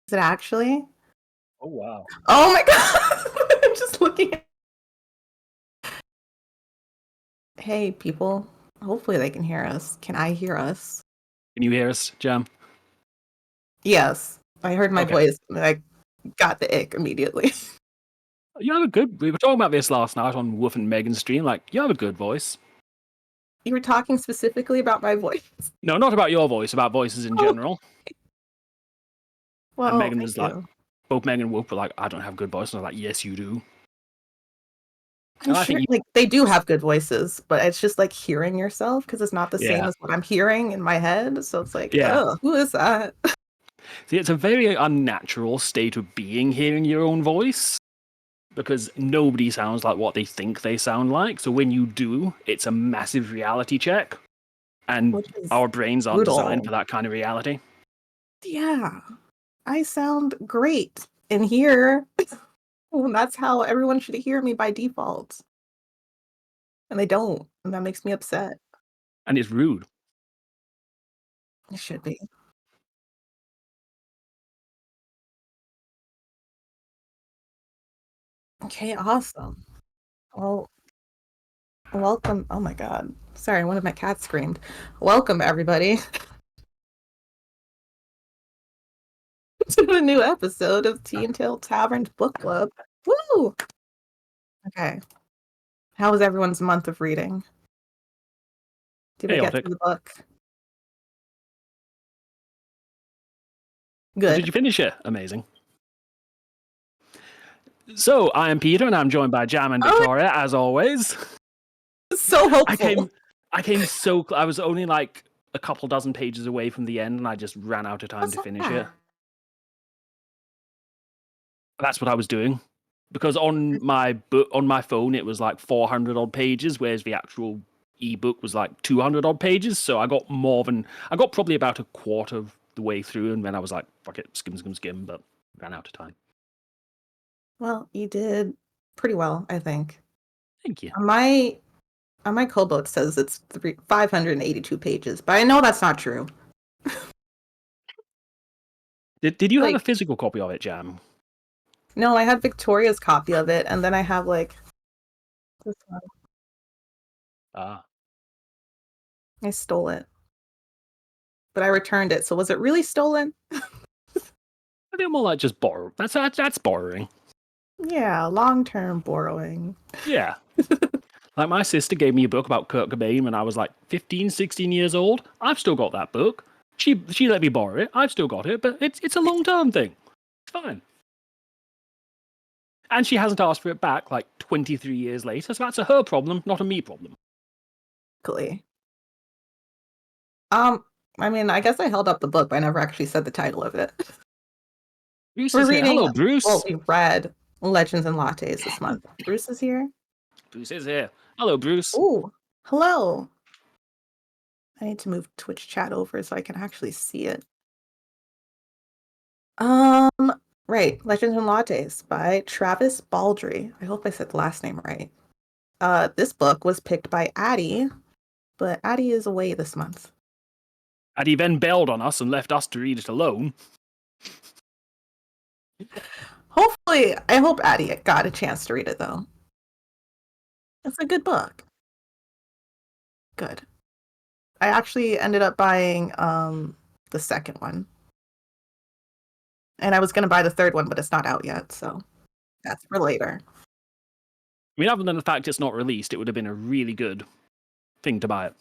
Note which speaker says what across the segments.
Speaker 1: Is it actually?
Speaker 2: Oh, wow.
Speaker 1: Oh my god! I'm just looking at... Hey, people. Hopefully they can hear us. Can I hear us?
Speaker 2: Can you hear us, Jam?
Speaker 1: Yes. I heard my
Speaker 2: Okay.
Speaker 1: voice. I got the ick immediately.
Speaker 2: You have a good... We were talking about this last night on Wolf and Megan's stream. Like, you have a good voice.
Speaker 1: You were talking specifically about my voice?
Speaker 2: No, not about your voice, about voices in general.
Speaker 1: Well,
Speaker 2: and Megan
Speaker 1: thank
Speaker 2: was like,
Speaker 1: you.
Speaker 2: both Megan and Wolf were like, I don't have good voice. And I was like, yes, you do.
Speaker 1: I'm
Speaker 2: And I
Speaker 1: sure
Speaker 2: think
Speaker 1: like they do have good voices, but it's just like hearing yourself because it's not the same
Speaker 2: Yeah.
Speaker 1: as what I'm hearing in my head. So it's like,
Speaker 2: Yeah.
Speaker 1: oh, who is that?
Speaker 2: See, it's a very unnatural state of being hearing your own voice because nobody sounds like what they think they sound like. So when you do, it's a massive reality check. And
Speaker 1: Which is
Speaker 2: our brains aren't
Speaker 1: brutal.
Speaker 2: designed for that kind of reality.
Speaker 1: Yeah, I sound great in here. Well, that's how everyone should hear me by default. And they don't. And that makes me upset.
Speaker 2: And it's rude.
Speaker 1: It should be. Okay, awesome. Well, welcome. Oh my God. Sorry, one of my cats screamed. Welcome, everybody, to a new episode of Tea and Tales Tavern Book Club. Woo! Okay. How was everyone's month of reading? Did we get
Speaker 2: Chaotic.
Speaker 1: through the book?
Speaker 2: But
Speaker 1: Good.
Speaker 2: did you finish it? Amazing. So, I am Peter, and I'm joined by Jam and Victoria, as always.
Speaker 1: So hopeful.
Speaker 2: I came so... I was only like a couple dozen pages away from the end, and I just ran out of time to finish it. That's what I was doing. Because on my phone, it was like 400 odd pages, whereas the actual ebook was like 200 odd pages. So I got probably about a quarter of the way through, and then I was like, fuck it, skim, but ran out of time.
Speaker 1: Well, you did pretty well, I think.
Speaker 2: Thank you.
Speaker 1: On my Kobo it says it's 582 pages, but I know that's not true.
Speaker 2: Did you have a physical copy of it, Jam?
Speaker 1: No, I had Victoria's copy of it, and then I have like this one.
Speaker 2: Ah.
Speaker 1: I stole it. But I returned it, so was it really stolen?
Speaker 2: I think more like just borrow. That's borrowing.
Speaker 1: Yeah, long-term borrowing.
Speaker 2: Yeah. Like my sister gave me a book about Kurt Cobain when I was like 15, 16 years old. I've still got that book. She let me borrow it. I've still got it, but it's a long-term thing. It's fine. And she hasn't asked for it back like 23 years later, so that's a her problem, not a me problem.
Speaker 1: I mean, I guess I held up the book, but I never actually said the title of it.
Speaker 2: Bruce
Speaker 1: We're
Speaker 2: is
Speaker 1: reading.
Speaker 2: Here. Hello, Bruce.
Speaker 1: Well, we read Legends and Lattes this month. Bruce is here.
Speaker 2: Bruce is here. Hello, Bruce.
Speaker 1: Ooh, hello. I need to move Twitch chat over so I can actually see it. Right, Legends and Lattes by Travis Baldree. I hope I said the last name right. This book was picked by Addie, but Addie is away this month.
Speaker 2: Addie then bailed on us and left us to read it alone.
Speaker 1: Hopefully, I hope Addie got a chance to read it, though. It's a good book. Good. I actually ended up buying the second one. And I was going to buy the third one, but it's not out yet, so that's for later.
Speaker 2: I mean, other than the fact it's not released, it would have been a really good thing to buy it.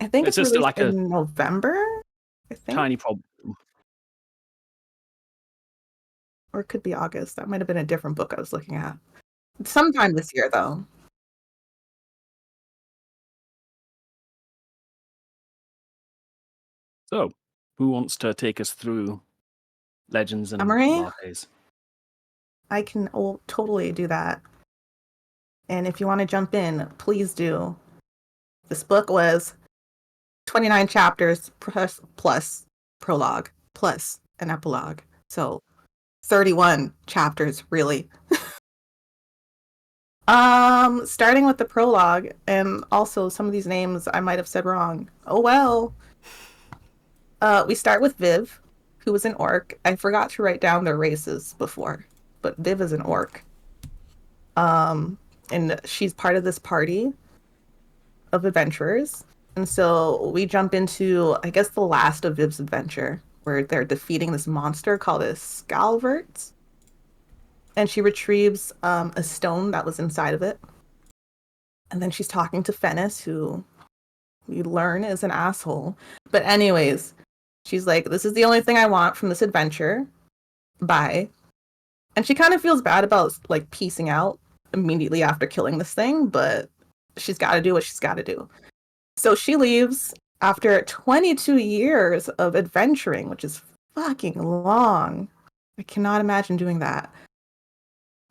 Speaker 1: I think it's
Speaker 2: just
Speaker 1: released
Speaker 2: like
Speaker 1: in November, I think.
Speaker 2: Tiny problem.
Speaker 1: Or it could be August. That might have been a different book I was looking at. Sometime this year, though.
Speaker 2: So, who wants to take us through Legends and
Speaker 1: Summary?
Speaker 2: Lattes?
Speaker 1: I can totally do that. And if you want to jump in, please do. This book was 29 chapters plus prologue plus an epilogue. So 31 chapters, really. Starting with the prologue, and also some of these names I might have said wrong. Oh well. We start with Viv, who was an orc. I forgot to write down their races before, but Viv is an orc. And she's part of this party of adventurers. And so we jump into, I guess, the last of Viv's adventure, where they're defeating this monster called a Scalvert. And she retrieves a stone that was inside of it. And then she's talking to Fennis, who we learn is an asshole. But anyways, she's like, this is the only thing I want from this adventure. Bye. And she kind of feels bad about, like, piecing out immediately after killing this thing, but she's got to do what she's got to do. So she leaves after 22 years of adventuring, which is fucking long. I cannot imagine doing that.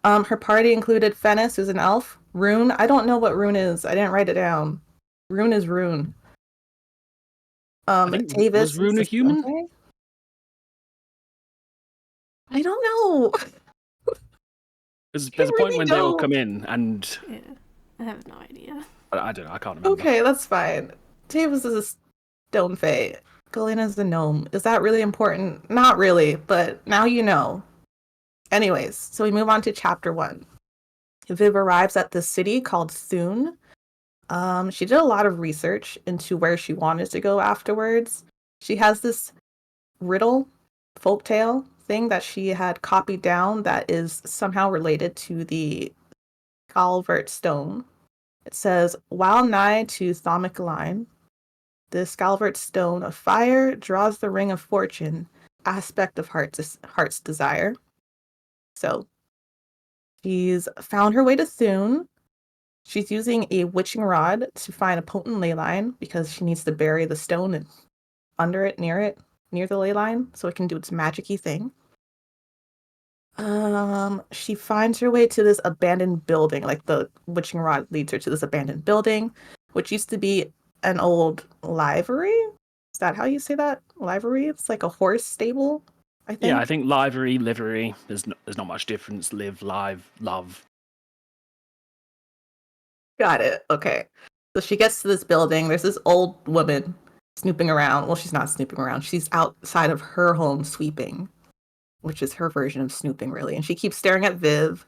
Speaker 1: Her party included Fennis, who's an elf. Rune, I don't know what Rune is. I didn't write it down. Rune is Rune. Tavis
Speaker 2: was Rune a human?
Speaker 1: Okay. I don't know.
Speaker 2: There's a point when they all come in and...
Speaker 3: Yeah, I have no idea.
Speaker 2: I don't know, I can't remember.
Speaker 1: Okay, that's fine. Tavis is a stone fae. Galena's a gnome. Is that really important? Not really, but now you know. Anyways, so we move on to chapter 1. Viv arrives at this city called Thun. She did a lot of research into where she wanted to go afterwards. She has this riddle, folktale thing that she had copied down that is somehow related to the Scalvert stone. It says, while nigh to Thaumic line, the Scalvert stone of fire draws the ring of fortune, aspect of heart's desire. So she's found her way to Thun. She's using a witching rod to find a potent ley line because she needs to bury the stone under it, near the ley line, so it can do its magic-y thing. She finds her way to this abandoned building, like the witching rod leads her to this abandoned building, which used to be an old livery. Is that how you say that? Livery? It's like a horse stable, I think.
Speaker 2: Yeah, I think livery. There's not much difference. Live, live, love.
Speaker 1: Got it. Okay. So she gets to this building. There's this old woman snooping around. Well, she's not snooping around. She's outside of her home sweeping, which is her version of snooping, really. And she keeps staring at Viv.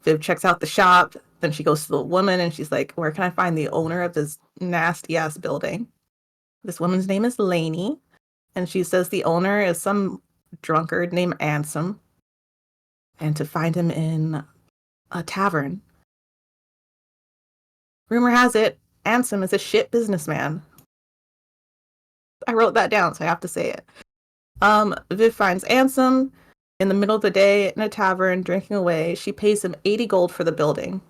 Speaker 1: Viv checks out the shop. Then she goes to the woman and she's like, where can I find the owner of this nasty-ass building? This woman's name is Lainey. And she says the owner is some drunkard named Ansem. And to find him in a tavern. Rumor has it, Ansem is a shit businessman. I wrote that down, so I have to say it. Viv finds Ansem in the middle of the day in a tavern, drinking away. She pays him 80 gold for the building.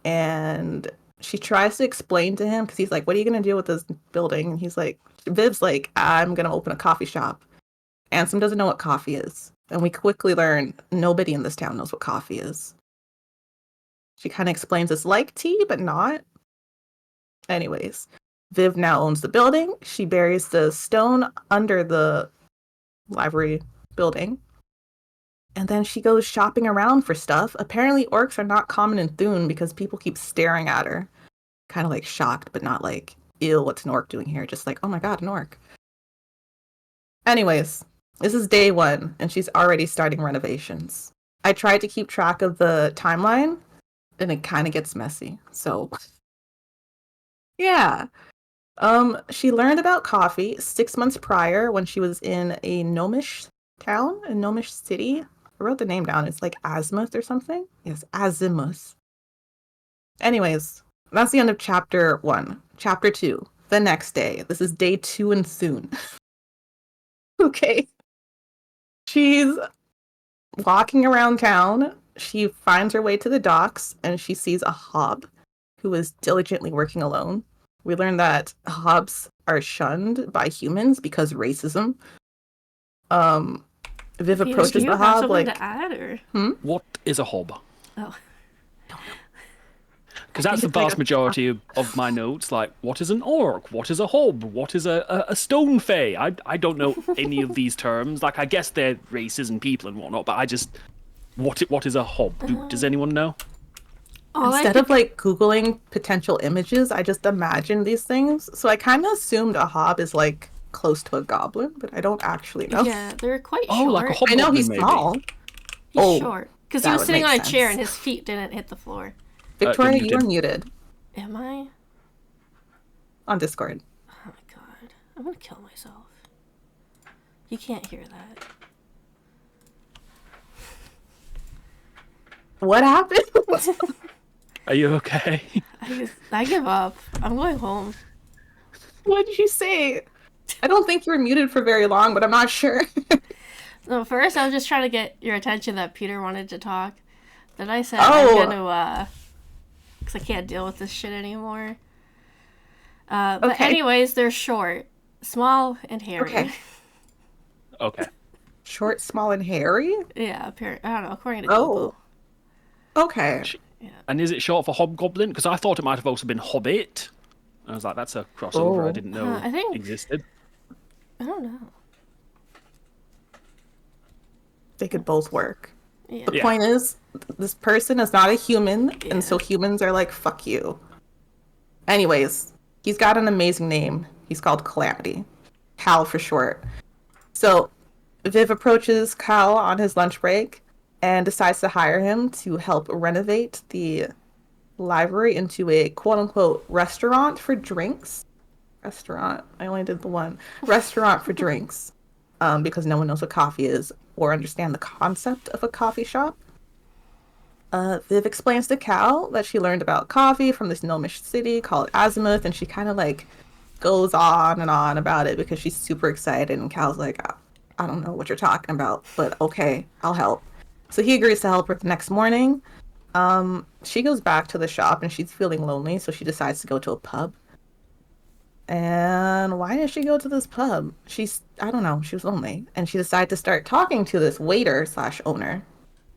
Speaker 1: And she tries to explain to him, because he's like, what are you going to do with this building? And he's like, Viv's like, I'm going to open a coffee shop. Ansem doesn't know what coffee is. And we quickly learn nobody in this town knows what coffee is. She kind of explains it's like tea, but not. Anyways, Viv now owns the building. She buries the stone under the library building. And then she goes shopping around for stuff. Apparently, orcs are not common in Thun because people keep staring at her. Kind of like shocked, but not like, ew, what's an orc doing here? Just like, oh my god, an orc. Anyways, this is day 1, and she's already starting renovations. I tried to keep track of the timeline, and it kind of gets messy. So, yeah. She learned about coffee 6 months prior when she was in a gnomish town, a gnomish city. I wrote the name down. It's like Azimuth or something. Yes, Azimuth. Anyways, that's the end of chapter 1. Chapter 2, the next day. This is day 2 in Thun. Okay. She's walking around town. She finds her way to the docks, and she sees a hob who is diligently working alone. We learn that hobs are shunned by humans because racism. Viv approaches the hob like...
Speaker 3: to add, or?
Speaker 2: What is a hob?
Speaker 3: Oh.
Speaker 2: Because that's the vast majority of my notes. Like, what is an orc? What is a hob? What is a stone fae? I don't know any of these terms. Like, I guess they're races and people and whatnot, but I just... What is a hob? Does anyone know?
Speaker 1: Instead of like Googling potential images, I just imagine these things. So I kind of assumed a hob is like close to a goblin, but I don't actually know.
Speaker 3: Yeah, they're quite
Speaker 2: Oh,
Speaker 3: short.
Speaker 2: like a
Speaker 1: I
Speaker 2: hobgoblin,
Speaker 1: know he's
Speaker 2: maybe.
Speaker 1: small.
Speaker 3: He's short. Because he
Speaker 1: that
Speaker 3: was
Speaker 1: would
Speaker 3: sitting
Speaker 1: make
Speaker 3: on a chair
Speaker 1: sense.
Speaker 3: and his feet didn't hit the floor.
Speaker 1: Victoria,
Speaker 2: you're
Speaker 1: you are
Speaker 2: muted.
Speaker 1: muted
Speaker 3: Am I?
Speaker 1: on Discord.
Speaker 3: Oh my god. I'm gonna kill myself. You can't hear that.
Speaker 1: What happened?
Speaker 2: Are you okay?
Speaker 3: I give up. I'm going home.
Speaker 1: What did you say? I don't think you were muted for very long, but I'm not sure.
Speaker 3: No, first I was just trying to get your attention that Peter wanted to talk. Then I said
Speaker 1: Oh.
Speaker 3: I'm gonna, because I can't deal with this shit anymore. But
Speaker 1: Okay.
Speaker 3: anyways, they're short, small, and hairy.
Speaker 1: Okay.
Speaker 2: Okay.
Speaker 1: Short, small, and hairy?
Speaker 3: Yeah, I don't know, according to
Speaker 1: Oh.
Speaker 3: Google.
Speaker 1: Okay.
Speaker 2: And is it short for hobgoblin? Because I thought it might have also been hobbit. I was like, that's a crossover I didn't know
Speaker 3: I think-
Speaker 2: existed.
Speaker 3: I don't know.
Speaker 1: They could both work.
Speaker 3: Yeah.
Speaker 1: The point is, this person is not a human,
Speaker 3: Yeah.
Speaker 1: and so humans are like, fuck you. Anyways, he's got an amazing name. He's called Calamity. Cal for short. So, Viv approaches Cal on his lunch break and decides to hire him to help renovate the library into a quote-unquote restaurant for drinks. Restaurant. I only did the one. Restaurant for drinks. Because no one knows what coffee is or understand the concept of a coffee shop. Viv explains to Cal that she learned about coffee from this gnomish city called Azimuth, and she kind of like goes on and on about it because she's super excited, and Cal's like, I don't know what you're talking about, but okay, I'll help. So he agrees to help her the next morning. She goes back to the shop and she's feeling lonely, so she decides to go to a pub. And why did she go to this pub? I don't know, she was lonely. And she decided to start talking to this waiter slash owner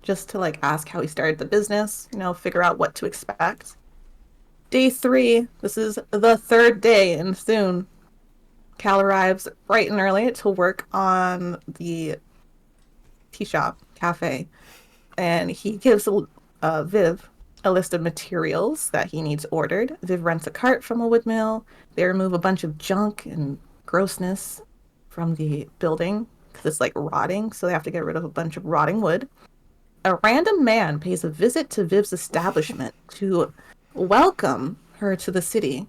Speaker 1: just to like ask how he started the business, figure out what to expect. Day 3, this is the 3rd day, and soon Cal arrives bright and early to work on the tea shop, cafe. And he gives Viv a list of materials that he needs ordered. Viv rents a cart from a woodmill. They remove a bunch of junk and grossness from the building because it's like rotting, so they have to get rid of a bunch of rotting wood. A random man pays a visit to Viv's establishment to welcome her to the city.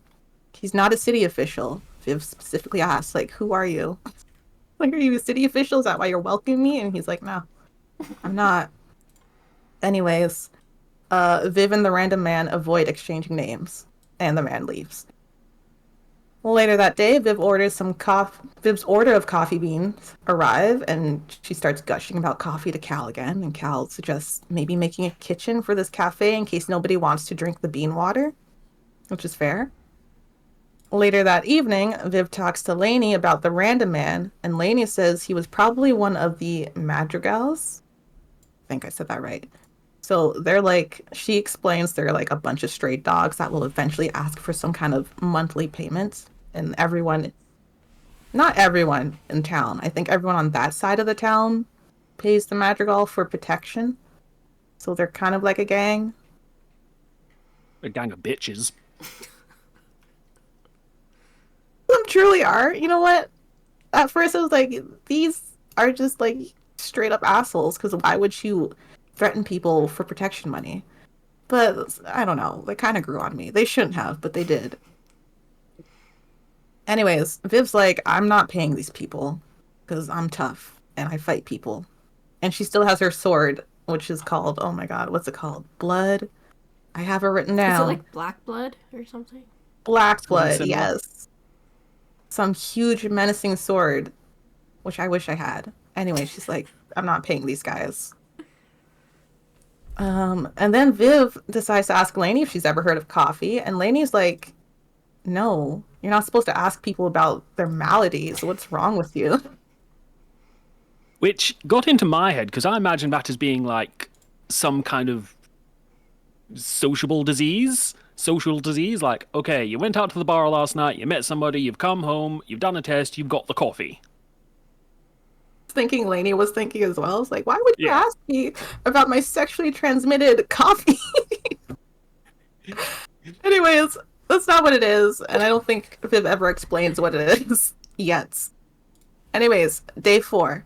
Speaker 1: He's not a city official. Viv specifically asks, like, who are you? Like, are you a city official? Is that why you're welcoming me? And he's like, no, I'm not. Anyways, Viv and the random man avoid exchanging names, and the man leaves. Later that day, Viv's order of coffee beans arrive, and she starts gushing about coffee to Cal again, and Cal suggests maybe making a kitchen for this cafe in case nobody wants to drink the bean water, which is fair. Later that evening, Viv talks to Lainey about the random man, and Lainey says he was probably one of the madrigals. I think I said that right. So she explains they're like a bunch of stray dogs that will eventually ask for some kind of monthly payment. And not everyone in town, I think everyone on that side of the town pays the madrigal for protection. So they're kind of like a gang.
Speaker 2: A gang of bitches.
Speaker 1: Some truly are. You know what? At first I was like, these are just like straight up assholes, because why would you threaten people for protection money? But I don't know. They kind of grew on me. They shouldn't have, but they did. Anyways, Viv's like, I'm not paying these people because I'm tough and I fight people. And she still has her sword, which is called, oh my god, what's it called? Blood? I have it written down.
Speaker 3: Is it like black blood or something?
Speaker 1: Black blood,
Speaker 2: similar?
Speaker 1: yes. Some huge menacing sword, which I wish I had. Anyway, she's like, I'm not paying these guys. And then Viv decides to ask Lainey if she's ever heard of coffee, and Lainey's like, no, you're not supposed to ask people about their maladies. What's wrong with you?
Speaker 2: Which got into my head because I imagined that as being like some kind of social disease. Like, okay, you went out to the bar last night, you met somebody, you've come home, you've done a test, you've got the coffee.
Speaker 1: Thinking Lainey was thinking as well. It's like, why would you
Speaker 2: Yeah.
Speaker 1: ask me about my sexually transmitted coffee? Anyways, that's not what it is, and I don't think Viv ever explains what it is yet. Anyways, day 4.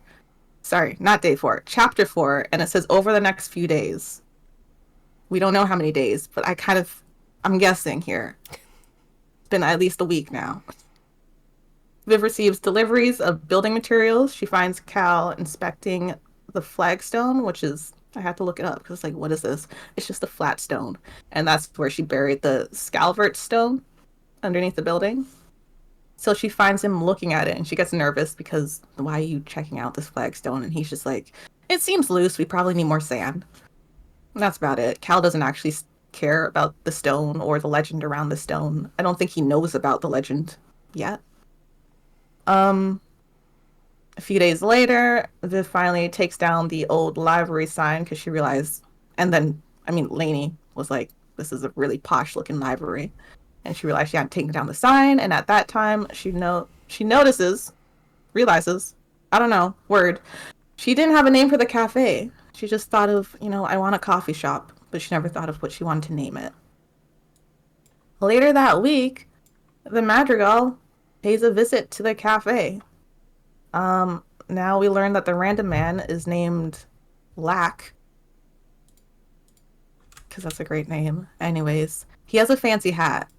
Speaker 1: Sorry, not day 4. Chapter 4, and it says over the next few days. We don't know how many days, but I'm guessing here. It's been at least a week now. Viv receives deliveries of building materials. She finds Cal inspecting the flagstone, which is, I had to look it up because it's like, what is this? It's just a flat stone. And that's where she buried the Scalvert stone underneath the building. So she finds him looking at it and she gets nervous because why are you checking out this flagstone? And he's just like, it seems loose. We probably need more sand. And that's about it. Cal doesn't actually care about the stone or the legend around the stone. I don't think he knows about the legend yet. A few days later, Viv finally takes down the old library sign because she realized, and then, Lainey was like, this is a really posh looking library. And she realized she hadn't taken down the sign. And at that time, she realizes, she didn't have a name for the cafe. She just thought of, I want a coffee shop, but she never thought of what she wanted to name it. Later that week, the Madrigal pays a visit to the cafe. Now we learn that the random man is named Lack, because that's a great name. Anyways, he has a fancy hat,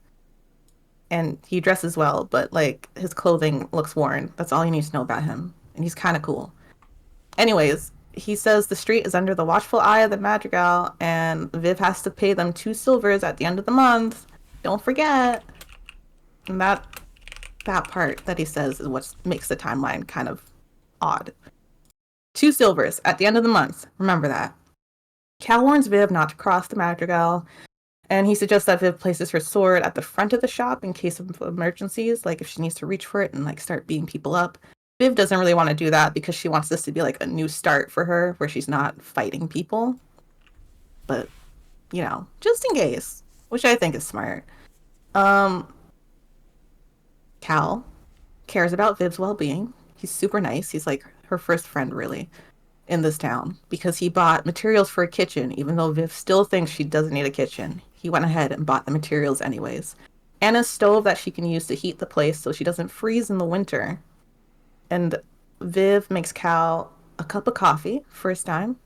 Speaker 1: and he dresses well, but, like, his clothing looks worn. That's all you need to know about him, and he's kind of cool. Anyways, he says the street is under the watchful eye of the Madrigal, and Viv has to pay them 2 silvers at the end of the month. Don't forget. And that part that he says is what makes the timeline kind of odd. 2 silvers at the end of the month. Remember that. Cal warns Viv not to cross the Madrigal, and he suggests that Viv places her sword at the front of the shop in case of emergencies, like if she needs to reach for it and like start beating people up. Viv doesn't really want to do that because she wants this to be like a new start for her where she's not fighting people. But, just in case, which I think is smart. Cal cares about Viv's well-being. He's super nice. He's like her first friend, really, in this town because he bought materials for a kitchen, even though Viv still thinks she doesn't need a kitchen. He went ahead and bought the materials anyways. And a stove that she can use to heat the place so she doesn't freeze in the winter. And Viv makes Cal a cup of coffee, first time.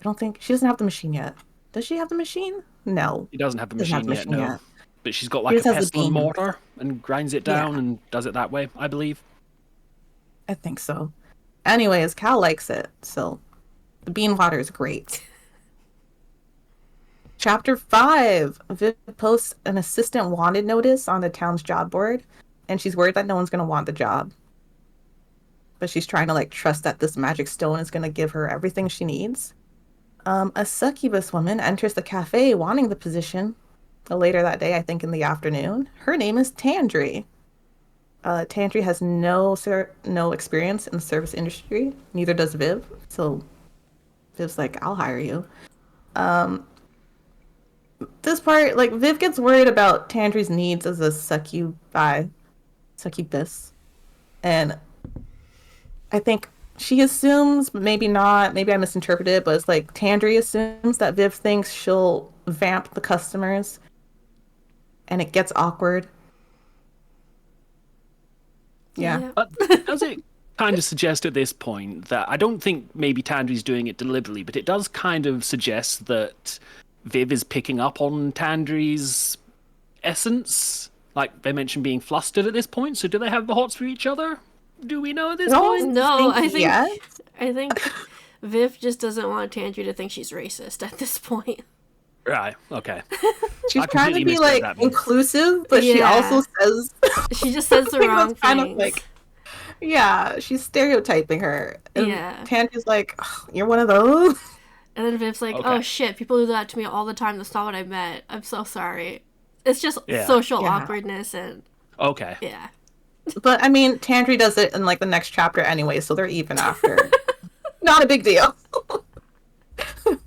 Speaker 1: I don't think, she doesn't have the machine yet. Does she have the machine? No.
Speaker 2: She doesn't have the
Speaker 1: Doesn't
Speaker 2: machine
Speaker 1: have the
Speaker 2: yet,
Speaker 1: machine
Speaker 2: no.
Speaker 1: yet.
Speaker 2: But she's got
Speaker 1: She
Speaker 2: like a
Speaker 1: just has the
Speaker 2: pestle and
Speaker 1: bean.
Speaker 2: mortar and grinds it down and does it that way, I believe.
Speaker 1: I think so. Anyways, Cal likes it, so the bean water is great. Chapter 5. Viv posts an assistant wanted notice on the town's job board, and she's worried that no one's going to want the job. But she's trying to like trust that this magic stone is going to give her everything she needs. A succubus woman enters the cafe wanting the position. Later that day, I think in the afternoon. Her name is Tandri. Tandri has no experience in the service industry. Neither does Viv. So Viv's like, I'll hire you. This part, like, Viv gets worried about Tandri's needs as a succubus. And I think she assumes, maybe not, maybe I misinterpreted, but it's like Tandri assumes that Viv thinks she'll vamp the customers. And it gets awkward. Yeah.
Speaker 2: But does it kind of suggest at this point that I don't think maybe Tandri's doing it deliberately, but it does kind of suggest that Viv is picking up on Tandri's essence? Like, they mentioned being flustered at this point, so do they have the hots for each other? Do we know at this point?
Speaker 3: No, I think Viv just doesn't want Tandri to think she's racist at this point.
Speaker 2: Right, okay.
Speaker 1: She's trying to be, like, inclusive, but she also says...
Speaker 3: She just says the wrong things.
Speaker 1: Kind of like, yeah, she's stereotyping her. And Tandri's like, oh, you're one of those?
Speaker 3: And then Viv's like, oh shit, people do that to me all the time. That's not what I meant. I'm so sorry. It's just social awkwardness and...
Speaker 2: Okay.
Speaker 3: Yeah.
Speaker 1: But, I mean, Tandri does it in, like, the next chapter anyway, so they're even after. Not a big deal.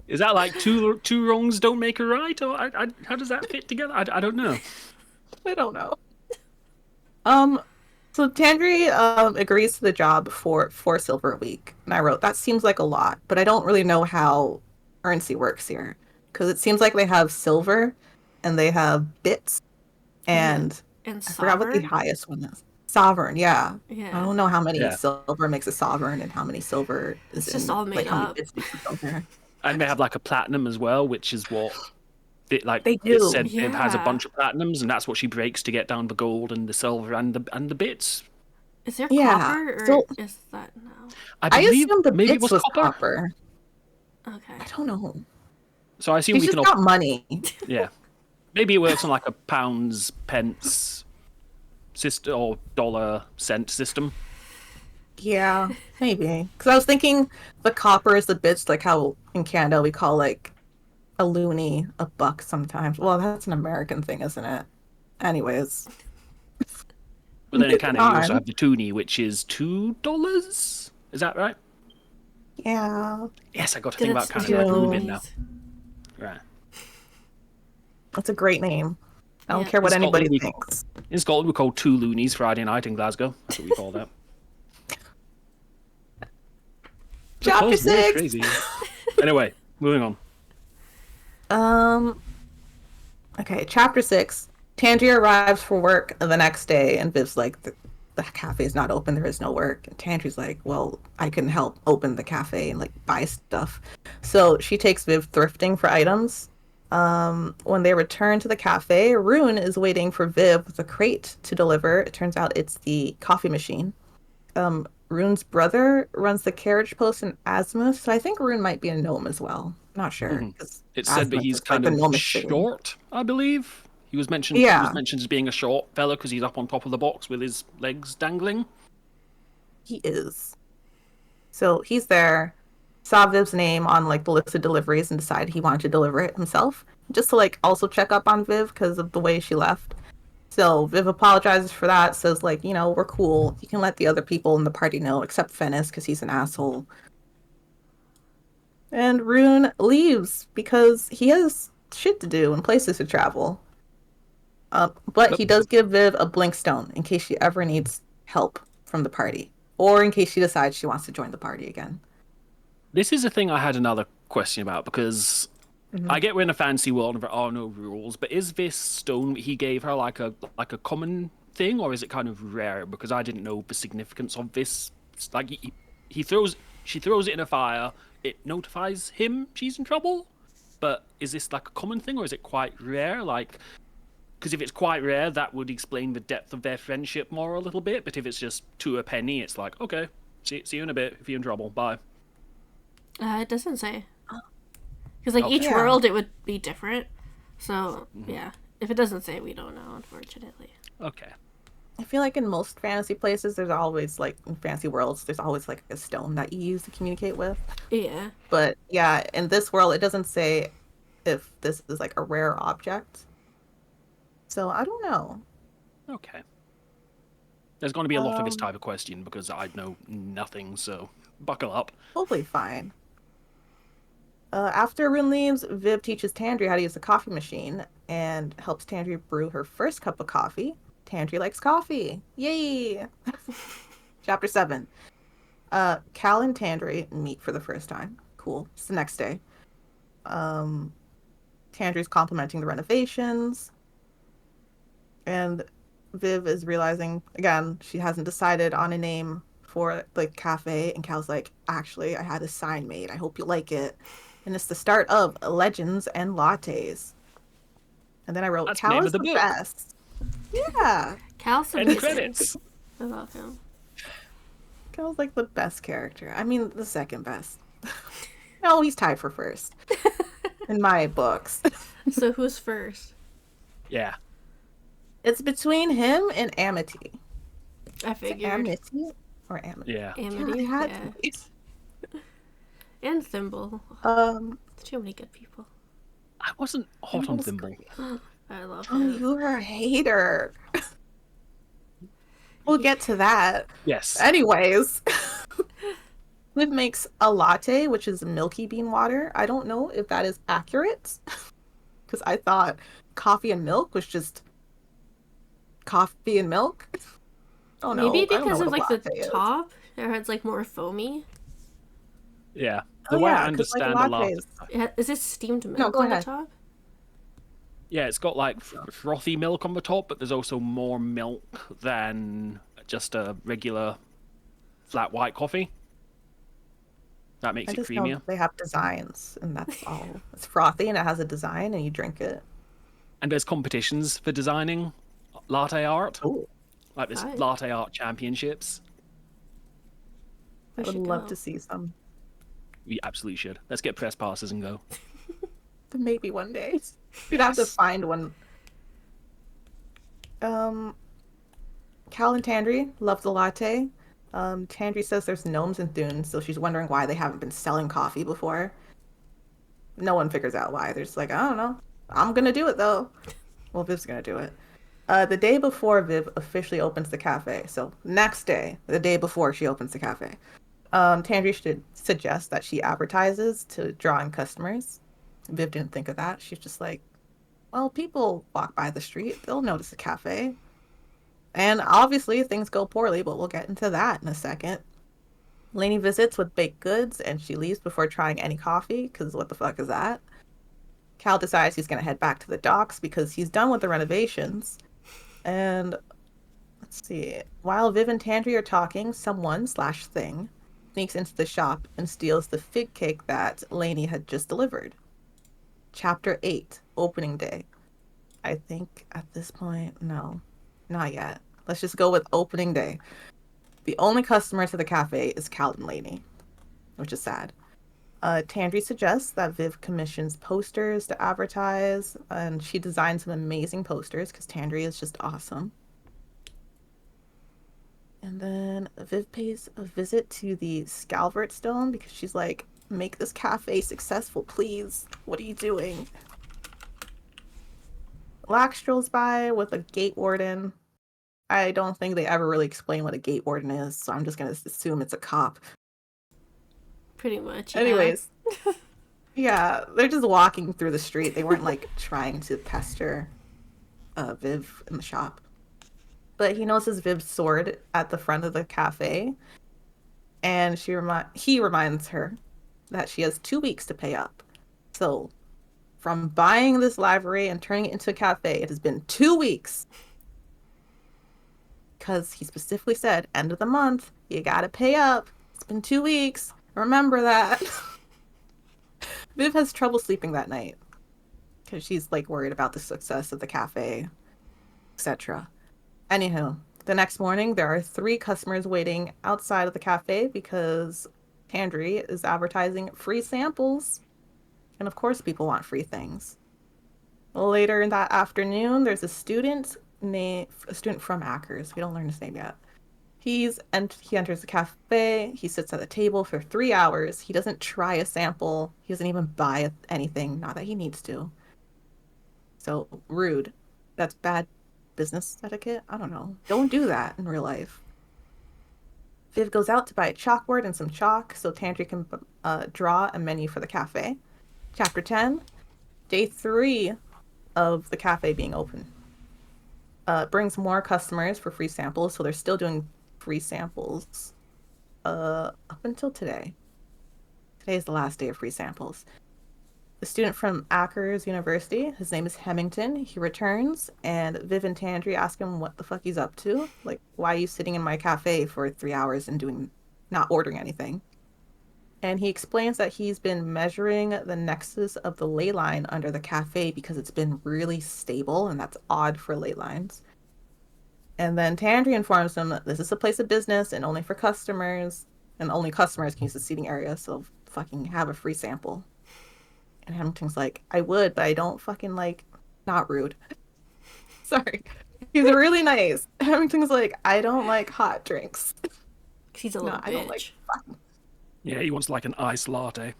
Speaker 2: Is that like two wrongs don't make a right? Or how does that fit together? I don't know.
Speaker 1: I don't know. So Tandri agrees to the job for 4 silver a week. And I wrote, that seems like a lot, but I don't really know how currency works here. Because it seems like they have silver and they have bits and I forgot what the highest one is. Sovereign, yeah.
Speaker 3: Yeah.
Speaker 1: I don't know how many
Speaker 2: Yeah.
Speaker 1: silver makes a sovereign and how many silver is
Speaker 3: It's just
Speaker 1: in,
Speaker 3: all made
Speaker 1: like, how many
Speaker 3: up.
Speaker 1: bits makes a silver.
Speaker 2: And they have like a platinum as well, which is what it like.
Speaker 1: They
Speaker 2: It
Speaker 1: do.
Speaker 2: said it has a
Speaker 3: Yeah.
Speaker 2: bunch of platinums, and that's what she breaks to get down the gold and the silver and the bits.
Speaker 3: Is there
Speaker 1: Yeah,
Speaker 3: copper or
Speaker 1: so-
Speaker 3: is that no?
Speaker 2: I
Speaker 1: I
Speaker 2: believe
Speaker 1: assumed the
Speaker 2: maybe it
Speaker 1: bits
Speaker 2: was
Speaker 1: was copper.
Speaker 3: Okay.
Speaker 1: I don't know.
Speaker 2: So I assume
Speaker 1: She's
Speaker 2: we
Speaker 1: just
Speaker 2: can.
Speaker 1: got money.
Speaker 2: Yeah, maybe it works on like a pounds, pence, system or dollar cent system.
Speaker 1: Yeah, maybe. Because I was thinking the copper is the bits, like how in Canada we call like a loonie a buck sometimes. Well, that's an American thing, isn't it? Anyways.
Speaker 2: But then in
Speaker 1: Moving
Speaker 2: Canada, you also
Speaker 1: on.
Speaker 2: have the toonie, which is $2. Is that right?
Speaker 1: Yeah,
Speaker 2: Yes, I got to
Speaker 3: Did
Speaker 2: think
Speaker 3: it
Speaker 2: about
Speaker 3: to
Speaker 2: Canada
Speaker 3: do with
Speaker 2: a little bit now.
Speaker 3: loonies?
Speaker 2: Right.
Speaker 1: that's a great name. I don't
Speaker 3: Yeah.
Speaker 1: care what
Speaker 2: In
Speaker 1: anybody
Speaker 2: Scotland,
Speaker 1: thinks.
Speaker 2: In Scotland, we call 2 loonies Friday night in Glasgow. That's what we call that.
Speaker 1: Chapter
Speaker 2: Because we're
Speaker 1: 6!
Speaker 2: crazy. Anyway, moving on.
Speaker 1: Okay, chapter 6. Tandria arrives for work the next day, and Viv's like, the cafe is not open, there is no work. And Tandria's like, well, I can help open the cafe and like buy stuff. So she takes Viv thrifting for items. When they return to the cafe, Rune is waiting for Viv with a crate to deliver. It turns out it's the coffee machine. Rune's brother runs the carriage post in Azimuth, so I think Rune might be a gnome as well. Not sure.
Speaker 2: It said that
Speaker 1: Azimuth
Speaker 2: he's
Speaker 1: is, like,
Speaker 2: kind
Speaker 1: the
Speaker 2: of
Speaker 1: gnomish city.
Speaker 2: short, I believe. He was mentioned. He
Speaker 1: Yeah.
Speaker 2: was mentioned as being a short fella because he's up on top of the box with his legs dangling.
Speaker 1: He is. So he's there, saw Viv's name on like the list of deliveries and decided he wanted to deliver it himself, just to like also check up on Viv because of the way she left. So Viv apologizes for that, says like, you know, we're cool. You can let the other people in the party know, except Fennis because he's an asshole. And Rune leaves because he has shit to do and places to travel. But he does give Viv a blink stone in case she ever needs help from the party, or in case she decides she wants to join the party again.
Speaker 2: This is a thing I had another question about because I get we're in a fancy world and there are no rules, but is this stone he gave her like a common thing, or is it kind of rare? Because I didn't know the significance of this. Like she throws it in a fire, it notifies him she's in trouble. But is this like a common thing, or is it quite rare? Like, because if it's quite rare, that would explain the depth of their friendship more a little bit. But if it's just to a penny, it's like, okay, see you in a bit if you're in trouble. Bye.
Speaker 3: It doesn't say. Because like
Speaker 2: Okay.
Speaker 3: each
Speaker 1: Yeah.
Speaker 3: world, it would be different. So yeah, if it doesn't say, we don't know, unfortunately.
Speaker 2: Okay.
Speaker 1: I feel like in most fantasy places, there's always like in fantasy worlds, there's always like a stone that you use to communicate with.
Speaker 3: Yeah.
Speaker 1: But yeah, in this world, it doesn't say if this is like a rare object. So I don't know.
Speaker 2: Okay. There's going to be a lot of this type of question because I know nothing, so buckle up.
Speaker 1: Totally fine. After Rune leaves, Viv teaches Tandria how to use the coffee machine and helps Tandria brew her first cup of coffee. Tandria likes coffee. Yay! Chapter 7. Cal and Tandria meet for the first time. Cool. It's the next day. Tandria's complimenting the renovations. And Viv is realizing, again, she hasn't decided on a name for the cafe. And Cal's like, actually, I had a sign made. I hope you like it. And it's the start of Legends and Lattes. And then I wrote,
Speaker 2: That's the
Speaker 1: Cal
Speaker 2: name
Speaker 1: is
Speaker 2: of the
Speaker 1: the
Speaker 2: book.
Speaker 1: best. Yeah.
Speaker 3: Cal's
Speaker 2: End
Speaker 3: amazing.
Speaker 2: credits.
Speaker 3: I love him.
Speaker 1: Cal's like the best character. I mean, the second best. No, he's tied for first. In my books.
Speaker 3: So who's first?
Speaker 2: Yeah.
Speaker 1: It's between him and Amity.
Speaker 3: I
Speaker 1: Is it
Speaker 3: figured.
Speaker 1: Amity or Amity?
Speaker 2: Yeah.
Speaker 3: Amity.
Speaker 1: Yeah, I had
Speaker 3: Yeah.
Speaker 1: to.
Speaker 3: And Thimble. Too many good people.
Speaker 2: I wasn't hot on
Speaker 1: Thimble's
Speaker 2: Thimble.
Speaker 1: great.
Speaker 3: I love
Speaker 1: Oh,
Speaker 3: him.
Speaker 1: you're a hater. We'll get to that.
Speaker 2: Yes.
Speaker 1: Anyways, Viv makes a latte, which is milky bean water. I don't know if that is accurate because I thought coffee and milk was just coffee and milk. Oh no!
Speaker 3: Maybe
Speaker 1: I don't know
Speaker 3: because
Speaker 1: what
Speaker 3: of
Speaker 1: a
Speaker 3: like the
Speaker 1: latte is.
Speaker 3: top, it's like more foamy.
Speaker 2: Yeah.
Speaker 1: Oh,
Speaker 2: The way
Speaker 1: yeah,
Speaker 2: I
Speaker 1: 'cause, like,
Speaker 2: understand a latte.
Speaker 3: Yeah, is it steamed milk
Speaker 1: go
Speaker 3: on
Speaker 1: ahead.
Speaker 3: the top?
Speaker 2: Yeah, it's got like frothy milk on the top, but there's also more milk than just a regular flat white coffee. That makes
Speaker 1: I
Speaker 2: it
Speaker 1: just know
Speaker 2: creamier.
Speaker 1: they have designs, and that's all. It's frothy, and it has a design, and you drink it.
Speaker 2: And there's competitions for designing latte art.
Speaker 1: Oh,
Speaker 2: Like there's latte art championships.
Speaker 1: I would love to see some.
Speaker 2: We absolutely should. Let's get press passes and go.
Speaker 1: Maybe one day. We'd have to find one. Cal and Tandri love the latte. Tandri says there's gnomes in Thune, so she's wondering why they haven't been selling coffee before. No one figures out why. They're just like, I don't know. I'm gonna do it though. Well, Viv's gonna do it. The day before Viv officially opens the cafe, so next day, the day before she opens the cafe, Tandri should suggest that she advertises to draw in customers. Viv didn't think of that. She's just like, well, people walk by the street. They'll notice the cafe. And obviously things go poorly, but we'll get into that in a second. Lainey visits with baked goods, and she leaves before trying any coffee, because what the fuck is that? Cal decides he's going to head back to the docks because he's done with the renovations. And let's see. While Viv and Tandri are talking, someone/thing sneaks into the shop and steals the fig cake that Lainey had just delivered. Chapter 8, Opening Day. I think at this point, no, not yet. Let's just go with opening day. The only customer to the cafe is Cal and Lainey, which is sad. Tandri suggests that Viv commissions posters to advertise, and she designs some amazing posters because Tandri is just awesome. And then Viv pays a visit to the Scalvert Stone because she's like, make this cafe successful, please. What are you doing? Lax strolls by with a gate warden. I don't think they ever really explain what a gate warden is, so I'm just going to assume it's a cop.
Speaker 3: Pretty much, yeah.
Speaker 1: Anyways. Yeah, they're just walking through the street. They weren't, like, trying to pester Viv in the shop. But he notices Viv's sword at the front of the cafe, and he reminds her that she has 2 weeks to pay up. So, from buying this library and turning it into a cafe, it has been 2 weeks. Because he specifically said, end of the month, you gotta pay up. It's been 2 weeks. Remember that. Viv has trouble sleeping that night. Because she's, like, worried about the success of the cafe, etc. Anywho, the next morning, there are 3 customers waiting outside of the cafe because Tandri is advertising free samples. And of course people want free things. Later in that afternoon, there's a student from Ackers. We don't learn his name yet. He enters the cafe. He sits at the table for 3 hours. He doesn't try a sample. He doesn't even buy anything. Not that he needs to. So rude. That's bad business etiquette. I don't know. Don't do that in real life. Viv goes out to buy a chalkboard and some chalk so Tandri can draw a menu for the cafe. Chapter 10, Day 3 of the cafe being open. Brings more customers for free samples, so they're still doing free samples up until today. Today is the last day of free samples. The student from Ackers University, his name is Hemington, he returns, and Viv and Tandri ask him what the fuck he's up to. Like, why are you sitting in my cafe for 3 hours and not ordering anything? And he explains that he's been measuring the nexus of the ley line under the cafe because it's been really stable, and that's odd for ley lines. And then Tandri informs him that this is a place of business and only for customers, and only customers can use the seating area, so fucking have a free sample. And Hamilton's like, I would, but I don't fucking like, not rude. Sorry. He's really nice. Hamilton's like, I don't like hot drinks.
Speaker 3: He's a little bitch. I don't like fucking...
Speaker 2: Yeah, he wants like an iced latte.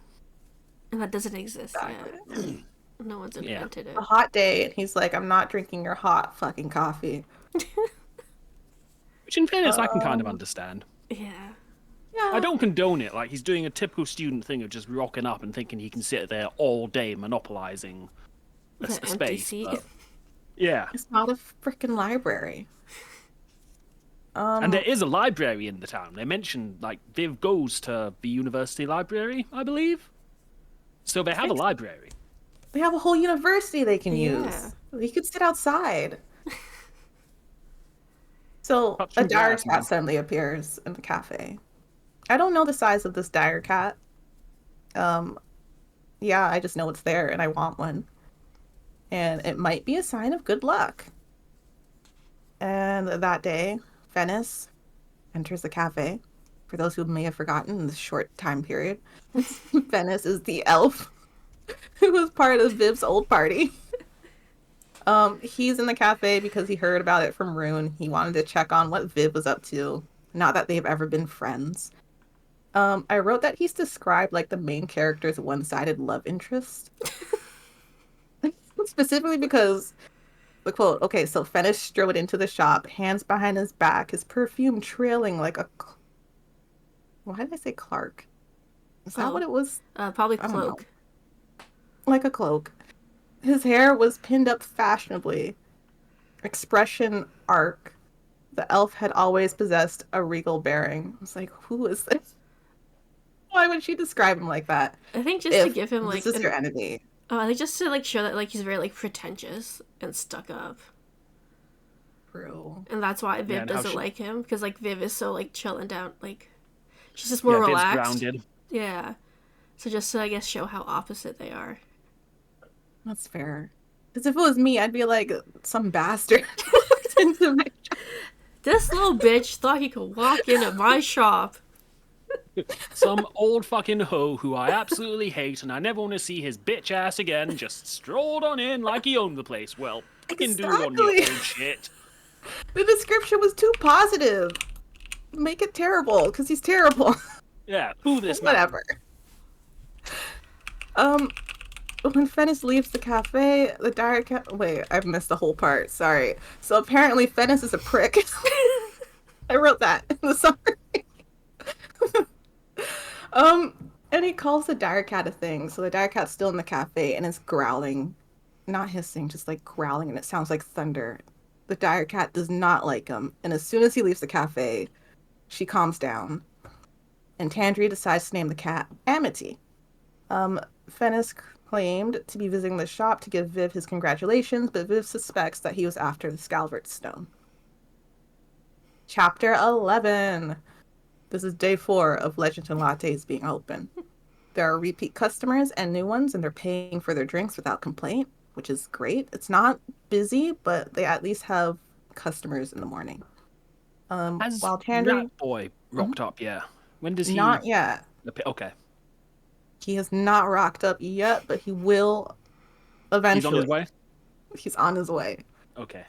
Speaker 3: And that doesn't exist yet. No one's invented it.
Speaker 1: A hot day, and he's like, I'm not drinking your hot fucking coffee.
Speaker 2: Which in fairness, I can kind of understand.
Speaker 3: Yeah.
Speaker 2: I don't condone it. Like, he's doing a typical student thing of just rocking up and thinking he can sit there all day monopolizing a space.
Speaker 3: Seat.
Speaker 2: But... yeah.
Speaker 1: It's not a freaking library.
Speaker 2: And there is a library in the town. They mentioned, like, Viv goes to the university library, I believe. So they have a library.
Speaker 1: They have a whole university they can use. He could sit outside. So
Speaker 2: Touch
Speaker 1: a
Speaker 2: some
Speaker 1: dire
Speaker 2: grass,
Speaker 1: cat
Speaker 2: man.
Speaker 1: suddenly appears in the cafe. I don't know the size of this dire cat. Um, yeah, I just know it's there and I want one. And it might be a sign of good luck. And that day, Venice enters the cafe. For those who may have forgotten in this short time period, Venice is the elf who was part of Viv's old party. He's in the cafe because he heard about it from Rune. He wanted to check on what Viv was up to. Not that they've ever been friends. I wrote that he's described like the main character's one-sided love interest. Specifically because the quote, okay, so Fennis strode into the shop, hands behind his back, his perfume trailing like a... Why did I say Clark? Is that what it was?
Speaker 3: Probably
Speaker 1: I don't know.
Speaker 3: cloak.
Speaker 1: Like a cloak. His hair was pinned up fashionably. Expression arc. The elf had always possessed a regal bearing. I was like, who is this? Why would she describe him like that?
Speaker 3: I think just to give him
Speaker 1: this is your enemy.
Speaker 3: Oh, I think just to like show that like he's very like pretentious and stuck up.
Speaker 1: True.
Speaker 3: And that's why Viv doesn't like him, because like Viv is so like chilling down, like she's just more relaxed.
Speaker 2: Viv's grounded.
Speaker 3: Yeah. So just to I guess show how opposite they are.
Speaker 1: That's fair. Because if it was me, I'd be like some bastard.
Speaker 3: This little bitch thought he could walk into my shop.
Speaker 2: Some old fucking hoe who I absolutely hate and I never want to see his bitch ass again just strolled on in like he owned the place. Well, fucking do on your own shit.
Speaker 1: The description was too positive. Make it terrible, because he's terrible.
Speaker 2: Yeah, boo this man.
Speaker 1: Whatever. When Fennis leaves the cafe, the dire cat... Wait, I've missed the whole part. Sorry. So apparently Fennis is a prick. I wrote that in the summary. And he calls the dire cat a thing. So the dire cat's still in the cafe and is growling. Not hissing, just like growling, and it sounds like thunder. The dire cat does not like him. And as soon as he leaves the cafe, she calms down. And Tandri decides to name the cat Amity. Fennis claimed to be visiting the shop to give Viv his congratulations, but Viv suspects that he was after the Scalvert Stone. Chapter 11. This is day 4 of Legend and Lattes being open. There are repeat customers and new ones, and they're paying for their drinks without complaint, which is great. It's not busy, but they at least have customers in the morning.
Speaker 2: Has
Speaker 1: while Tandri...
Speaker 2: Rat Boy rocked up, yeah. When does he...
Speaker 1: Not yet.
Speaker 2: Okay.
Speaker 1: He has not rocked up yet, but he will eventually.
Speaker 2: He's on his way?
Speaker 1: He's on his way.
Speaker 2: Okay.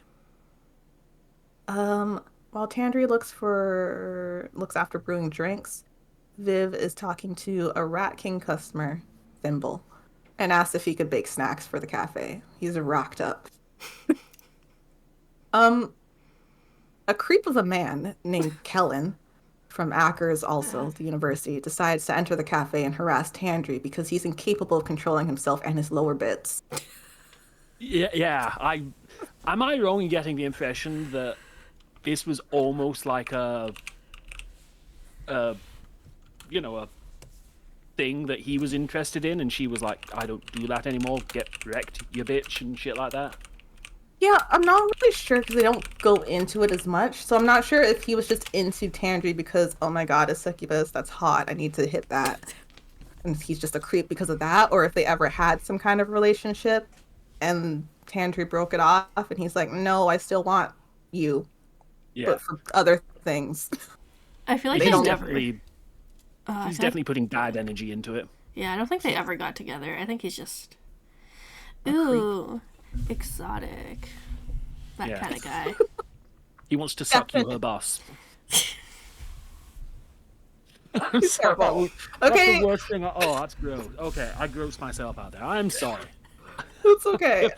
Speaker 1: While Tandri looks after brewing drinks, Viv is talking to a Rat King customer, Thimble, and asks if he could bake snacks for the cafe. He's rocked up. A creep of a man named Kellen from Ackers, also the university, decides to enter the cafe and harass Tandri because he's incapable of controlling himself and his lower bits.
Speaker 2: Yeah. Am I wrong in getting the impression that this was almost like a thing that he was interested in, and she was like, I don't do that anymore, get wrecked, you bitch, and shit like that?
Speaker 1: Yeah, I'm not really sure because they don't go into it as much. So I'm not sure if he was just into Tandri because, oh my god, a succubus, that's hot, I need to hit that. And he's just a creep because of that, or if they ever had some kind of relationship and Tandri broke it off and he's like, no, I still want you. Yeah. But for other things.
Speaker 3: I feel like
Speaker 2: he's definitely putting bad energy into it.
Speaker 3: Yeah, I don't think they ever got together. I think he's just... Ooh. Exotic. That kind of guy.
Speaker 2: He wants to suck you her boss.
Speaker 1: I'm sorry.
Speaker 2: That's the worst thing. Oh, that's gross. Okay, I grossed myself out there. I'm sorry.
Speaker 1: It's okay.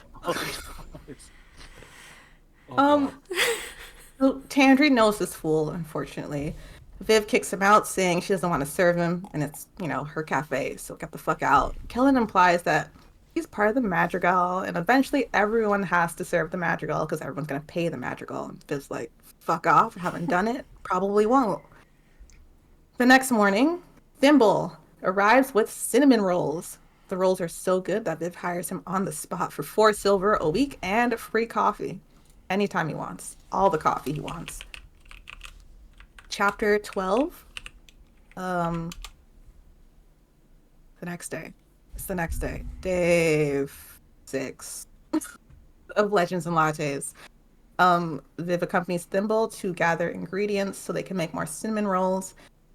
Speaker 1: Tandri knows this fool, unfortunately. Viv kicks him out, saying she doesn't want to serve him, and it's, her cafe, so get the fuck out. Kellen implies that he's part of the madrigal, and eventually everyone has to serve the madrigal because everyone's going to pay the madrigal. And Viv's like, fuck off, haven't done it, probably won't. The next morning, Thimble arrives with cinnamon rolls. The rolls are so good that Viv hires him on the spot for 4 silver a week and free coffee. Anytime he wants. All the coffee he wants. chapter 12. The next day. It's the next day. Day 6 of Legends and Lattes. Viv accompanies Thimble to gather ingredients so they can make more cinnamon rolls.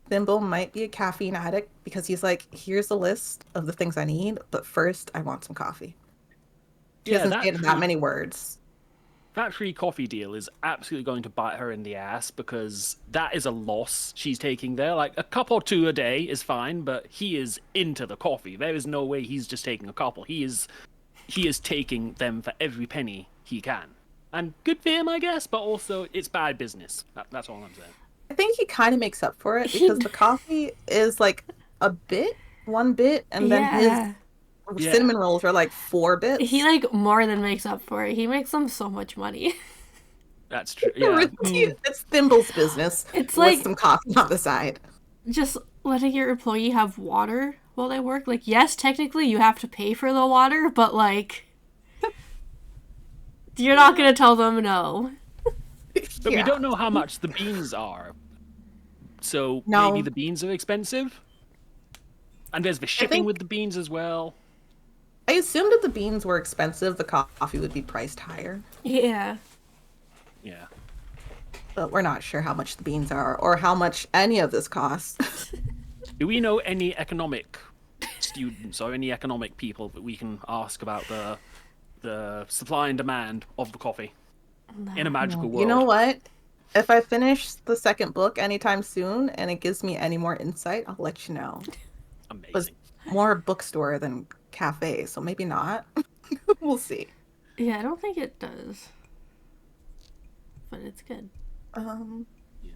Speaker 1: Thimble might be a caffeine addict because he's like, here's a list of the things I need, but first I want some coffee. She doesn't say it in that many words.
Speaker 2: That free coffee deal is absolutely going to bite her in the ass because that is a loss she's taking there. Like, a cup or two a day is fine, but he is into the coffee. There is no way he's just taking a couple. He is taking them for every penny he can. And good for him, I guess, but also it's bad business. That's all I'm saying.
Speaker 1: I think he kind of makes up for it because the coffee is like one bit, and then his cinnamon rolls are like 4 bits.
Speaker 3: He like more than makes up for it. He makes them so much money.
Speaker 2: That's true. Yeah.
Speaker 1: It's Thimble's business.
Speaker 3: It's like
Speaker 1: some coffee on the side.
Speaker 3: Just letting your employee have water while they work. Like, yes, technically you have to pay for the water, but like you're not gonna tell them no.
Speaker 2: But we don't know how much the beans are. So maybe the beans are expensive? And there's the shipping with the beans as well.
Speaker 1: I assumed if the beans were expensive, the coffee would be priced higher.
Speaker 3: Yeah.
Speaker 2: Yeah.
Speaker 1: But we're not sure how much the beans are or how much any of this costs.
Speaker 2: Do we know any economic students or any economic people that we can ask about the supply and demand of the coffee in a magical world?
Speaker 1: You know what? If I finish the second book anytime soon and it gives me any more insight, I'll let you know.
Speaker 2: Amazing.
Speaker 1: It's more bookstore than cafe, so maybe not. We'll see.
Speaker 3: Yeah, I don't think it does. But it's good.
Speaker 2: Yeah.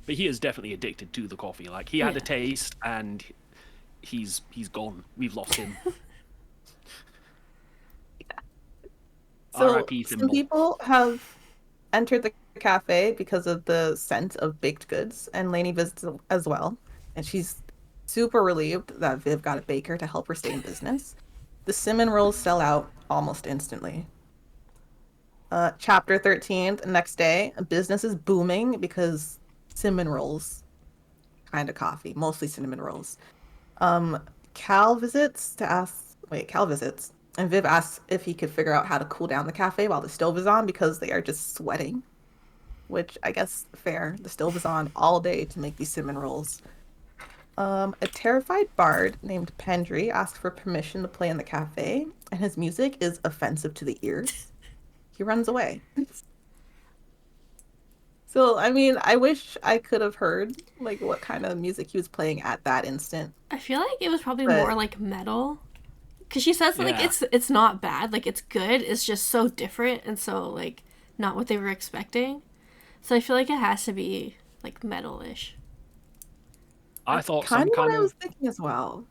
Speaker 2: But he is definitely addicted to the coffee. Like, he had a taste and he's gone. We've lost him.
Speaker 1: So some people have entered the cafe because of the scent of baked goods, and Lainey visits as well. And she's super relieved that Viv got a baker to help her stay in business. The cinnamon rolls sell out almost instantly. Chapter 13, the next day, business is booming because cinnamon rolls, kind of coffee, mostly cinnamon rolls. Cal visits, and Viv asks if he could figure out how to cool down the cafe while the stove is on because they are just sweating. Which, I guess, fair. The stove is on all day to make these cinnamon rolls. A terrified bard named Pendry asks for permission to play in the cafe, and his music is offensive to the ears. He runs away. So, I mean, I wish I could have heard, like, what kind of music he was playing at that instant.
Speaker 3: I feel like it was probably more, like, metal. Because she says, like, it's not bad. Like, it's good. It's just so different and so, like, not what they were expecting. So I feel like it has to be, like, metal-ish.
Speaker 2: I thought
Speaker 1: kind
Speaker 2: some kind
Speaker 1: of... I
Speaker 2: of...
Speaker 1: was thinking as well.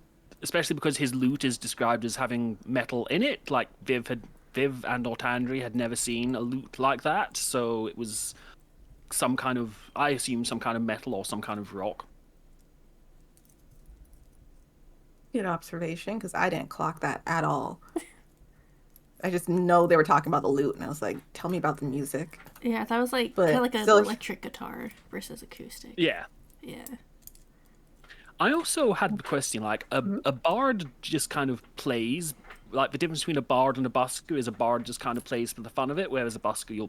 Speaker 2: Especially because his lute is described as having metal in it. Like, Viv and Ortandry had never seen a lute like that. So it was some kind of... I assume some kind of metal or some kind of rock.
Speaker 1: Good observation, because I didn't clock that at all. I just know they were talking about the lute, and I was like, tell me about the music.
Speaker 3: Yeah, that was like kind of like an electric guitar versus acoustic.
Speaker 2: Yeah.
Speaker 3: Yeah.
Speaker 2: I also had the question, like, a bard just kind of plays, like, the difference between a bard and a busker is a bard just kind of plays for the fun of it, whereas a busker, you'll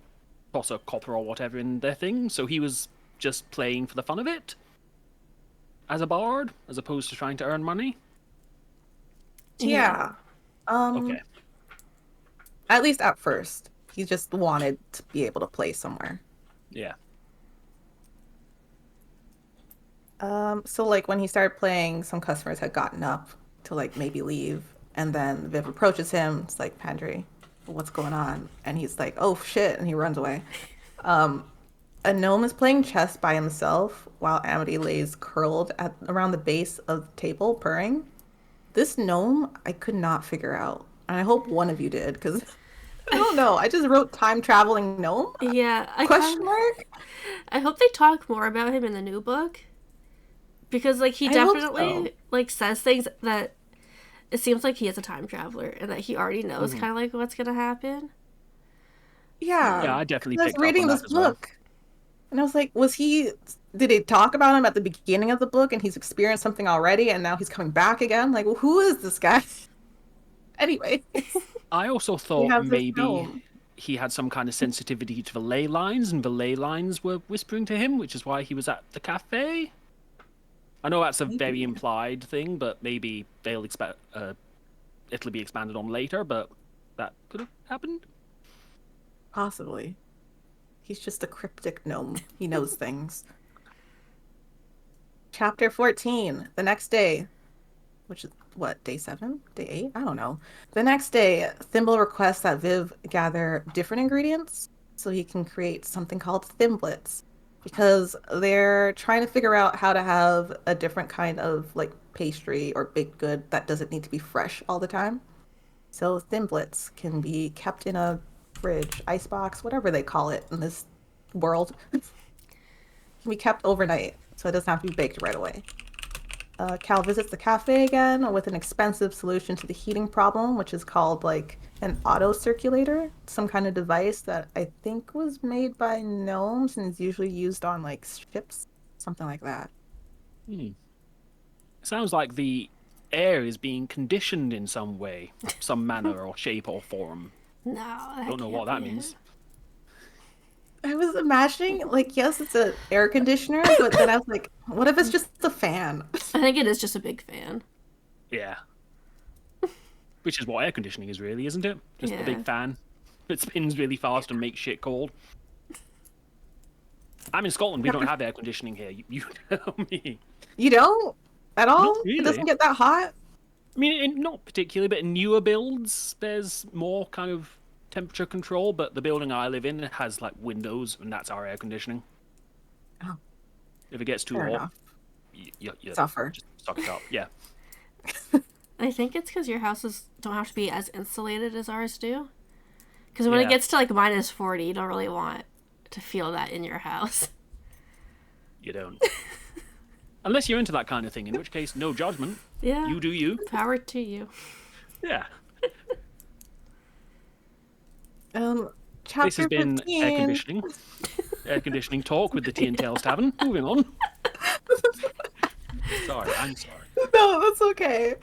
Speaker 2: toss a copper or whatever in their thing, so he was just playing for the fun of it as a bard, as opposed to trying to earn money.
Speaker 1: Yeah.
Speaker 2: Okay.
Speaker 1: At least at first. He just wanted to be able to play somewhere.
Speaker 2: Yeah.
Speaker 1: So, like, when he started playing, some customers had gotten up to, like, maybe leave. And then Viv approaches him. It's like, Pendry, what's going on? And he's like, oh, shit. And he runs away. A gnome is playing chess by himself while Amity lays curled around the base of the table, purring. This gnome, I could not figure out. And I hope one of you did, because I don't know. I just wrote time-traveling gnome?
Speaker 3: Yeah.
Speaker 1: Question mark?
Speaker 3: I hope they talk more about him in the new book. Because, like, he definitely, like, says things that it seems like he is a time traveler and that he already knows kind of, like, what's going to happen.
Speaker 1: Yeah.
Speaker 2: Yeah, I definitely picked up
Speaker 1: reading
Speaker 2: on
Speaker 1: this
Speaker 2: that as well.
Speaker 1: book. And I was like, did they talk about him at the beginning of the book and he's experienced something already and now he's coming back again? Like, well, who is this guy? Anyway,
Speaker 2: I also
Speaker 1: he
Speaker 2: thought
Speaker 1: has this
Speaker 2: maybe
Speaker 1: gnome.
Speaker 2: he had some kind of sensitivity to the ley lines, and the ley lines were whispering to him, which is why he was at the cafe. I know that's a very
Speaker 1: Maybe.
Speaker 2: implied thing, but maybe they'll expect it'll be expanded on later. But that could have happened.
Speaker 1: Possibly. He's just a cryptic gnome. He knows things. Chapter 14, the next day, which is what, day 7? Day 8? I don't know. The next day, Thimble requests that Viv gather different ingredients so he can create something called thimblets because they're trying to figure out how to have a different kind of like pastry or baked good that doesn't need to be fresh all the time. So thimblets can be kept in a fridge, icebox, whatever they call it in this world. Can be kept overnight, so it doesn't have to be baked right away. Cal visits the cafe again with an expensive solution to the heating problem, which is called like an auto circulator, some kind of device that I think was made by gnomes and is usually used on like ships, something like that.
Speaker 2: Sounds like the air is being conditioned in some way, some manner or shape or form.
Speaker 3: No, that
Speaker 2: Don't know
Speaker 3: can't
Speaker 2: what that
Speaker 3: be it.
Speaker 2: means.
Speaker 1: I was imagining, like, yes, it's an air conditioner, but then I was like, what if it's just a fan?
Speaker 3: I think it is just a big fan.
Speaker 2: Yeah. Which is what air conditioning is really, isn't it? Just a
Speaker 3: Yeah.
Speaker 2: big fan that spins really fast and makes shit cold. I'm in Scotland, we don't have air conditioning here. You tell me.
Speaker 1: You don't? At all?
Speaker 2: Not
Speaker 1: It
Speaker 2: really.
Speaker 1: doesn't get that hot?
Speaker 2: I mean, not particularly, but in newer builds, there's more kind of temperature control, but the building I live in has like windows, and that's our air conditioning.
Speaker 1: Oh,
Speaker 2: If it gets too
Speaker 1: fair
Speaker 2: hot,
Speaker 1: enough.
Speaker 2: you
Speaker 1: Suffer.
Speaker 2: just suck it up. Yeah.
Speaker 3: I think it's because your houses don't have to be as insulated as ours do. Because when
Speaker 2: Yeah.
Speaker 3: it gets to like -40, you don't really want to feel that in your house.
Speaker 2: You don't. Unless you're into that kind of thing, in which case, no judgment.
Speaker 3: Yeah.
Speaker 2: You do you.
Speaker 3: Power to you.
Speaker 2: Yeah.
Speaker 1: Chapter
Speaker 2: This has been
Speaker 1: 15.
Speaker 2: air conditioning talk with the Tea and Tales Tavern. Moving on. Sorry, I'm sorry.
Speaker 1: No, that's okay.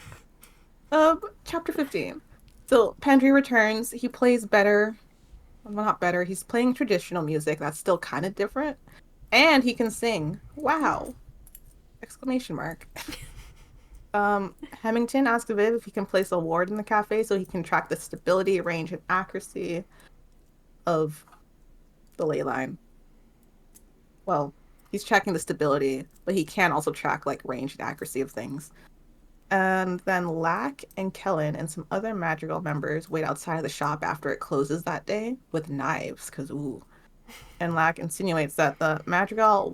Speaker 1: Chapter 15. So Pendry returns. He plays better. Well, not better. He's playing traditional music. That's still kind of different. And he can sing. Wow. Exclamation mark. Hemington asks Viv if he can place a ward in the cafe so he can track the stability, range, and accuracy of the ley line. Well, he's tracking the stability, but he can also track like range and accuracy of things. And then Lack and Kellen and some other Madrigal members wait outside of the shop after it closes that day with knives, because ooh. And Lack insinuates that the Madrigal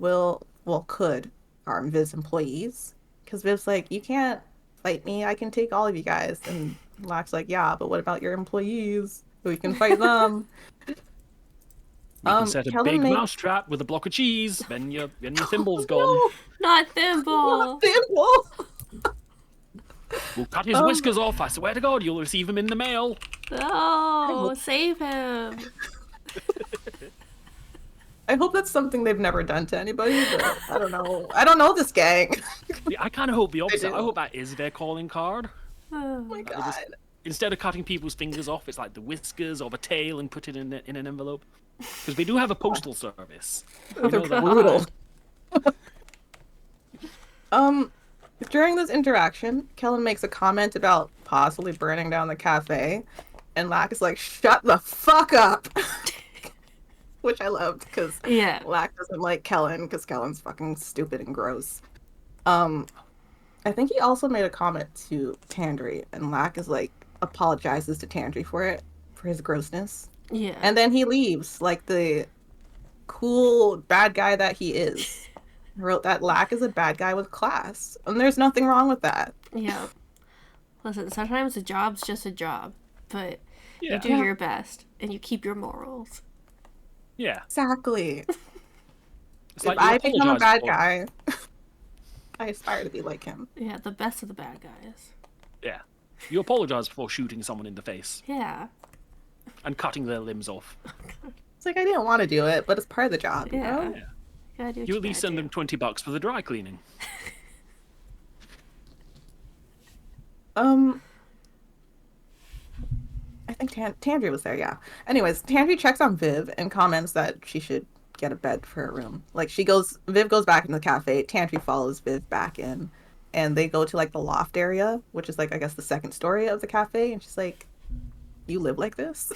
Speaker 1: could harm Viv's employees. Because Viv's like, you can't fight me, I can take all of you guys. And Lack's like, yeah, but what about your employees? We can fight them.
Speaker 2: You can set a
Speaker 1: Kellen
Speaker 2: big
Speaker 1: makes-
Speaker 2: mousetrap with a block of cheese, then your thimble's gone.
Speaker 1: No,
Speaker 3: Not Thimble.
Speaker 1: Thimble!
Speaker 2: We'll cut his whiskers off. I swear to God, you'll receive him in the mail.
Speaker 3: No, save him.
Speaker 1: I hope that's something they've never done to anybody, but I don't know. I don't know this gang.
Speaker 2: Yeah, I kind of hope the opposite.
Speaker 1: do.
Speaker 2: I hope that is their calling card.
Speaker 1: Oh my god.
Speaker 2: Instead of cutting people's fingers off, it's like the whiskers or the tail and put it in an envelope. Because we do have a postal service. We
Speaker 1: They're
Speaker 2: know that.
Speaker 1: brutal. During this interaction, Kellen makes a comment about possibly burning down the cafe, and Lack is like, shut the fuck up! Which I loved, because
Speaker 3: Yeah.
Speaker 1: Lack doesn't like Kellen, because Kellen's fucking stupid and gross. I think he also made a comment to Tandry, and Lack is like, apologizes to Tandry for his grossness.
Speaker 3: Yeah.
Speaker 1: And then he leaves, like the cool bad guy that he is. I wrote that Lack is a bad guy with class. And there's nothing wrong with that.
Speaker 3: Yeah. Listen, sometimes a job's just a job, but
Speaker 2: Yeah.
Speaker 3: you do your best and you keep your morals.
Speaker 2: Yeah.
Speaker 1: Exactly.
Speaker 2: It's
Speaker 1: If
Speaker 2: like you
Speaker 1: I become a
Speaker 2: apologise
Speaker 1: bad
Speaker 2: for-
Speaker 1: guy, I aspire to be like him.
Speaker 3: Yeah, the best of the bad guys.
Speaker 2: Yeah. You apologize before shooting someone in the face
Speaker 3: Yeah.
Speaker 2: and cutting their limbs off.
Speaker 1: It's like, I didn't want to do it, but it's part of the job, you
Speaker 3: Yeah.
Speaker 1: know?
Speaker 2: Yeah. You at least send them $20 for the dry cleaning.
Speaker 1: I think Tandry was there, yeah. Anyways, Tandry checks on Viv and comments that she should get a bed for her room. Like, Viv goes back into the cafe, Tandry follows Viv back in, and they go to, like, the loft area, which is, like, I guess the second story of the cafe, and she's like, you live like this?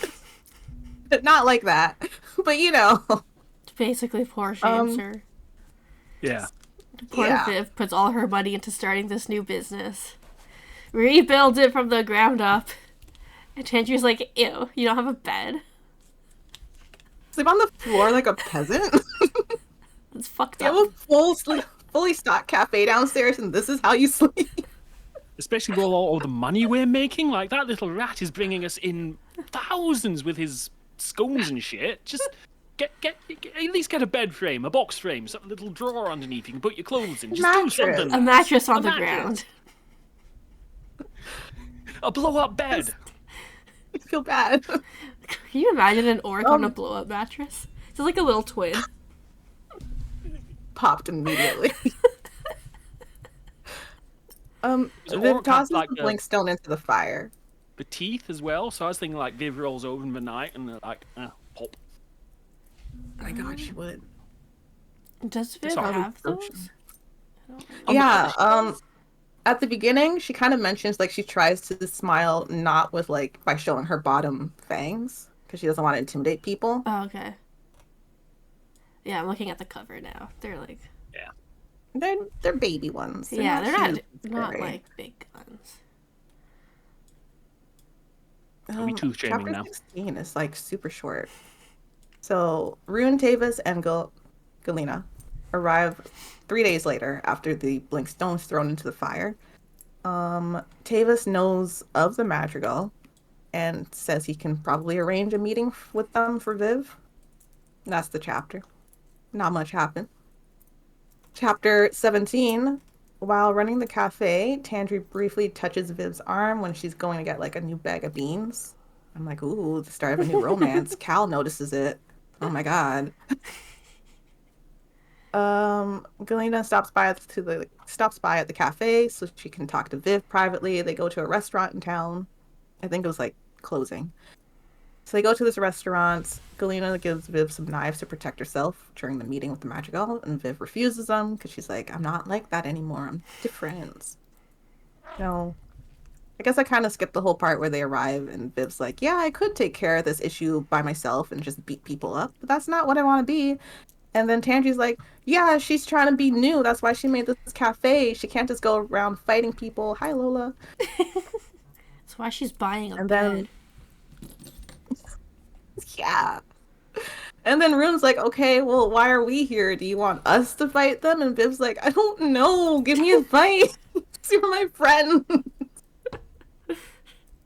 Speaker 1: Not like that, but you know.
Speaker 3: Basically, poor shames her.
Speaker 2: Yeah.
Speaker 3: Poor Viv puts all her money into starting this new business. Rebuild it from the ground up. And Tandry's like, ew, you don't have a bed?
Speaker 1: Sleep on the floor like a peasant?
Speaker 3: It's fucked
Speaker 1: up. You have a fully stocked cafe downstairs, and this is how you sleep?
Speaker 2: Especially with all the money we're making. Like, that little rat is bringing us in thousands with his scones and shit. Just get at least get a bed frame, a box frame, some little drawer underneath you can put your clothes in. Just do something.
Speaker 3: A mattress on the ground.
Speaker 2: A blow-up bed.
Speaker 1: I feel bad.
Speaker 3: Can you imagine an orc on a blow-up mattress? It's like a little twin.
Speaker 1: Popped immediately. Viv tosses the blink stone into the fire.
Speaker 2: The teeth as well. So I was thinking like Viv rolls over in the night and they're like, pop.
Speaker 1: My God, she would.
Speaker 3: Does Viv have those?
Speaker 1: Yeah. At the beginning, she kind of mentions like she tries to smile not with like by showing her bottom fangs because she doesn't want to intimidate people.
Speaker 3: Oh, okay. Yeah, I'm looking at the cover now. They're like,
Speaker 1: they're baby ones.
Speaker 3: They're not like big guns.
Speaker 2: Are we tooth shaming now?
Speaker 1: Chapter 16 is like super short. So Rune, Tavis, and Galena arrive 3 days later after the blink stone is thrown into the fire. Tavis knows of the madrigal and says he can probably arrange a meeting with them for Viv. That's the chapter. Not much happened. Chapter 17. While running the cafe, Tandry briefly touches Viv's arm when she's going to get like a new bag of beans. I'm like, ooh, the start of a new romance. Cal notices it. Oh my God. Galena stops by at the cafe so she can talk to Viv privately. They go to a restaurant in town. I think it was like closing. So they go to this restaurant. Galena gives Viv some knives to protect herself during the meeting with the madrigal, and Viv refuses them because she's like, I'm not like that anymore. I'm different. No. I guess I kind of skipped the whole part where they arrive and Viv's like, yeah, I could take care of this issue by myself and just beat people up, but that's not what I want to be. And then Tandry's like, yeah, she's trying to be new. That's why she made this cafe. She can't just go around fighting people. Hi, Lola.
Speaker 3: That's why she's buying a bed.
Speaker 1: Yeah. And then Rune's like, okay, well, why are we here? Do you want us to fight them? And Viv's like, I don't know. Give me advice. You're my friend.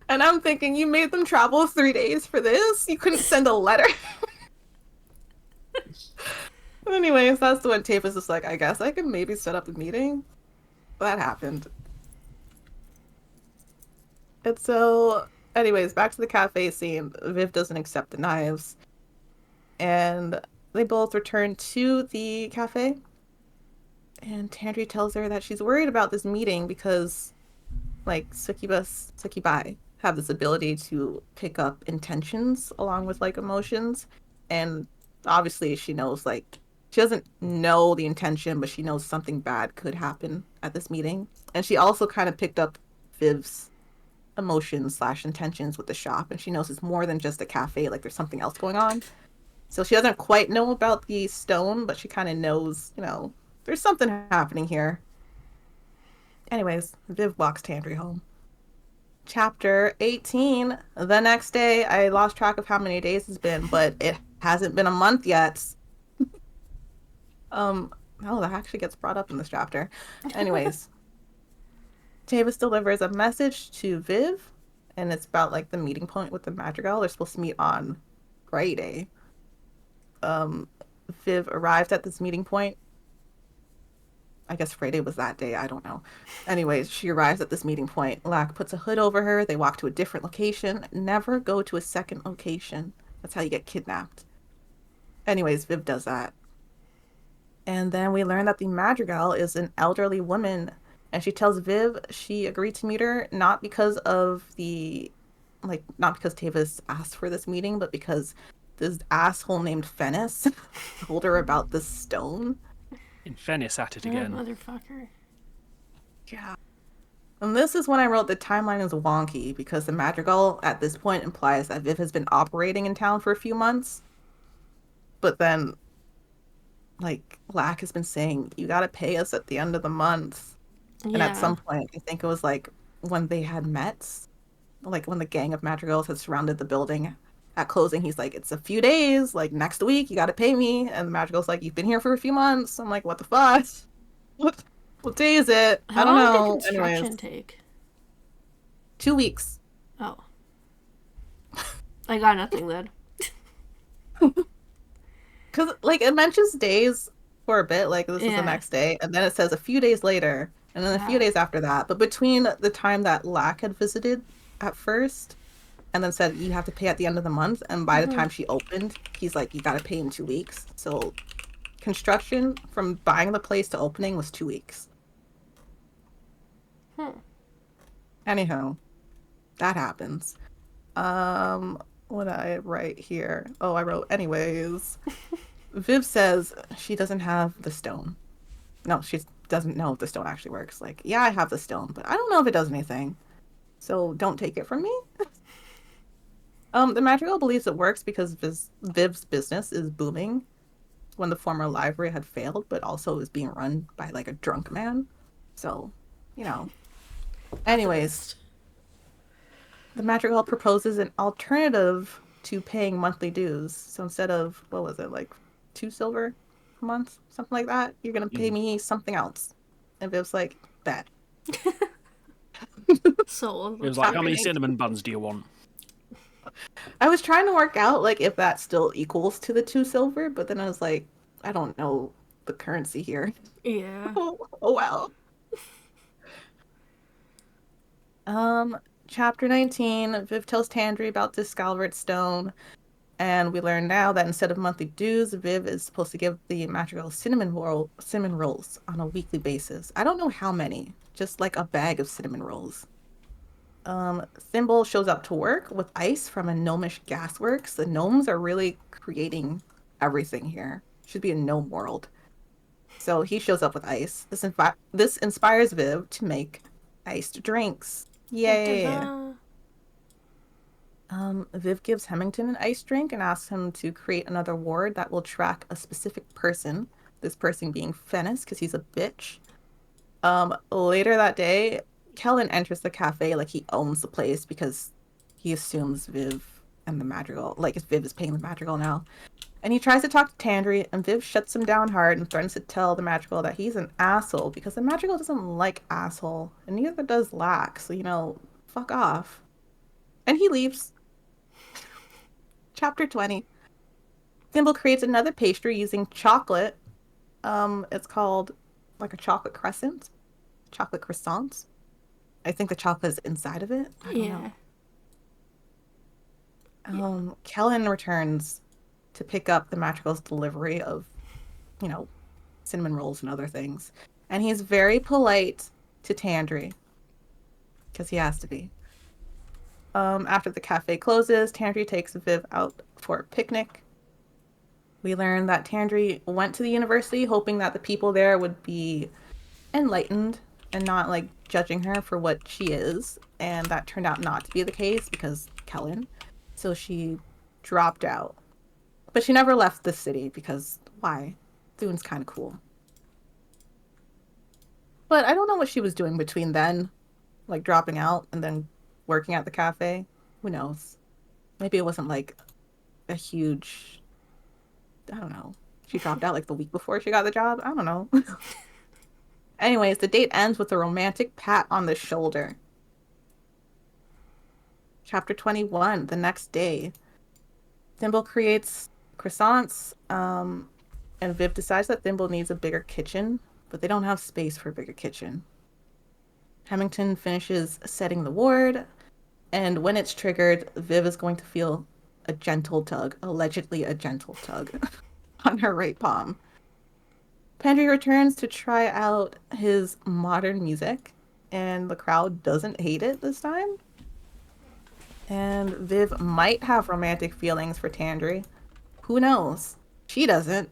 Speaker 1: And I'm thinking, you made them travel 3 days for this? You couldn't send a letter? Anyways, that's when Tavis is like, I guess I can maybe set up a meeting. That happened. And so, anyways, back to the cafe scene. Viv doesn't accept the knives. And they both return to the cafe. And Tandry tells her that she's worried about this meeting because, like, Sukibai have this ability to pick up intentions along with, like, emotions. And obviously she knows, like, she doesn't know the intention, but she knows something bad could happen at this meeting. And she also kind of picked up Viv's emotions / intentions with the shop, and she knows it's more than just a cafe, like there's something else going on. So she doesn't quite know about the stone, but she kind of knows, you know, there's something happening here. Anyways, Viv walks Tandry home. Chapter 18. The next day, I lost track of how many days it's been, but it hasn't been a month yet. That actually gets brought up in this chapter. Anyways, Tavis delivers a message to Viv, and it's about like the meeting point with the madrigal. They're supposed to meet on Friday. Viv arrived at this meeting point. I guess Friday was that day. I don't know. Anyways, she arrives at this meeting point. Lack puts a hood over her. They walk to a different location. Never go to a second location. That's how you get kidnapped. Anyways, Viv does that. And then we learn that the Madrigal is an elderly woman, and she tells Viv she agreed to meet her not because of not because Tavis asked for this meeting, but because this asshole named Fennis told her about this stone.
Speaker 2: In Fennis at it
Speaker 3: That
Speaker 2: again.
Speaker 3: motherfucker.
Speaker 1: Yeah. And this is when I wrote the timeline is wonky, because the Madrigal at this point implies that Viv has been operating in town for a few months. But then, Lack has been saying, you gotta pay us at the end of the month.
Speaker 3: Yeah.
Speaker 1: And at some point, I think it was when they had met, when the gang of Madrigals had surrounded the building at closing, he's like, it's a few days, next week, you gotta pay me. And the Madrigal's like, you've been here for a few months. I'm like, what the fuck? What day is it?
Speaker 3: How
Speaker 1: I don't
Speaker 3: long did
Speaker 1: know.
Speaker 3: construction
Speaker 1: Anyways,
Speaker 3: take?
Speaker 1: 2 weeks.
Speaker 3: Oh. I got nothing then.
Speaker 1: Because, it mentions days for a bit, this is the next day, and then it says a few days later, and then a few days after that. But between the time that Lack had visited at first, and then said, you have to pay at the end of the month, and by the time she opened, he's like, you gotta pay in 2 weeks. So, construction from buying the place to opening was 2 weeks. Anyhow, that happens. What did I write here? Oh, I wrote, anyways. Viv says she doesn't have the stone. No, she doesn't know if the stone actually works. Yeah, I have the stone, but I don't know if it does anything. So don't take it from me. The Madrigal believes it works because Viv's business is booming when the former library had failed, but also is being run by a drunk man. So, Anyways, the Madrigal proposes an alternative to paying monthly dues. So instead of, what was it, 2 silver a month? Something like that? You're going to pay me something else. And Viv's like, bet.
Speaker 3: So
Speaker 2: It was like, how many cinnamon buns do you want?
Speaker 1: I was trying to work out, if that still equals to the 2 silver, but then I was like, I don't know the currency here.
Speaker 3: Yeah.
Speaker 1: Oh well. Chapter 19, Viv tells Tandri about the Scalvert Stone, and we learn now that instead of monthly dues, Viv is supposed to give the Madrigal cinnamon rolls on a weekly basis. I don't know how many, just a bag of cinnamon rolls. Thimble shows up to work with ice from a gnomish gasworks. The gnomes are really creating everything here. Should be a gnome world. So he shows up with ice. This inspires Viv to make iced drinks. Yay! Viv gives Hemington an ice drink and asks him to create another ward that will track a specific person. This person being Fennis, because he's a bitch. Later that day, Kellen enters the cafe like he owns the place because he assumes Viv and the Madrigal, Viv is paying the Madrigal now. And he tries to talk to Tandri, and Viv shuts him down hard and threatens to tell the Madrigal that he's an asshole because the Madrigal doesn't like asshole, and neither does Lack, so, fuck off. And he leaves. Chapter 20. Thimble creates another pastry using chocolate. It's called, a chocolate crescent. Chocolate croissants. I think the chocolate is inside of it. I don't know. Kellen returns to pick up the Madrigal's delivery of, cinnamon rolls and other things. And he's very polite to Tandri. Because he has to be. After the cafe closes, Tandri takes Viv out for a picnic. We learn that Tandri went to the university hoping that the people there would be enlightened and not, judging her for what she is. And that turned out not to be the case because Kellen. So she dropped out. But she never left the city because why? Thune's kind of cool. But I don't know what she was doing between then, dropping out and then working at the cafe. Who knows? Maybe it wasn't a huge, I don't know. She dropped out the week before she got the job. I don't know. Anyways, the date ends with a romantic pat on the shoulder. Chapter 21, the next day. Thimble creates croissants, and Viv decides that Thimble needs a bigger kitchen, but they don't have space for a bigger kitchen. Hemington finishes setting the ward, and when it's triggered, Viv is going to feel allegedly a gentle tug, on her right palm. Pendry returns to try out his modern music, and the crowd doesn't hate it this time. And Viv might have romantic feelings for Tandry. Who knows? She doesn't.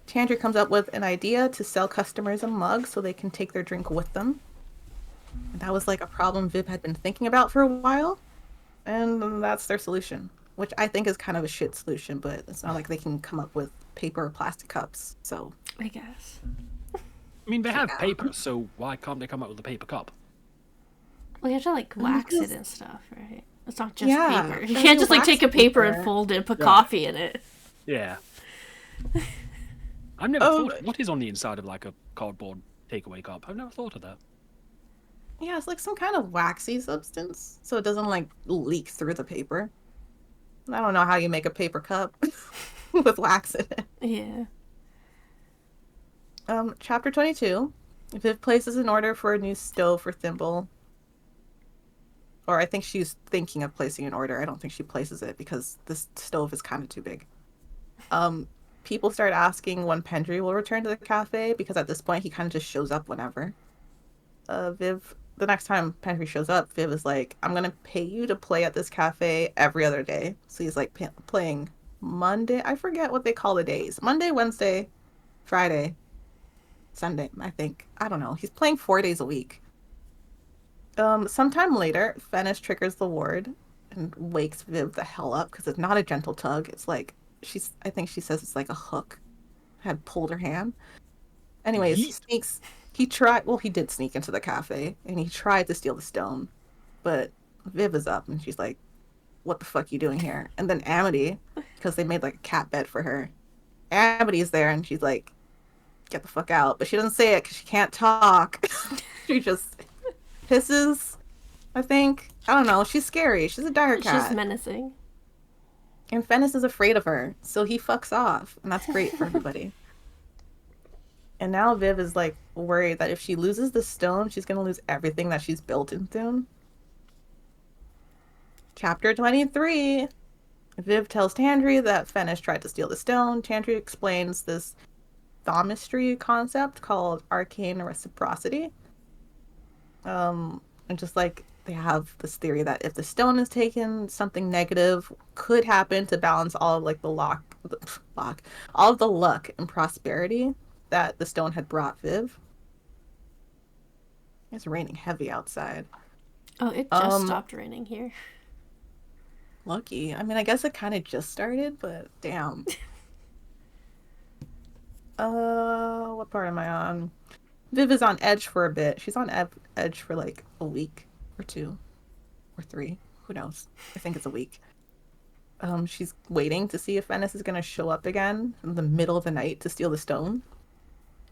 Speaker 1: Tandry comes up with an idea to sell customers a mug so they can take their drink with them. And that was like a problem Viv had been thinking about for a while. And that's their solution, which I think is kind of a shit solution, but it's not like they can come up with paper or plastic cups. So
Speaker 3: I guess.
Speaker 2: I mean, they have paper, so why can't they come up with a paper cup?
Speaker 3: Well, you have to like wax it and stuff, right? It's not just
Speaker 1: Yeah,
Speaker 3: paper. You can't just like take a paper and fold it and put coffee in it.
Speaker 2: Yeah. I've never thought, what is on the inside of like a cardboard takeaway cup? I've never thought of that.
Speaker 1: Yeah, it's like some kind of waxy substance, so it doesn't like leak through the paper. I don't know how you make a paper cup with wax in it.
Speaker 3: Yeah.
Speaker 1: Chapter 22. Viv places an order for a new stove for Thimble. Or I think she's thinking of placing an order. I don't think she places it because this stove is kind of too big. People start asking when Pendry will return to the cafe because at this point he kind of just shows up whenever. Viv, the next time Pendry shows up, Viv is like, I'm going to pay you to play at this cafe every other day. So he's like playing Monday. I forget what they call the days. Monday, Wednesday, Friday, Sunday, I think. I don't know. He's playing 4 days a week. Sometime later, Fennis triggers the ward and wakes Viv the hell up because it's not a gentle tug. It's like, I think she says it's like a hook had pulled her hand. Anyways, he did sneak into the cafe and he tried to steal the stone, but Viv is up and she's like, what the fuck you doing here? And then Amity, because they made like a cat bed for her, Amity's there and she's like, get the fuck out. But she doesn't say it because she can't talk. She just hisses, I think. I don't know. She's scary. She's a dire cat.
Speaker 3: She's menacing.
Speaker 1: And Fennis is afraid of her, so he fucks off. And that's great for everybody. And now Viv is like worried that if she loses the stone, she's going to lose everything that she's built in Thune. Chapter 23. Viv tells Tandry that Fennis tried to steal the stone. Tandry explains this thaumastery concept called arcane reciprocity. And just like they have this theory that if the stone is taken, something negative could happen to balance all of like all of the luck and prosperity that the stone had brought Viv. It's raining heavy outside.
Speaker 3: Oh, it just stopped raining here.
Speaker 1: Lucky. I mean, I guess it kind of just started, but damn. What part am I on? Viv is on edge for a bit. She's on edge for like a week or 2 or 3. Who knows? I think it's a week. She's waiting to see if Fennis is going to show up again in the middle of the night to steal the stone.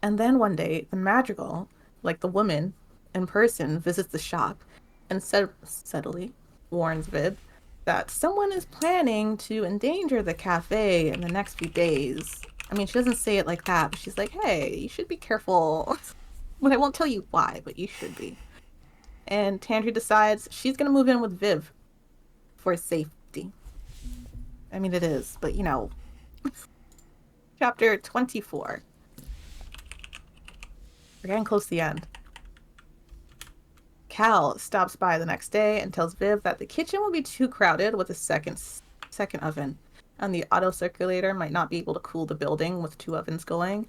Speaker 1: And then one day, the Madrigal, like the woman in person, visits the shop and subtly warns Viv that someone is planning to endanger the cafe in the next few days. I mean, she doesn't say it like that, but she's like, hey, you should be careful. But I won't tell you why, but you should be. And Tandry decides she's going to move in with Viv for safety. I mean, it is, but you know. Chapter 24. We're getting close to the end. Cal stops by the next day and tells Viv that the kitchen will be too crowded with a second oven, and the auto circulator might not be able to cool the building with 2 ovens going.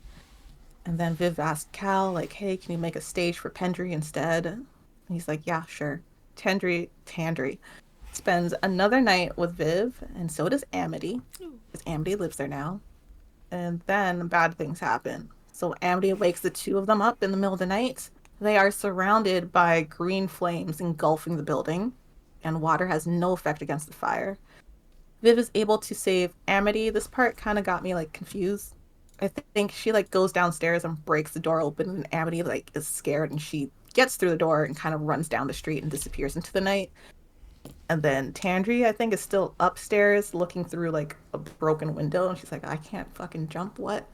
Speaker 1: And then Viv asked Cal, like, hey, can you make a stage for Pendry instead? And he's like, yeah, sure. Tandry spends another night with Viv, and so does Amity, because Amity lives there now. And then bad things happen. So Amity wakes the 2 of them up in the middle of the night. They are surrounded by green flames engulfing the building, and water has no effect against the fire. Viv is able to save Amity. This part kind of got me like confused. I think she like goes downstairs and breaks the door open, and Amity like is scared, and she gets through the door and kind of runs down the street and disappears into the night. And then Tandry, I think, is still upstairs looking through like a broken window, and she's like, I can't fucking jump, what?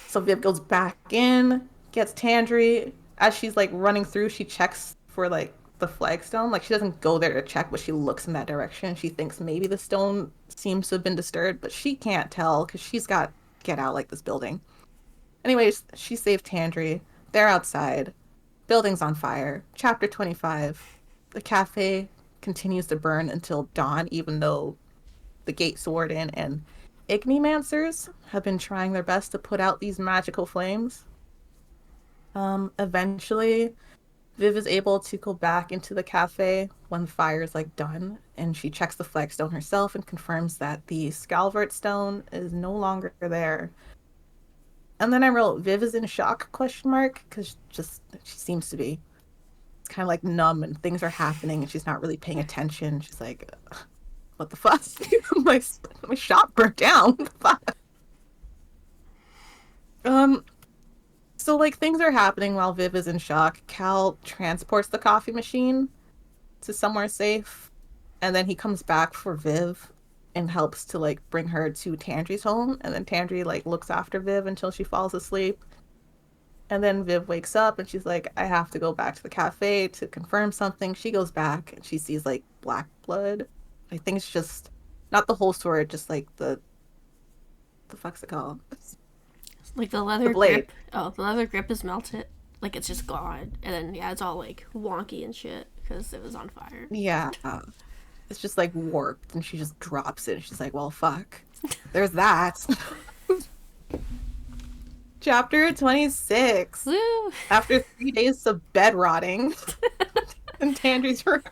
Speaker 1: So Viv goes back in, gets Tandry. As she's like running through, she checks for like the flagstone. Like she doesn't go there to check, but she looks in that direction. She thinks maybe the stone seems to have been disturbed, but she can't tell because she's got get out like this building. Anyways, she saved Tandry. They're outside. Building's on fire. Chapter 25. The cafe continues to burn until dawn, even though the Gates Warden and Ignimancers have been trying their best to put out these magical flames. Eventually, Viv is able to go back into the cafe when the fire is like done, and she checks the flagstone herself and confirms that the Scalvert stone is no longer there. And then I wrote, Viv is in shock, question mark, because she seems to be. It's kind of like numb and things are happening and she's not really paying attention. She's like, what the fuck? my shop burnt down. What the fuck? So like things are happening while Viv is in shock. Cal transports the coffee machine to somewhere safe, and then he comes back for Viv and helps to like bring her to Tandry's home, and then Tandry like looks after Viv until she falls asleep. And then Viv wakes up and she's like, I have to go back to the cafe to confirm something. She goes back and she sees like black blood. I think it's just not the whole sword, just like the fuck's it called?
Speaker 3: Like the leather
Speaker 1: the blade.
Speaker 3: grip. Oh, the leather grip is melted. Like it's just gone. And then yeah, it's all like wonky and shit because it was on fire.
Speaker 1: Yeah. It's just like warped and she just drops it. She's like, well, fuck. There's that. Chapter 26.
Speaker 3: Woo!
Speaker 1: After 3 days of bed rotting in Tandry's room.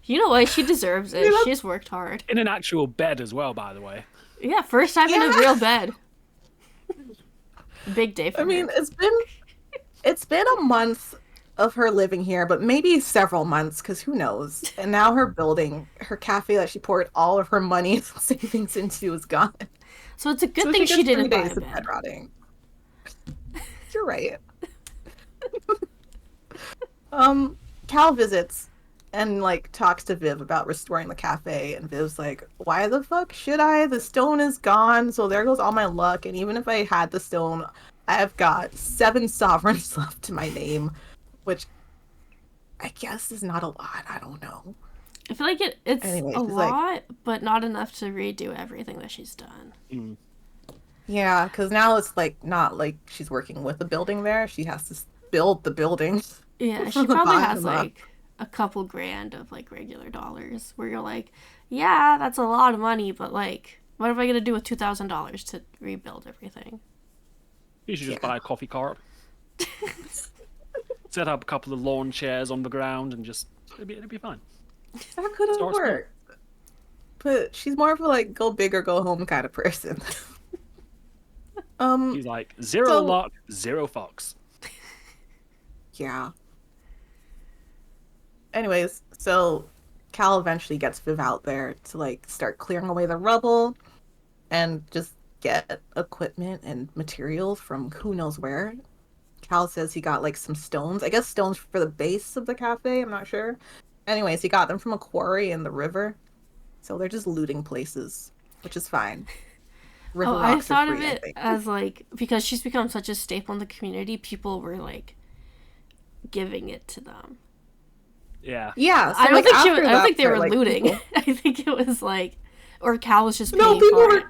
Speaker 3: You know what? She deserves it. She's worked hard.
Speaker 2: In an actual bed as well, by the way.
Speaker 3: Yeah, first time in a real bed. Big day for her.
Speaker 1: It's been a month of her living here, but maybe several months, because who knows? And now her building, her cafe that she poured all of her money and savings into is gone.
Speaker 3: So it's a good thing she didn't buy a bed.
Speaker 1: Bed rotting. You're right. Cal visits and like talks to Viv about restoring the cafe, and Viv's like, why the fuck should I? The stone is gone, so there goes all my luck, and even if I had the stone, I've got 7 sovereigns left to my name, which I guess is not a lot. I don't know.
Speaker 3: I feel like it's a lot, but not enough to redo everything that she's done.
Speaker 2: Mm.
Speaker 1: Yeah, because now it's like not like she's working with the building there. She has to build the building.
Speaker 3: Yeah, she probably has like a couple grand of like regular dollars where you're like, yeah, that's a lot of money, but like, what am I going to do with $2,000 to rebuild everything?
Speaker 2: You should just buy a coffee cart. Set up a couple of lawn chairs on the ground and just, it'd be fine.
Speaker 1: That could have worked. But she's more of a like, go big or go home kind of person.
Speaker 2: He's like, zero luck, 0 fucks.
Speaker 1: Yeah. Anyways, so Cal eventually gets Viv out there to like start clearing away the rubble and just get equipment and materials from who knows where. Cal says he got like some stones. I guess stones for the base of the cafe, I'm not sure. Anyways, he got them from a quarry in the river. So they're just looting places, which is fine. River
Speaker 3: I thought of it as like, because she's become such a staple in the community, people were like giving it to them.
Speaker 2: Yeah.
Speaker 1: Yeah. So
Speaker 3: I don't think they were
Speaker 1: like,
Speaker 3: looting.
Speaker 1: People...
Speaker 3: I think it was like, or Cal was just paying
Speaker 1: people
Speaker 3: for
Speaker 1: were...
Speaker 3: it.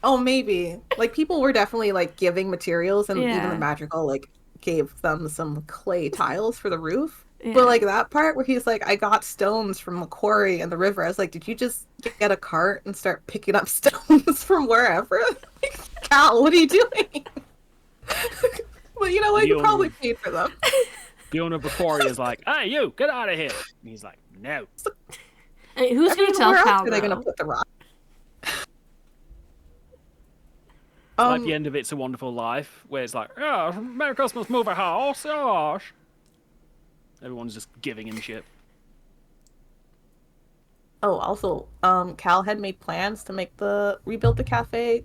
Speaker 1: Oh, maybe. Like people were definitely like giving materials, and even the magical like gave them some clay tiles for the roof. Yeah. But like that part where he's like, I got stones from a quarry in the river. I was like, did you just get a cart and start picking up stones from wherever? Like, Cal, what are you doing? Well, you know what? You probably paid for them.
Speaker 2: The owner of the quarry is like, hey, you, get out of here. And he's like, no.
Speaker 3: Hey, who's going to tell Cal?
Speaker 1: Are they going to put the rock?
Speaker 2: Like the end of It's a Wonderful Life, where it's like, oh, Merry Christmas, move a house, gosh. Everyone's just giving him shit.
Speaker 1: Oh, also, Cal had made plans to rebuild the cafe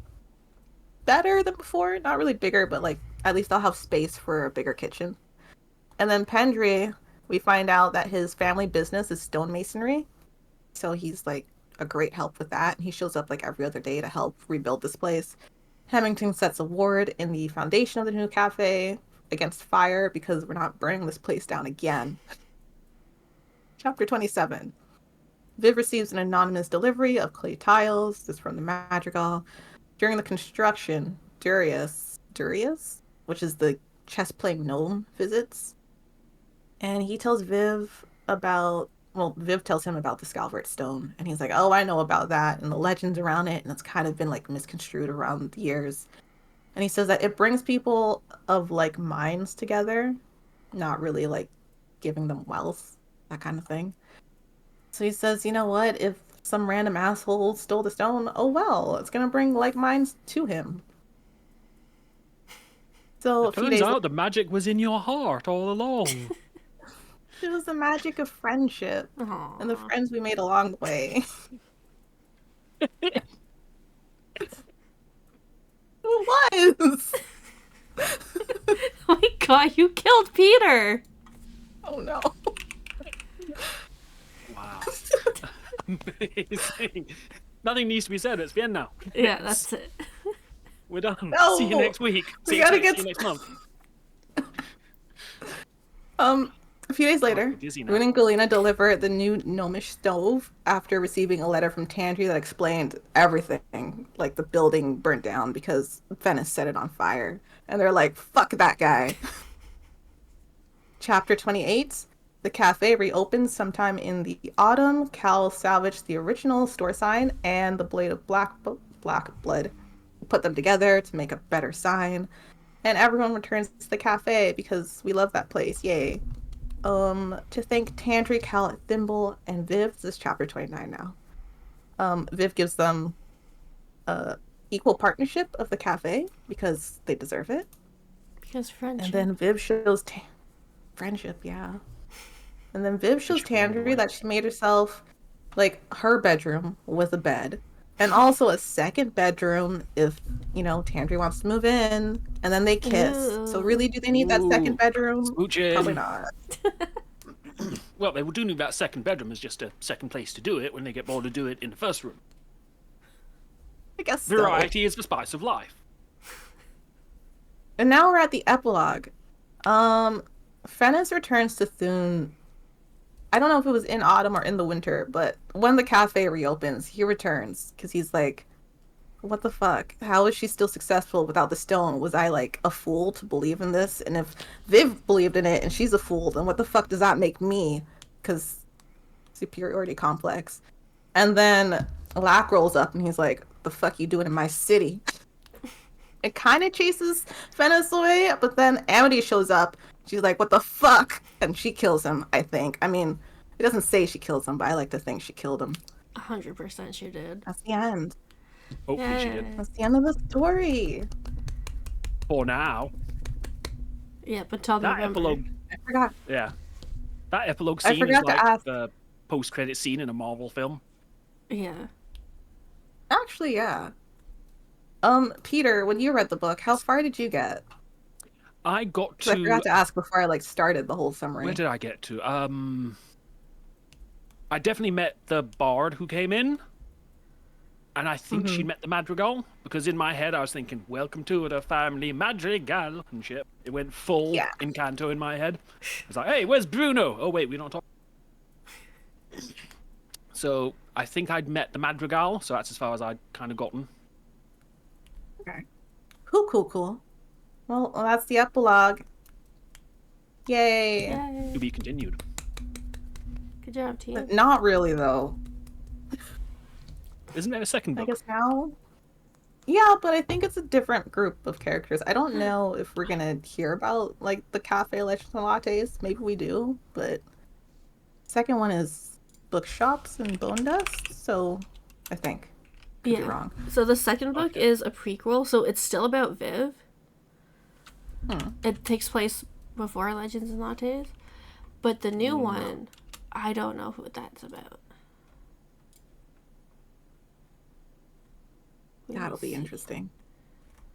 Speaker 1: better than before. Not really bigger, but like at least I'll have space for a bigger kitchen. And then Pendry, we find out that his family business is stonemasonry, so he's like a great help with that. And he shows up like every other day to help rebuild this place. Hemington sets a ward in the foundation of the new cafe against fire because we're not burning this place down again. Chapter 27. Viv receives an anonymous delivery of clay tiles. This is from the Madrigal. During the construction, Darius Durius, which is the chess playing gnome, visits. And he tells Viv Viv tells him about the Scalvert Stone. And he's like, oh, I know about that and the legends around it. And it's kind of been like misconstrued around the years. And he says that it brings people of like minds together, not really like giving them wealth, that kind of thing. So he says, you know what? If some random asshole stole the stone, oh well, it's gonna bring like minds to him. So
Speaker 2: It turns out the magic was in your heart all along.
Speaker 1: It was the magic of friendship.
Speaker 3: Aww.
Speaker 1: And the friends we made along the way. It was!
Speaker 3: Oh my god, you killed Peter!
Speaker 1: Oh no.
Speaker 2: Wow. Amazing. Nothing needs to be said. It's the end now.
Speaker 3: Yeah, that's it.
Speaker 2: We're done.
Speaker 1: No!
Speaker 2: See you next week.
Speaker 1: We gotta
Speaker 2: See you next month.
Speaker 1: A few days later, Rune and Galena deliver the new gnomish stove after receiving a letter from Tandry that explained everything. Like the building burnt down because Venice set it on fire. And they're like, fuck that guy. Chapter 28. The cafe reopens sometime in the autumn. Cal salvaged the original store sign and the blade of black blood. Put them together to make a better sign. And everyone returns to the cafe because we love that place. Yay. To thank Tandry, Cal, Thimble, and Viv. This is chapter 29 now. Viv gives them equal partnership of the cafe because they deserve it.
Speaker 3: Because friendship.
Speaker 1: And then Viv shows friendship, yeah. And then Viv shows Tandry that she made herself like her bedroom with a bed. And also a second bedroom if, Tandry wants to move in. And then they kiss. Ooh. So really, do they need that second bedroom?
Speaker 2: Smooching.
Speaker 1: Probably not.
Speaker 2: Well, they do need that second bedroom as just a second place to do it when they get bored to do it in the first room.
Speaker 1: I guess
Speaker 2: variety is the spice of life.
Speaker 1: And now we're at the epilogue. Fennis returns to Thune. I don't know if it was in autumn or in the winter, but when the cafe reopens, he returns because he's like, what the fuck? How is she still successful without the stone? Was I like a fool to believe in this? And if Viv believed in it and she's a fool, then what the fuck does that make me? Because superiority complex. And then Lack rolls up and he's like, the fuck you doing in my city? It kind of chases Fennis away, but then Amity shows up. She's like, what the fuck? And she kills him, I think. I mean, it doesn't say she kills him, but I like to think she killed him.
Speaker 3: 100% she did.
Speaker 1: That's the end.
Speaker 2: Hopefully she did.
Speaker 1: That's the end of the story.
Speaker 2: For now.
Speaker 3: Yeah, but tell
Speaker 2: that
Speaker 3: November.
Speaker 2: epilogue.
Speaker 1: I forgot.
Speaker 2: Yeah. That epilogue scene is like the post-credit scene in a Marvel film.
Speaker 3: Yeah.
Speaker 1: Actually, yeah. Peter, when you read the book, how far did you get?
Speaker 2: I got to...
Speaker 1: I forgot to ask before I started the whole summary.
Speaker 2: Where did I get to? I definitely met the bard who came in. And I think she met the Madrigal. Because in my head I was thinking, welcome to the family Madrigal and shit. It went full Encanto in my head. I was like, hey, where's Bruno? Oh wait, we don't talk. So I think I'd met the Madrigal. So that's as far as I'd kind of gotten.
Speaker 1: Okay. Cool. Well, that's the epilogue. Yay.
Speaker 2: To be continued.
Speaker 3: Good job, team.
Speaker 1: Not really, though.
Speaker 2: Isn't there a second book?
Speaker 1: I guess now? Yeah, but I think it's a different group of characters. I don't know if we're gonna hear about, the Cafe Legends and Lattes. Maybe we do, but... Second one is bookshops and bone dust, so I think. Could be wrong.
Speaker 3: So the second book is a prequel, so it's still about Viv. It takes place before Legends and Lattes. But the new one, I don't know who that's about.
Speaker 1: That'll be interesting.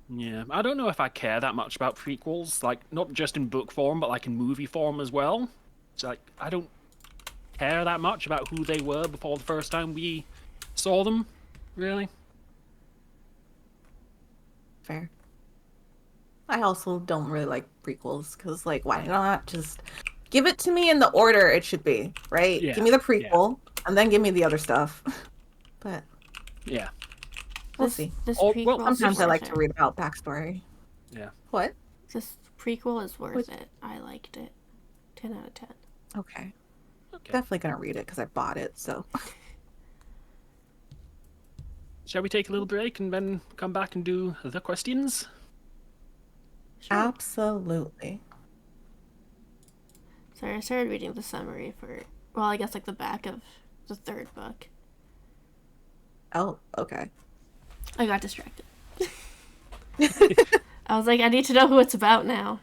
Speaker 2: Yeah, I don't know if I care that much about prequels, not just in book form, but in movie form as well. It's I don't care that much about who they were before the first time we saw them, really.
Speaker 1: Fair. I also don't really like prequels, because, why not just give it to me in the order it should be, right?
Speaker 2: Yeah.
Speaker 1: Give me the prequel, and then give me the other stuff. But...
Speaker 2: Yeah.
Speaker 1: We'll see.
Speaker 3: Sometimes
Speaker 1: I like to read about backstory.
Speaker 2: Yeah.
Speaker 1: What?
Speaker 3: This prequel is worth it. I liked it. 10 out of 10.
Speaker 1: Okay. Definitely gonna read it because I bought it. So.
Speaker 2: Shall we take a little break and then come back and do the questions?
Speaker 3: Sure.
Speaker 1: Absolutely.
Speaker 3: Sorry, I started reading the summary for, well, I guess like the back of the third book.
Speaker 1: Oh, okay.
Speaker 3: I got distracted. I was like, I need to know who it's about now.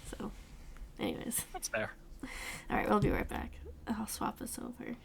Speaker 3: So, anyways.
Speaker 2: That's fair.
Speaker 3: All right, we'll be right back. I'll swap this over.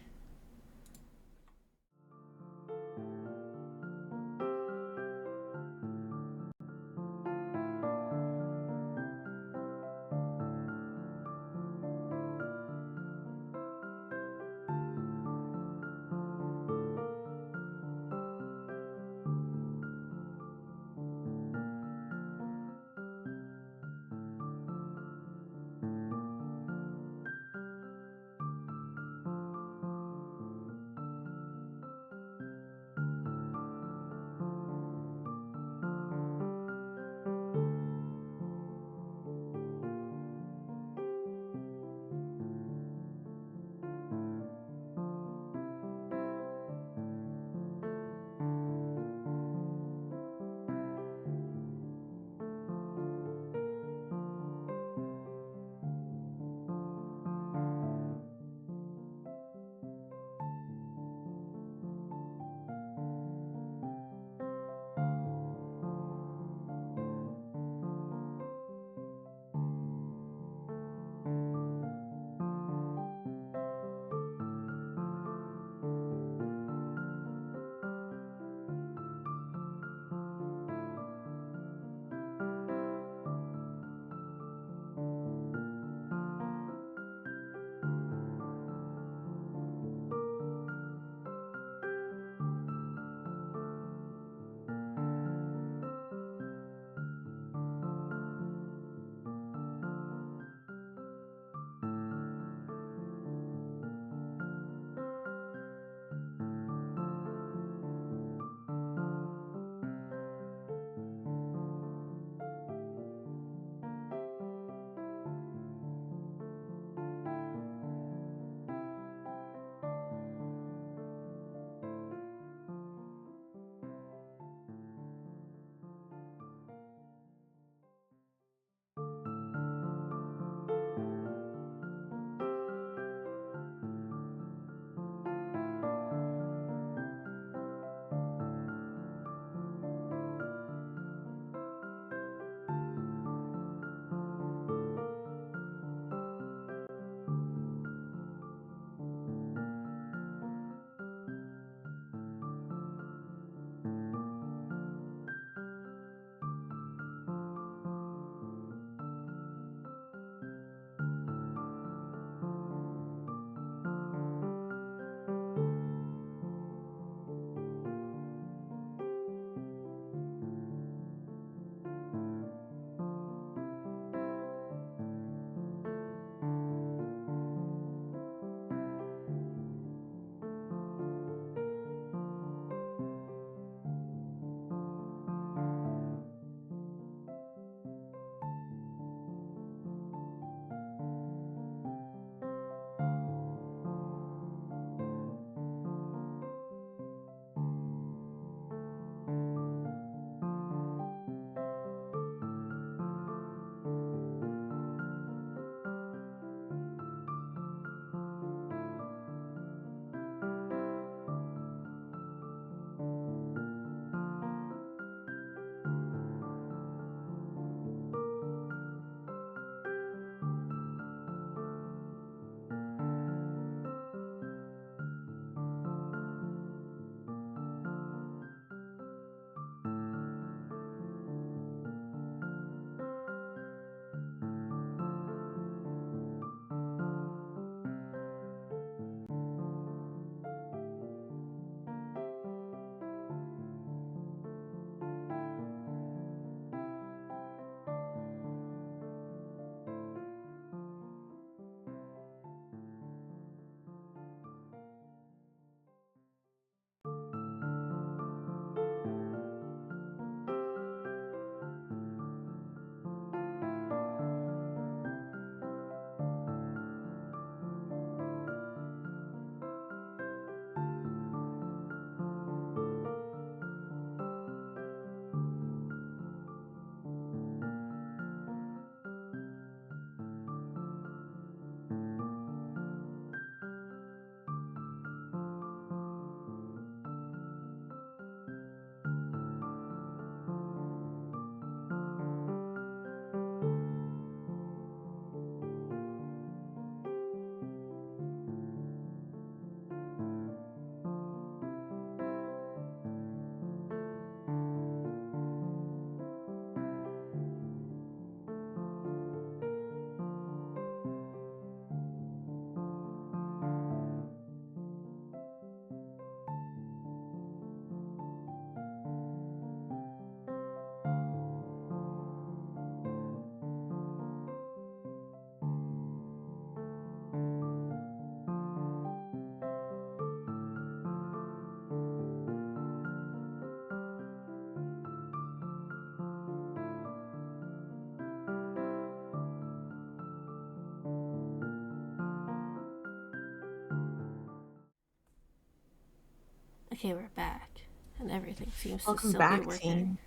Speaker 3: Okay, we're back. And everything seems to
Speaker 1: Welcome
Speaker 3: still
Speaker 1: back,
Speaker 3: be working.
Speaker 1: team.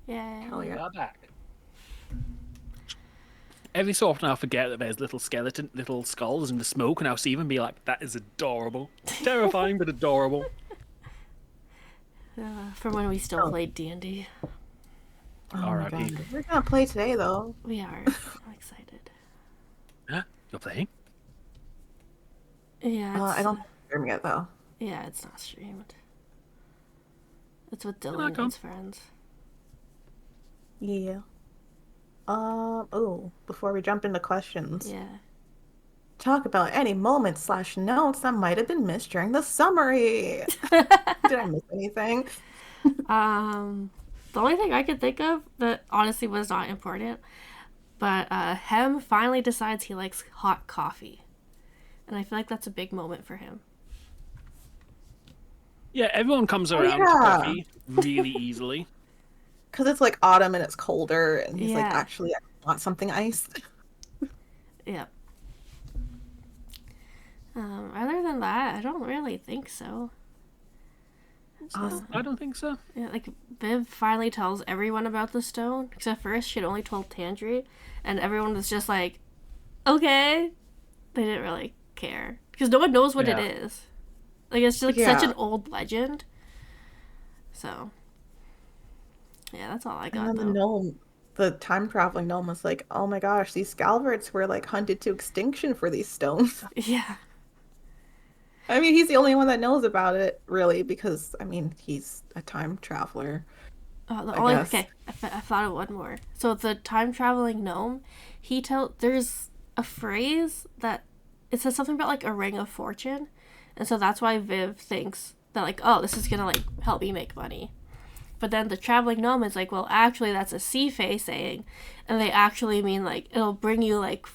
Speaker 3: Yeah.
Speaker 1: Hell yeah.
Speaker 2: We are back. Every so often I forget that there's little skulls in the smoke, and I'll see them and be like, that is adorable. Terrifying, but adorable.
Speaker 3: From when we still played D&D.
Speaker 1: Oh my
Speaker 2: R.I.P.
Speaker 1: god. We're gonna play today though.
Speaker 3: We are. I'm excited.
Speaker 2: Huh? You're playing?
Speaker 3: Yeah,
Speaker 1: I don't stream yet though.
Speaker 3: Yeah, it's not streamed. It's with
Speaker 2: I
Speaker 3: Dylan
Speaker 2: like
Speaker 3: and
Speaker 2: 'em.
Speaker 3: his friends.
Speaker 1: Yeah. Oh, before we jump into questions,
Speaker 3: Yeah.
Speaker 1: talk about any moments/notes that might have been missed during the summary. Did I miss anything?
Speaker 3: The only thing I could think of that honestly was not important, but Hem finally decides he likes hot coffee. And I feel like that's a big moment for him.
Speaker 2: Yeah, everyone comes around to coffee really easily.
Speaker 1: Because it's like autumn and it's colder, and he's like,
Speaker 3: Yeah.
Speaker 1: actually, I want something iced.
Speaker 3: Yep. Other than that, I don't really think so.
Speaker 1: Awesome.
Speaker 2: I don't think so.
Speaker 3: Yeah, like Viv finally tells everyone about the stone, because at first she'd only told Tandri, and everyone was just like, okay. They didn't really care. Because no one knows what it is. Like, it's just like such an old legend. So, yeah, that's all I got,
Speaker 1: And then
Speaker 3: though.
Speaker 1: the gnome, the time traveling gnome was like, oh my gosh, these Scalvarts were like hunted to extinction for these stones.
Speaker 3: Yeah.
Speaker 1: I mean, he's the only one that knows about it, really, because, I mean, he's a time traveler.
Speaker 3: Okay, I thought of one more. So the time traveling gnome, there's a phrase that it says something about like a ring of fortune, and so that's why Viv thinks that like, oh, this is gonna like help me make money. But then the traveling gnome is like, well, actually that's a sea fae saying, and they actually mean like it'll bring you like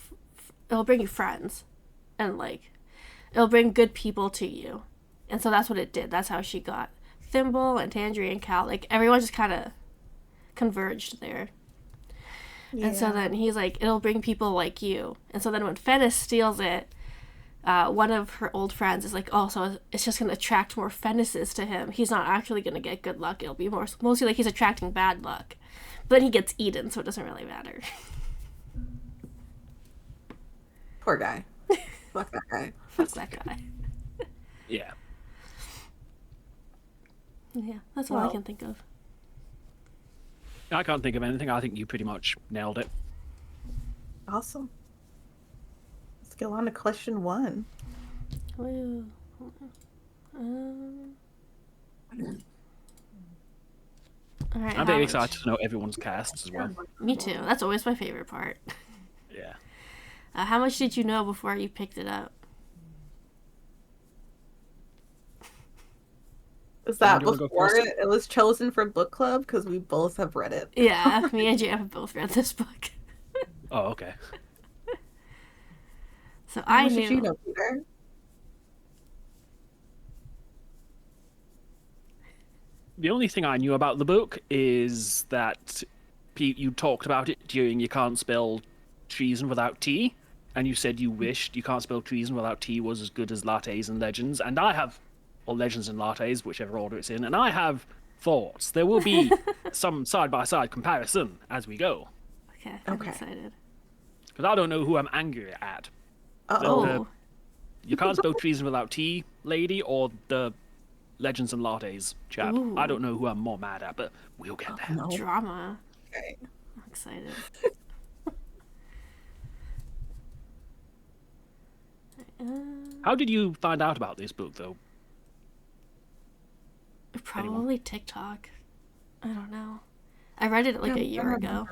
Speaker 3: it'll bring you friends, and like it'll bring good people to you, and so that's what it did. That's how she got Thimble and Tandri and Cal. Like everyone just kind of converged there.
Speaker 1: Yeah.
Speaker 3: And so then he's like, it'll bring people like you. And so then when Fennis steals it, one of her old friends is like, oh, so it's just going to attract more Fennises to him. He's not actually going to get good luck. It'll be mostly like he's attracting bad luck. But then he gets eaten, so it doesn't really matter.
Speaker 1: Poor guy. Fuck that guy.
Speaker 3: Fuck that guy.
Speaker 2: Yeah.
Speaker 3: Yeah, that's all I can think of.
Speaker 2: I can't think of anything. I think you pretty much nailed it.
Speaker 1: Awesome. Let's go on to question 1.
Speaker 3: Woo. All right,
Speaker 2: I'm very excited to know everyone's casts as well.
Speaker 3: Me too. That's always my favorite part.
Speaker 2: Yeah.
Speaker 3: How much did you know before you picked it up?
Speaker 1: Is that
Speaker 2: do you wanna go
Speaker 1: before
Speaker 2: first?
Speaker 1: it was chosen for book club? Because we both have read it.
Speaker 3: Yeah, me and Jam have both read this book.
Speaker 2: Oh, okay.
Speaker 3: So
Speaker 1: How
Speaker 3: I
Speaker 1: much
Speaker 3: knew.
Speaker 1: did you know, Peter?
Speaker 2: The only thing I knew about the book is that you talked about it during You Can't Spell Treason Without Tea, and you said you wished You Can't Spell Treason Without Tea was as good as Lattes and Legends, and I have, or Legends and Lattes, whichever order it's in, and I have thoughts. There will be some side-by-side comparison as we go,
Speaker 3: Okay, I'm
Speaker 1: Okay.
Speaker 3: excited.
Speaker 2: because I don't know who I'm angry at.
Speaker 1: Uh-oh.
Speaker 2: You Can't Spell Treason Without Tea lady or the Legends and Lattes chap.
Speaker 3: Ooh.
Speaker 2: I don't know who I'm more mad at, but we'll get there.
Speaker 1: No.
Speaker 3: Drama.
Speaker 1: Okay.
Speaker 3: I'm excited.
Speaker 2: How did you find out about this book, though?
Speaker 3: Probably TikTok. I don't know. I read it like a year ago.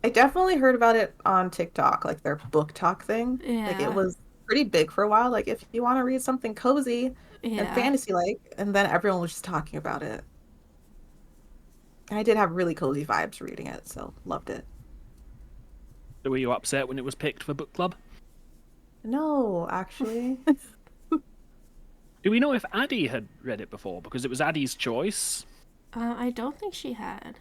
Speaker 1: I definitely heard about it on TikTok, like their book talk thing. Like
Speaker 3: Yeah.
Speaker 1: it was pretty big for a while. Like if you want to read something cozy and
Speaker 3: Yeah.
Speaker 1: fantasy like, and then everyone was just talking about it. And I did have really cozy vibes reading it, so loved it.
Speaker 2: So were you upset when it was picked for book club?
Speaker 1: No, actually.
Speaker 2: Do we know if Addie had read it before? Because it was Addie's choice.
Speaker 3: I don't think she had.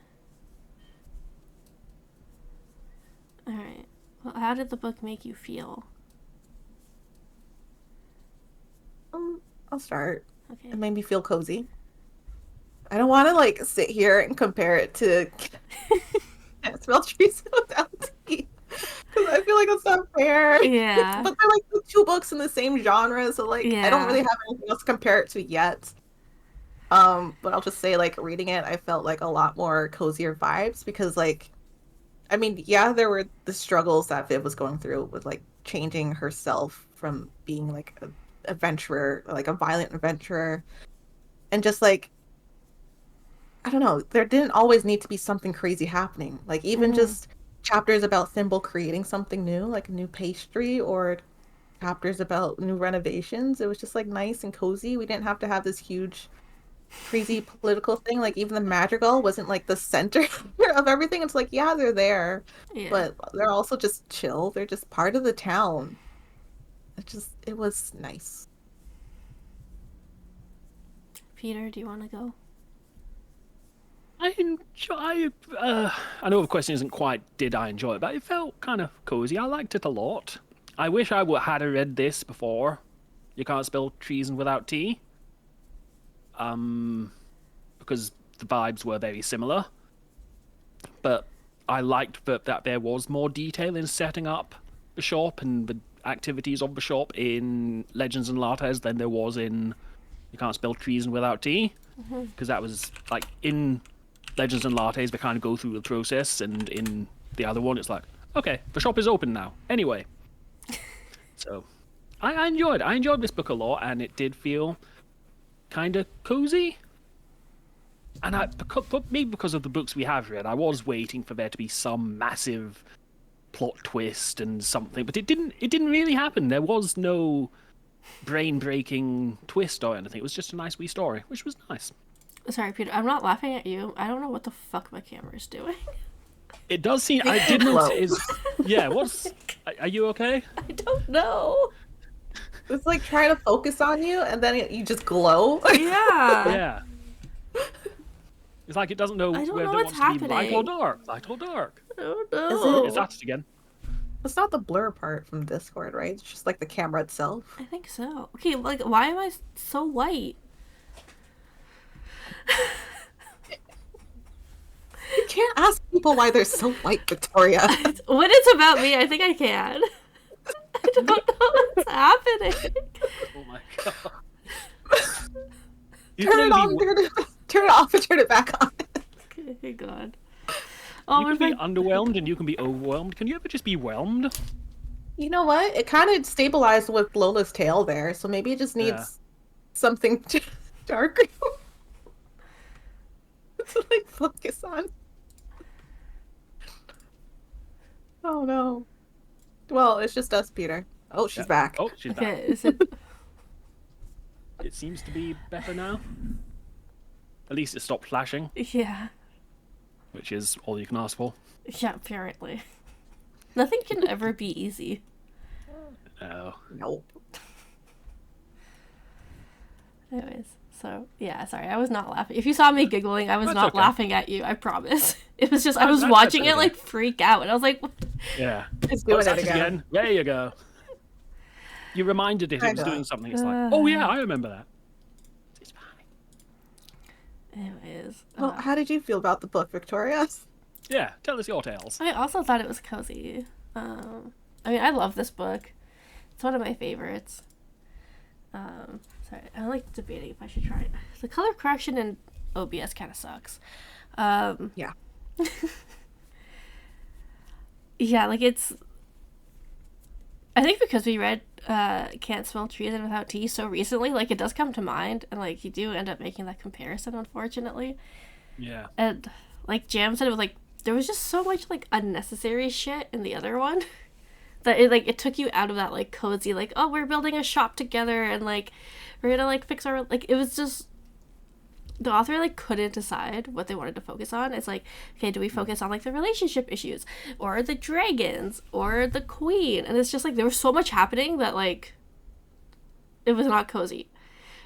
Speaker 3: Alright. Well, how did the book make you feel?
Speaker 1: I'll start.
Speaker 3: Okay.
Speaker 1: It made me feel cozy. I don't want to like sit here and compare it to Can't Smell Trees Without Tea because I feel like it's not fair.
Speaker 3: Yeah.
Speaker 1: But they're like the two books in the same genre, so like I don't really have anything else to compare it to yet. But I'll just say like reading it, I felt like a lot more cozier vibes because like, I mean, yeah, there were the struggles that Viv was going through with like changing herself from being like a adventurer, like a violent adventurer, and just like I don't know, there didn't always need to be something crazy happening. Like even just chapters about Thimble creating something new, like a new pastry, or chapters about new renovations. It was just like nice and cozy. We didn't have to have this huge crazy political thing. Like even the madrigal wasn't like the center of everything. It's like, yeah, they're there, but they're also just chill. They're just part of the town. It was nice.
Speaker 3: Peter, do you want to go?
Speaker 2: I know the question isn't quite did I enjoy it, but it felt kind of cozy. I liked it a lot. I wish I had read this before You Can't Spell Treason Without Tea. Because the vibes were very similar. But I liked that there was more detail in setting up the shop and the activities of the shop in Legends and Lattes than there was in You Can't Spell Treason Without Tea. Because that was, like, in Legends and Lattes, they kind of go through the process, and in the other one, it's like, okay, the shop is open now. Anyway. So, I enjoyed this book a lot, and it did feel kind of cozy. And maybe because of the books we have read, I was waiting for there to be some massive plot twist and something, but it didn't really happen. There was no brain-breaking twist or anything. It was just a nice wee story, which was nice.
Speaker 3: Sorry, Peter, I'm not laughing at you. I don't know what the fuck my camera's doing.
Speaker 2: It does seem... I did notice... Yeah, Are you okay?
Speaker 3: I don't know.
Speaker 1: It's like trying to focus on you, and then you just glow.
Speaker 3: Yeah.
Speaker 2: Yeah. It's like it doesn't know whether it wants to be light or dark. Light or dark.
Speaker 3: I don't know.
Speaker 2: Is that it again?
Speaker 1: It's not the blur part from Discord, right? It's just like the camera itself.
Speaker 3: I think so. Okay, like, why am I so white?
Speaker 1: You can't ask people why they're so white, Victoria.
Speaker 3: When it's about me, I think I can. I don't know what's happening.
Speaker 2: Oh my god.
Speaker 1: Turn it on, turn it off, and turn it back on.
Speaker 3: Okay, God.
Speaker 2: You can be underwhelmed and you can be overwhelmed. Can you ever just be whelmed?
Speaker 1: You know what? It kind of stabilized with Lola's tail there, so maybe it just needs something darker to like focus on. Oh no. Well, it's just us, Peter. Oh, she's back.
Speaker 2: Oh, she's back.
Speaker 3: Is it...
Speaker 2: It seems to be better now. At least it stopped flashing.
Speaker 3: Yeah.
Speaker 2: Which is all you can ask for.
Speaker 3: Yeah, apparently. Nothing can ever be easy.
Speaker 2: No.
Speaker 1: Nope.
Speaker 3: Anyways, so, yeah, sorry, I was not laughing. If you saw me giggling, I was not laughing at you, I promise. It was just, I was watching it, like, freak out, and I was like...
Speaker 2: Yeah.
Speaker 1: It's doing it again.
Speaker 2: There you go. You reminded it was doing something. It's like, oh yeah, I remember that. It's fine.
Speaker 3: Anyways.
Speaker 1: Well, how did you feel about the book, Victoria?
Speaker 2: Yeah, tell us your tales.
Speaker 3: I also thought it was cozy. I mean, I love this book. It's one of my favorites. Sorry, I'm like debating if I should try it. The color correction in OBS kind of sucks.
Speaker 1: Yeah.
Speaker 3: Yeah, like it's... I think because we read Can't Smell Treason Without Tea so recently, like it does come to mind, and like you do end up making that comparison, unfortunately.
Speaker 2: Yeah.
Speaker 3: And like Jam said, it was like there was just so much like unnecessary shit in the other one that it took you out of that like cozy, like, oh, we're building a shop together and like we're gonna like fix our, like, it was just the author like couldn't decide what they wanted to focus on. It's like, okay, do we focus on like the relationship issues or the dragons or the queen? And it's just like there was so much happening that like it was not cozy.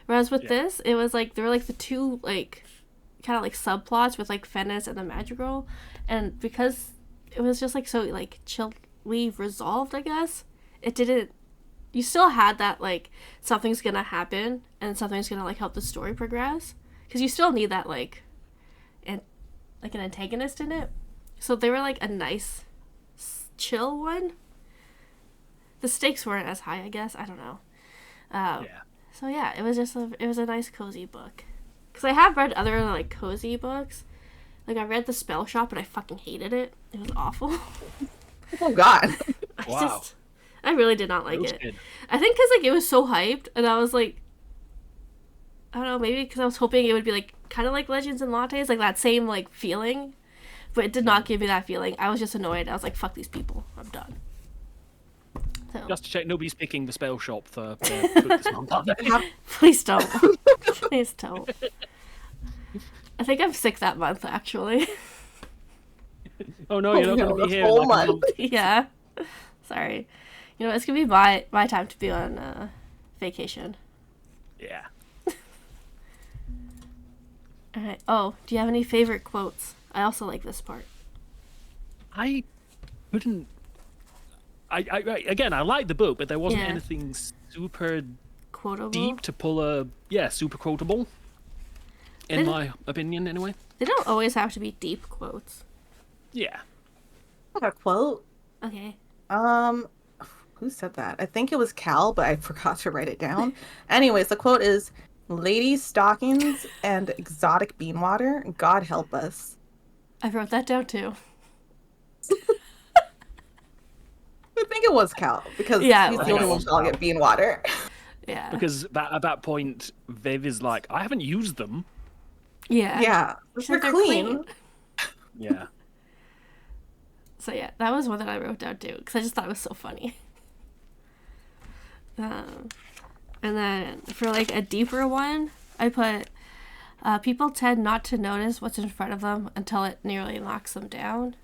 Speaker 3: Whereas with this, it was like there were like the two like kind of like subplots with like Fennis and the Madrigal, and because it was just like so like chillly resolved, I guess, it didn't, you still had that like something's gonna happen and something's gonna like help the story progress, because you still need that like an antagonist in it. So they were like a nice chill one. The stakes weren't as high, I guess. I don't know. So yeah, it was a nice cozy book. Because I have read other like cozy books. Like I read The Spell Shop and I fucking hated it. It was awful.
Speaker 1: Oh God.
Speaker 3: I really did not like it.
Speaker 2: Good.
Speaker 3: I think because like it was so hyped, and I was like, I don't know, maybe because I was hoping it would be like kind of like Legends and Lattes, like that same like feeling, but it did not give me that feeling. I was just annoyed. I was like, fuck these people. I'm done. So.
Speaker 2: Just to check, nobody's picking The Spell Shop for book this month, are they?
Speaker 3: Please don't. Please don't. I think I'm sick that month, actually.
Speaker 2: Oh no, you're not going to be here.
Speaker 1: Whole month.
Speaker 3: Yeah. Sorry. You know, it's going to be my time to be on vacation.
Speaker 2: Yeah.
Speaker 3: Alright. Oh, do you have any favorite quotes? I also like this part.
Speaker 2: I couldn't... Again, I liked the book, but there wasn't
Speaker 3: Yeah.
Speaker 2: anything super
Speaker 3: Quotable?
Speaker 2: deep to pull a... Yeah, super quotable. In my opinion, anyway.
Speaker 3: They don't always have to be deep quotes.
Speaker 2: Yeah.
Speaker 1: I got a quote.
Speaker 3: Okay.
Speaker 1: Who said that? I think it was Cal, but I forgot to write it down. Anyways, the quote is, "Ladies' stockings and exotic bean water, God help us."
Speaker 3: I wrote that down too.
Speaker 1: I think it was Cal, because
Speaker 3: Yeah,
Speaker 1: he's
Speaker 3: it
Speaker 1: the only
Speaker 3: was.
Speaker 1: one that'll get bean water.
Speaker 3: Yeah.
Speaker 2: Because at that point, Viv is like, I haven't used them.
Speaker 3: Yeah.
Speaker 1: Yeah.
Speaker 3: They're
Speaker 1: They're clean.
Speaker 2: Yeah.
Speaker 3: So yeah, that was one that I wrote down too, because I just thought it was so funny. And then for like a deeper one, I put, people tend not to notice what's in front of them until it nearly knocks them down.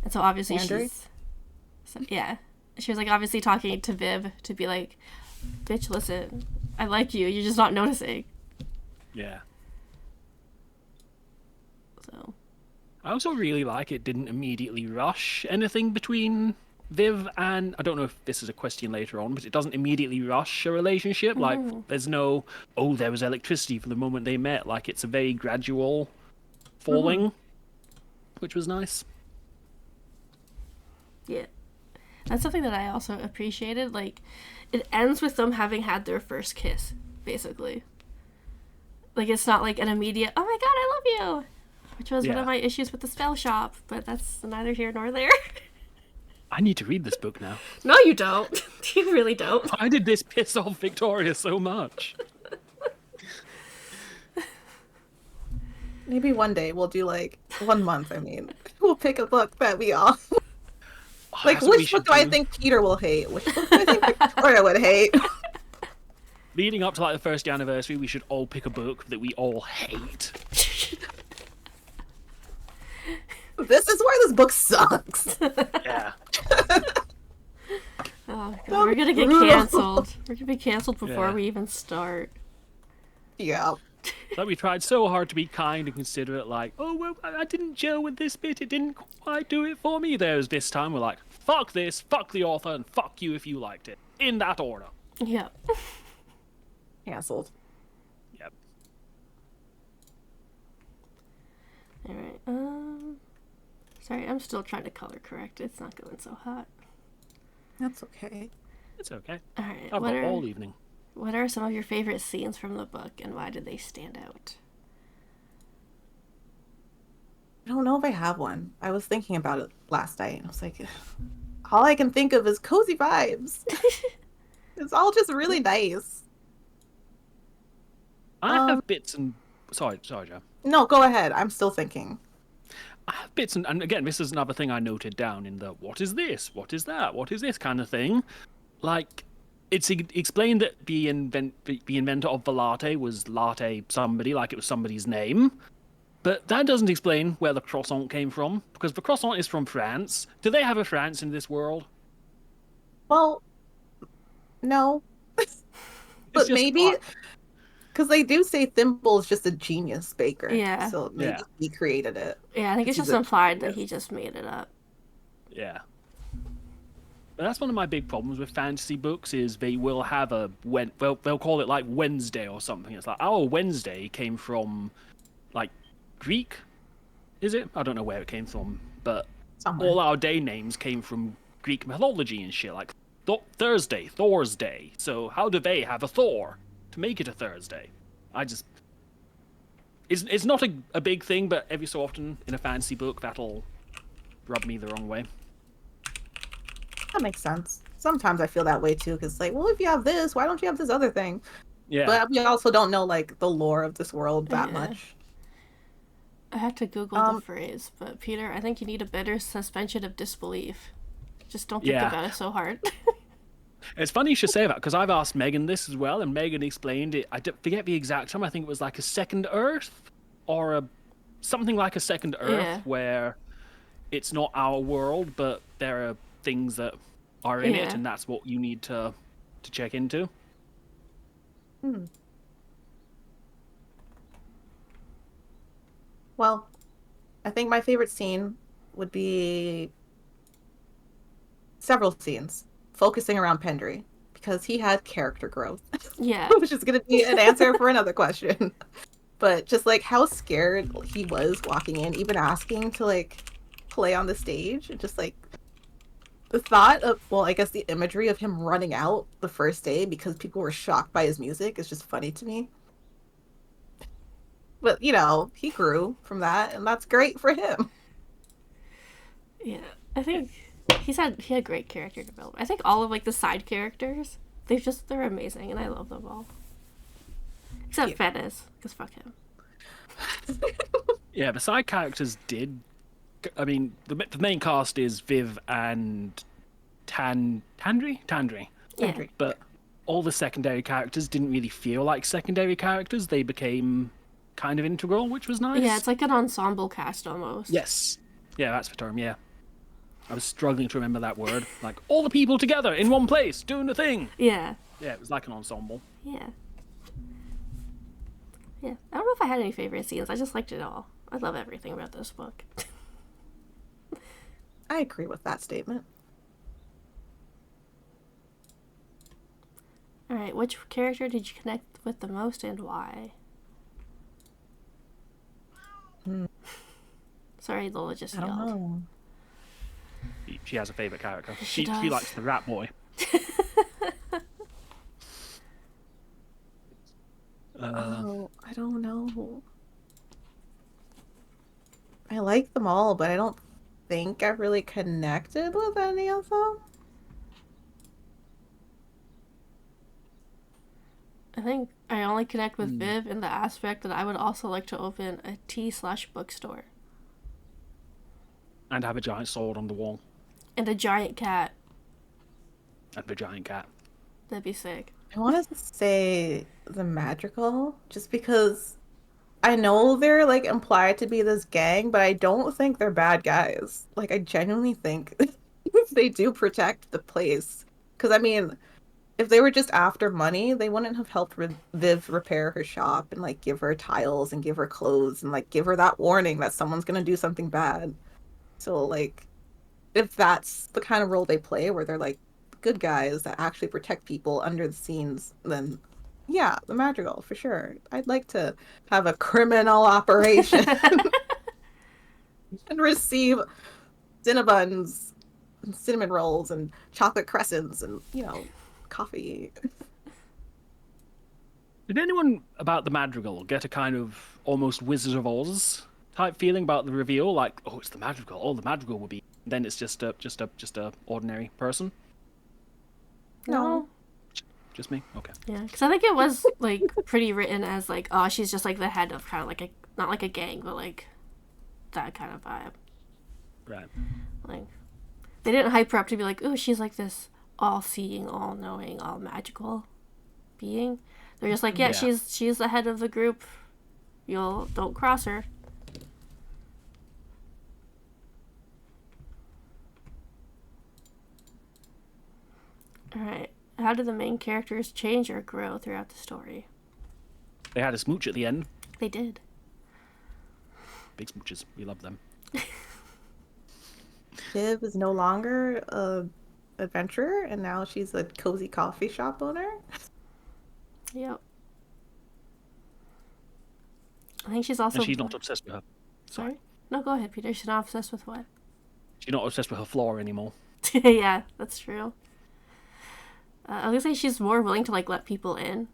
Speaker 3: And so obviously she was like obviously talking to Viv to be like, bitch, listen, I like you, you're just not noticing.
Speaker 2: Yeah.
Speaker 3: So
Speaker 2: I also really like it didn't immediately rush anything between Viv and... I don't know if this is a question later on, but it doesn't immediately rush a relationship. Like, there's no, oh, there was electricity from the moment they met. Like, it's a very gradual falling, which was nice.
Speaker 3: yeah, that's something that I also appreciated. Like, it ends with them having had their first kiss, basically. Like, it's not like an immediate, oh my god, I love you, which was one of my issues with The Spell Shop, but that's neither here nor there.
Speaker 2: I need to read this book now.
Speaker 3: No, you don't. You really don't.
Speaker 2: Why did this piss off Victoria so much?
Speaker 1: Maybe one day we'll do like 1 month. I mean, we'll pick a book that we all like. Which book do I think Peter will hate? Which book do I think Victoria would hate?
Speaker 2: Leading up to like the first anniversary, we should all pick a book that we all hate.
Speaker 1: This is why this book sucks.
Speaker 2: Yeah.
Speaker 3: Oh god, we're gonna get canceled. We're gonna be canceled before we even start.
Speaker 1: Yeah.
Speaker 2: Like, we tried so hard to be kind and considerate, like, oh, well, I didn't gel with this bit, it didn't quite do it for me. There's this time we're like, fuck this, fuck the author, and fuck you if you liked it. In that order.
Speaker 3: Yep.
Speaker 1: Canceled.
Speaker 2: Yep.
Speaker 3: Alright, sorry, I'm still trying to color correct. It's not going so hot.
Speaker 1: That's okay.
Speaker 2: It's okay.
Speaker 3: Alright,
Speaker 2: I've got all evening.
Speaker 3: What are some of your favorite scenes from the book, and why did they stand out?
Speaker 1: I don't know if I have one. I was thinking about it last night, and I was like, all I can think of is cozy vibes. It's all just really nice.
Speaker 2: I have bits and... Sorry, Joe.
Speaker 1: No, go ahead. I'm still thinking.
Speaker 2: I have bits and again, this is another thing I noted down in the what is this? What is that? What is this kind of thing? Like, it's explained that the inventor of the latte was latte somebody, like it was somebody's name. But that doesn't explain where the croissant came from, because the croissant is from France. Do they have a France in this world?
Speaker 1: Well, no. But maybe, because they do say Thimble's just a genius baker.
Speaker 3: Yeah.
Speaker 1: So maybe he created it.
Speaker 3: Yeah, I think it's just implied that he just made it up.
Speaker 2: Yeah. That's one of my big problems with fantasy books is they will have they'll call it like Wednesday or something. It's like our Wednesday came from like Greek, is it? I don't know where it came from, but
Speaker 1: Somewhere.
Speaker 2: all our day names came from Greek mythology and shit, like Thursday, Thor's Day. So how do they have a Thor to make it a Thursday? It's not a big thing, but every so often in a fantasy book that'll rub me the wrong way.
Speaker 1: That makes sense. Sometimes I feel that way too, because like, well, if you have this, why don't you have this other thing?
Speaker 2: Yeah.
Speaker 1: But we also don't know like the lore of this world that much.
Speaker 3: I had to Google the phrase, but Peter, I think you need a better suspension of disbelief. Just don't think about it so hard.
Speaker 2: It's funny you should say that, because I've asked Megan this as well, and Megan explained it. I forget the exact time. I think it was like a second Earth, or something like a second Earth, where it's not our world, but there are things that are in it, and that's what you need to check into.
Speaker 1: Well, I think my favorite scene would be several scenes focusing around Pendry, because he had character growth.
Speaker 3: Yeah.
Speaker 1: Which is going to be an answer for another question. But just like how scared he was walking in, even asking to like play on the stage, and just like the thought of, well, I guess the imagery of him running out the first day because people were shocked by his music is just funny to me. But, you know, he grew from that, and that's great for him.
Speaker 3: Yeah, I think he had great character development. I think all of like the side characters, they're amazing, and I love them all. Except Fennis, because fuck him.
Speaker 2: Yeah, the side characters did. I mean, the main cast is Viv and Tandri.
Speaker 3: Yeah.
Speaker 2: But all the secondary characters didn't really feel like secondary characters. They became kind of integral, which was nice.
Speaker 3: Yeah, it's like an ensemble cast almost.
Speaker 2: Yes. Yeah, that's the term, yeah. I was struggling to remember that word. Like, all the people together in one place, doing the thing.
Speaker 3: Yeah.
Speaker 2: Yeah, it was like an ensemble.
Speaker 3: Yeah. Yeah. I don't know if I had any favorite scenes. I just liked it all. I love everything about this book.
Speaker 1: I agree with that statement.
Speaker 3: Alright, which character did you connect with the most and why? Sorry, Lola just yelled.
Speaker 1: I don't know.
Speaker 2: She has a favourite character.
Speaker 3: She does.
Speaker 2: She likes the rat boy.
Speaker 1: I don't know. I like them all, but I don't think I've really connected with any of them.
Speaker 3: I think I only connect with Viv in the aspect that I would also like to open a tea/bookstore.
Speaker 2: And have a giant sword on the wall.
Speaker 3: And a giant cat.
Speaker 2: And the giant cat.
Speaker 3: That'd be sick.
Speaker 1: I want to say the magical, just because I know they're like implied to be this gang, but I don't think they're bad guys. Like, I genuinely think they do protect the place. Because, I mean, if they were just after money, they wouldn't have helped Viv repair her shop and like give her tiles and give her clothes and like give her that warning that someone's going to do something bad. So, like, if that's the kind of role they play, where they're like good guys that actually protect people under the scenes, then yeah, the madrigal for sure. I'd like to have a criminal operation and receive cinnabuns and cinnamon rolls and chocolate crescents and, you know, coffee.
Speaker 2: Did anyone about the madrigal get a kind of almost Wizard of Oz type feeling about the reveal? Like, oh, it's the madrigal. Oh, the madrigal will be. Then it's just a ordinary person.
Speaker 3: No.
Speaker 2: Just me? Okay.
Speaker 3: Yeah, because I think it was like pretty written as like, oh, she's just like the head of kind of like not like a gang, but like that kind of vibe.
Speaker 2: Right.
Speaker 3: Like, they didn't hype her up to be like, ooh, she's like this all-seeing, all-knowing, all-magical being. They're just like, yeah, she's the head of the group. Don't cross her. Alright. How do the main characters change or grow throughout the story?
Speaker 2: They had a smooch at the end.
Speaker 3: They did.
Speaker 2: Big smooches. We love them.
Speaker 1: Viv is no longer a adventurer, and now she's a cozy coffee shop owner.
Speaker 3: Yep. I think she's also.
Speaker 2: And she's not obsessed with her.
Speaker 3: Sorry? No, go ahead, Peter. She's not obsessed with what?
Speaker 2: She's not obsessed with her floor anymore.
Speaker 3: Yeah, that's true. I was gonna say she's more willing to like let people in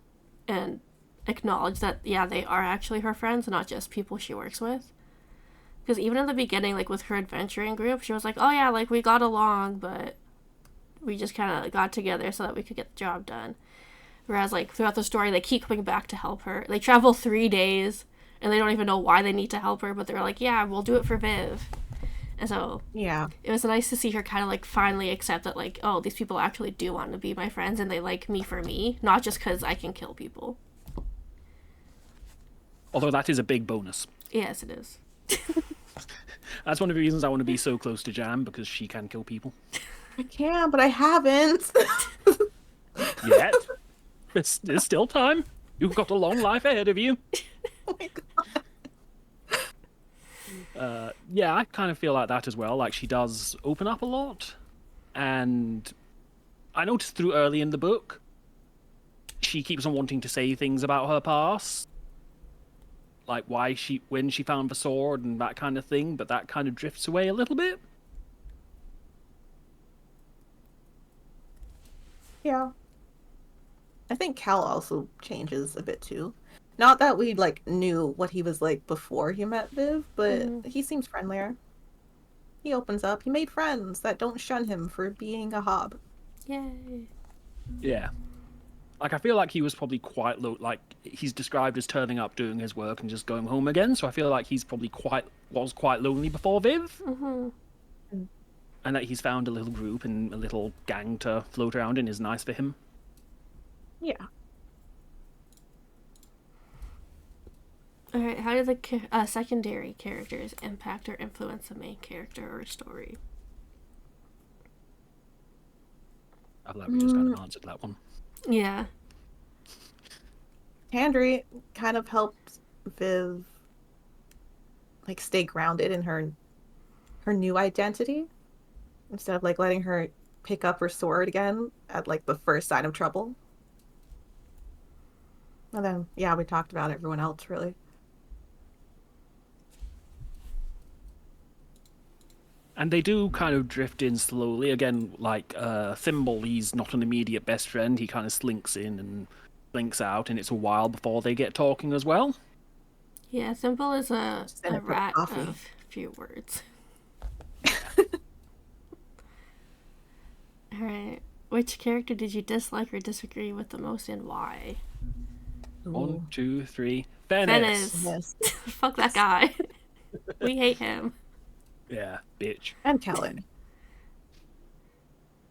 Speaker 3: and acknowledge that they are actually her friends, not just people she works with. Because even in the beginning, like with her adventuring group, she was like, "Oh yeah, like we got along, but we just kind of got together so that we could get the job done." Whereas like throughout the story, they keep coming back to help her. They travel 3 days, and they don't even know why they need to help her, but they're like, "Yeah, we'll do it for Viv." And so it was nice to see her kind of like finally accept that like, oh, these people actually do want to be my friends and they like me for me, not just because I can kill people.
Speaker 2: Although that is a big bonus.
Speaker 3: Yes, it is.
Speaker 2: That's one of the reasons I want to be so close to Jam, because she can kill people.
Speaker 1: I can, but I haven't.
Speaker 2: Yet. There's still time. You've got a long life ahead of you.
Speaker 1: Oh my god.
Speaker 2: Yeah, I kind of feel like that as well. Like, she does open up a lot. And I noticed through early in the book, she keeps on wanting to say things about her past. Like when she found the sword and that kind of thing, but that kind of drifts away a little bit.
Speaker 1: Yeah. I think Cal also changes a bit too. Not that we like knew what he was like before he met Viv, but he seems friendlier. He opens up. He made friends that don't shun him for being a hob.
Speaker 3: Yay.
Speaker 2: Yeah. Like, I feel like he was probably quite low. Like, he's described as turning up, doing his work, and just going home again. So I feel like he's probably was quite lonely before Viv.
Speaker 3: Mm-hmm.
Speaker 2: And that he's found a little group and a little gang to float around in is nice for him.
Speaker 1: Yeah.
Speaker 3: Alright, how do the secondary characters impact or influence the main character or story?
Speaker 2: I feel like we just kind of answered that one.
Speaker 3: Yeah.
Speaker 1: Tandri kind of helped Viv like stay grounded in her new identity instead of like letting her pick up her sword again at like the first sign of trouble. And then we talked about everyone else really.
Speaker 2: And they do kind of drift in slowly. Again, like Thimble, he's not an immediate best friend. He kind of slinks in and slinks out, and it's a while before they get talking as well.
Speaker 3: Yeah, Thimble is a rat of few words. Alright, which character did you dislike or disagree with the most and why?
Speaker 2: 1, 2, 3. Venice.
Speaker 1: Yes.
Speaker 3: Fuck that guy. We hate him.
Speaker 2: Yeah, bitch.
Speaker 1: And Kellen.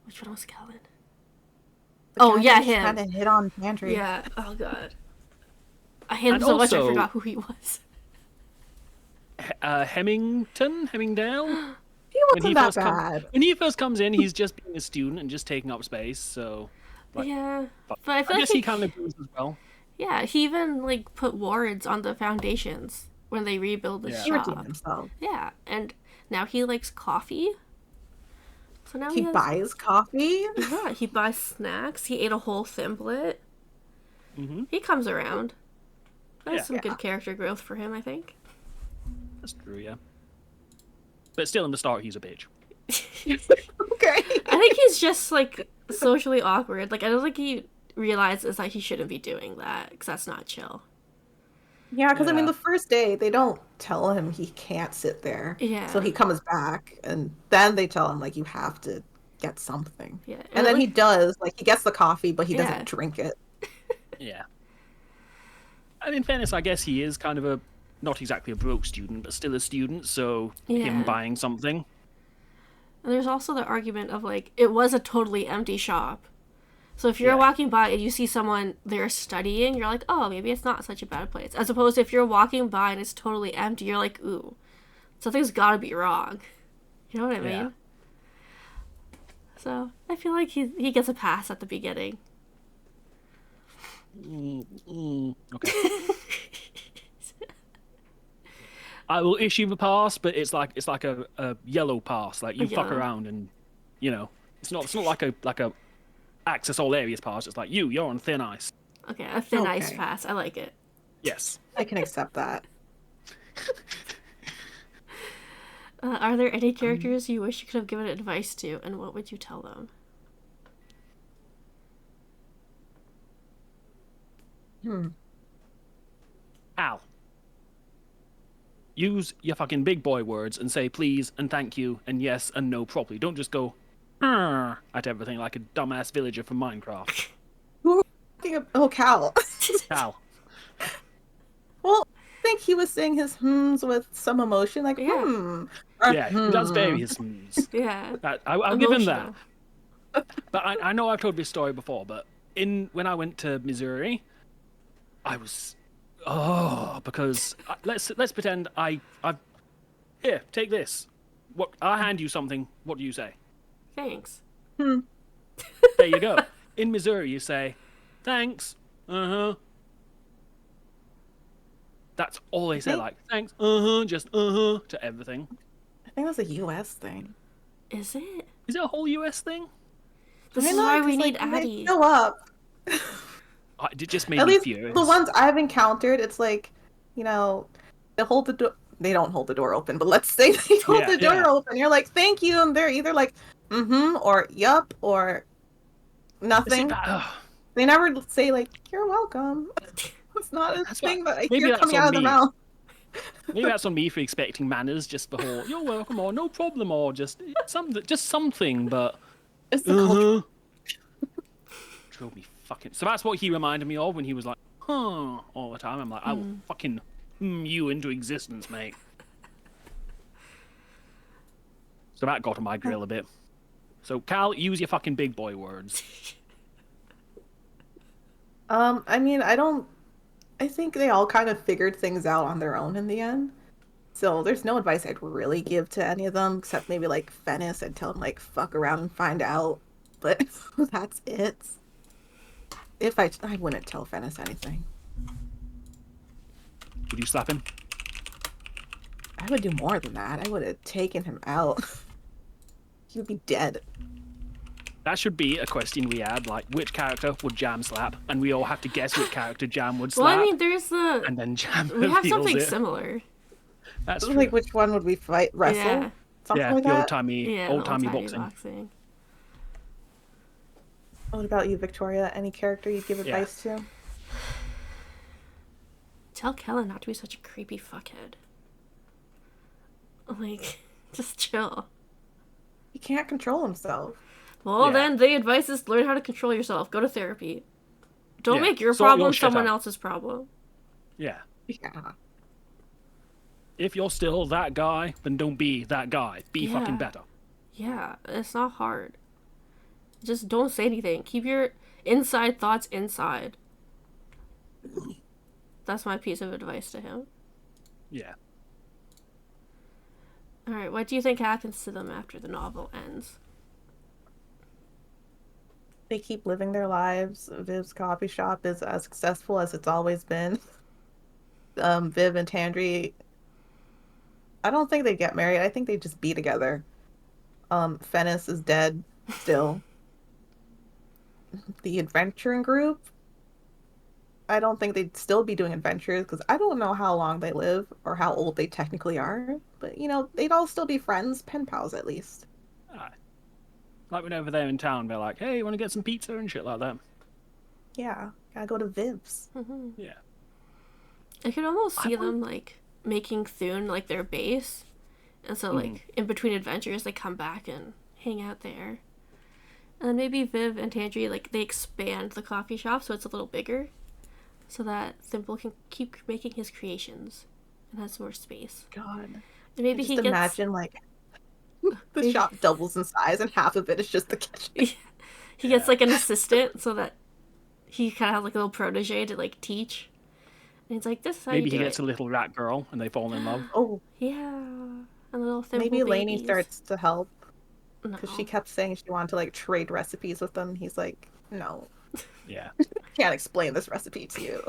Speaker 3: Which one was Kellen?
Speaker 1: Oh yeah,
Speaker 3: him.
Speaker 1: Kind of hit on Tandri.
Speaker 3: Yeah. Oh god. I hate him so much. I forgot who he was.
Speaker 2: Hemmingdale.
Speaker 1: He wasn't that bad.
Speaker 2: When he first comes in, he's just being a student and just taking up space. So. Like,
Speaker 3: yeah, but I feel
Speaker 2: guess he kind of goes as well.
Speaker 3: Yeah, he even like put wards on the foundations when they rebuild the shop.
Speaker 1: Himself.
Speaker 3: Yeah, and now he likes coffee. So now
Speaker 1: he buys coffee.
Speaker 3: Yeah, he buys snacks. He ate a whole thimblet.
Speaker 2: Mm-hmm.
Speaker 3: He comes around. That's some good character growth for him, I think.
Speaker 2: That's true, yeah. But still, in the start, he's a bitch.
Speaker 1: Okay.
Speaker 3: I think he's just like socially awkward. Like I don't think he realizes that he shouldn't be doing that because that's not chill.
Speaker 1: Yeah, because I mean, the first day they don't tell him he can't sit there.
Speaker 3: Yeah.
Speaker 1: So he comes back, and then they tell him like you have to get something.
Speaker 3: Yeah.
Speaker 1: And then he does, like he gets the coffee, but he doesn't drink it.
Speaker 2: Yeah. And in fairness, I guess he is kind of not exactly a broke student, but still a student. So him buying something.
Speaker 3: And there's also the argument of like it was a totally empty shop. So if you're walking by and you see someone there studying, you're like, oh, maybe it's not such a bad place. As opposed to if you're walking by and it's totally empty, you're like, ooh, something's gotta be wrong. You know what I mean? So I feel like he gets a pass at the beginning.
Speaker 2: Okay. I will issue the pass, but it's like a yellow pass. Like you fuck around and, It's not like a access all areas pass. It's like you're on thin ice.
Speaker 3: Okay, a thin ice
Speaker 1: Okay.
Speaker 3: pass. I like it.
Speaker 2: Yes.
Speaker 1: I can accept that.
Speaker 3: Are there any characters you wish you could have given advice to, and what would you tell them?
Speaker 2: Al. Use your fucking big boy words and say please and thank you and yes and no properly. Don't just go at everything like a dumbass villager from Minecraft.
Speaker 1: Who are we talking about? Oh, Cal.
Speaker 2: Al.
Speaker 1: Well, I think he was saying his hmms with some emotion, like
Speaker 3: Yeah.
Speaker 1: or,
Speaker 2: Yeah, he does vary his moods.
Speaker 3: Yeah.
Speaker 2: I'll give him that.
Speaker 3: Emotional.
Speaker 2: But I know I've told this story before, but when I went to Missouri, I was because let's pretend I here, take this. What I hand you something. What do you say?
Speaker 3: Thanks.
Speaker 2: There you go. In Missouri, you say thanks. That's all they say. Like thanks. Just to everything.
Speaker 1: I think that's a U.S. thing.
Speaker 3: Is it?
Speaker 2: Is it a whole US thing?
Speaker 3: This
Speaker 1: I
Speaker 3: is
Speaker 1: know,
Speaker 3: why we
Speaker 1: 'cause,
Speaker 3: need
Speaker 1: like, when
Speaker 3: Addie.
Speaker 1: they show up.
Speaker 2: It just made
Speaker 1: At
Speaker 2: me
Speaker 1: least
Speaker 2: furious.
Speaker 1: the ones I've encountered, it's like, they hold the door. They don't hold the door open, but let's say they hold the door open. You're like, thank you, and they're either like, or yup, or nothing. They never say like, you're welcome. It's not a thing that I hear coming out of their mouth.
Speaker 2: Maybe that's on me for expecting manners just before you're welcome or no problem or just something, but
Speaker 1: It's the culture.
Speaker 2: Drove me fucking. So that's what he reminded me of when he was like, all the time. I'm like, I will fucking you into existence, mate. So that got on my grill a bit. So Cal, use your fucking big boy words.
Speaker 1: I mean, I think they all kind of figured things out on their own in the end. So there's no advice I'd really give to any of them, except maybe like Fennis. I'd tell him like fuck around and find out. But that's it. If I wouldn't tell Fennis anything.
Speaker 2: Would you slap him?
Speaker 1: I would do more than that. I would have taken him out. He would be dead.
Speaker 2: That should be a question we add, like, which character would Jam slap? And we all have to guess which character Jam would slap.
Speaker 3: Well, I mean, there's
Speaker 2: and then Jam
Speaker 3: we have something
Speaker 2: it.
Speaker 3: similar.
Speaker 2: That's
Speaker 1: like, which one would we fight? Wrestle?
Speaker 3: Yeah.
Speaker 1: Something like
Speaker 2: the
Speaker 1: that?
Speaker 2: old-timey boxing.
Speaker 1: What about you, Victoria? Any character you'd give advice to?
Speaker 3: Tell Kellen not to be such a creepy fuckhead. Like, just chill.
Speaker 1: He can't control himself.
Speaker 3: Well, then the advice is learn how to control yourself. Go to therapy. Don't make your
Speaker 2: Sort
Speaker 3: problem
Speaker 2: your shit
Speaker 3: someone
Speaker 2: out.
Speaker 3: else's problem.
Speaker 2: Yeah.
Speaker 1: Yeah.
Speaker 2: If you're still that guy, then don't be that guy. Be fucking better.
Speaker 3: Yeah, it's not hard. Just don't say anything. Keep your inside thoughts inside. That's my piece of advice to him.
Speaker 2: Yeah.
Speaker 3: Alright, what do you think happens to them after the novel ends?
Speaker 1: They keep living their lives. Viv's coffee shop is as successful as it's always been. Viv and Tandri, I don't think they get married. I think they just be together. Fennis is dead still. The adventuring group, I don't think they'd still be doing adventures because I don't know how long they live or how old they technically are. But, they'd all still be friends, pen pals at least.
Speaker 2: Like when over there in town, they're like, hey, you want to get some pizza and shit like that?
Speaker 1: Yeah, gotta go to Viv's.
Speaker 3: Mm-hmm.
Speaker 2: Yeah.
Speaker 3: I could almost see them, like, making Thune, like, their base. And so, like, in between adventures, they come back and hang out there. And then maybe Viv and Tandri, like, they expand the coffee shop so it's a little bigger. So that Thimble can keep making his creations and has more space.
Speaker 1: God.
Speaker 3: And maybe
Speaker 1: just
Speaker 3: he gets...
Speaker 1: imagine, like, the shop doubles in size and half of it is just the kitchen.
Speaker 3: He gets, like, an assistant so that he kind of has, like, a little protege to, like, teach. And he's like, this is how
Speaker 2: Maybe
Speaker 3: you do
Speaker 2: he gets
Speaker 3: it.
Speaker 2: a little rat girl and they fall in love.
Speaker 1: Oh.
Speaker 3: Yeah. A little Thimble
Speaker 1: Maybe Lainey
Speaker 3: babies.
Speaker 1: starts to help.
Speaker 3: No.
Speaker 1: Because she kept saying she wanted to, like, trade recipes with them. He's like, no.
Speaker 2: Yeah.
Speaker 1: I can't explain this recipe to you.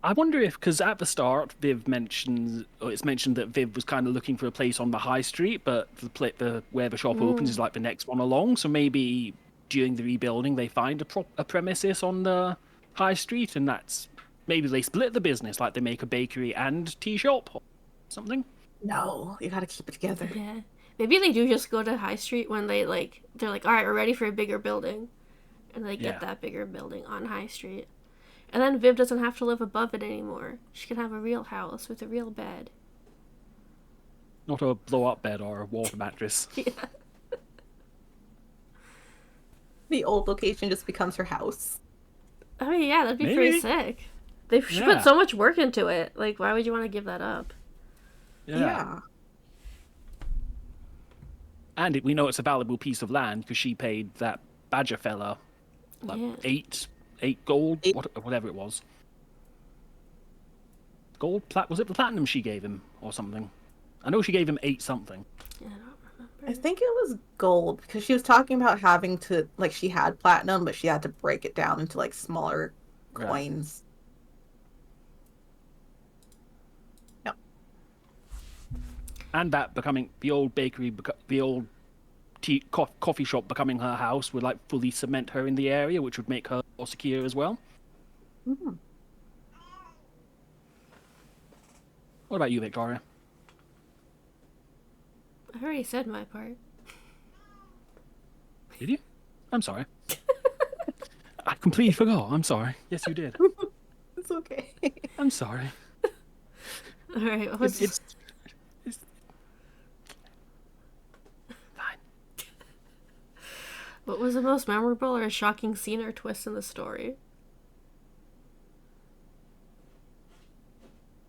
Speaker 2: I wonder if, because at the start, Viv mentions, or it's mentioned that Viv was kind of looking for a place on the high street, but where the shop opens is like the next one along. So maybe during the rebuilding, they find a premises on the high street, and maybe they split the business, like they make a bakery and tea shop or something.
Speaker 1: No, you gotta keep it together.
Speaker 3: Yeah. Maybe they do just go to high street when they're like, all right, we're ready for a bigger building. And they get that bigger building on high street. And then Viv doesn't have to live above it anymore. She can have a real house with a real bed.
Speaker 2: Not a blow-up bed or a water mattress.
Speaker 3: Yeah.
Speaker 1: The old location just becomes her house.
Speaker 3: I mean, yeah, that'd be pretty sick. They put so much work into it. Like, why would you want to give that up?
Speaker 1: Yeah.
Speaker 2: And we know it's a valuable piece of land because she paid that badger fella like 8 gold, whatever it was. Gold? Was it the platinum she gave him or something? I know she gave him 8 something.
Speaker 3: Yeah, I don't remember.
Speaker 1: I think it was gold because she was talking about having to, like, she had platinum, but she had to break it down into, like, smaller coins. Yep.
Speaker 2: And that becoming the old bakery, the old coffee shop becoming her house would, like, fully cement her in the area, which would make her more secure as well.
Speaker 1: Mm-hmm.
Speaker 2: What about you, Victoria?
Speaker 3: I already said my part.
Speaker 2: Did you? I'm sorry. I completely forgot. I'm sorry. Yes, you did.
Speaker 1: It's okay.
Speaker 3: All
Speaker 2: I'm sorry.
Speaker 3: right.
Speaker 2: It's fine.
Speaker 3: What was the most memorable or shocking scene or twist in the story?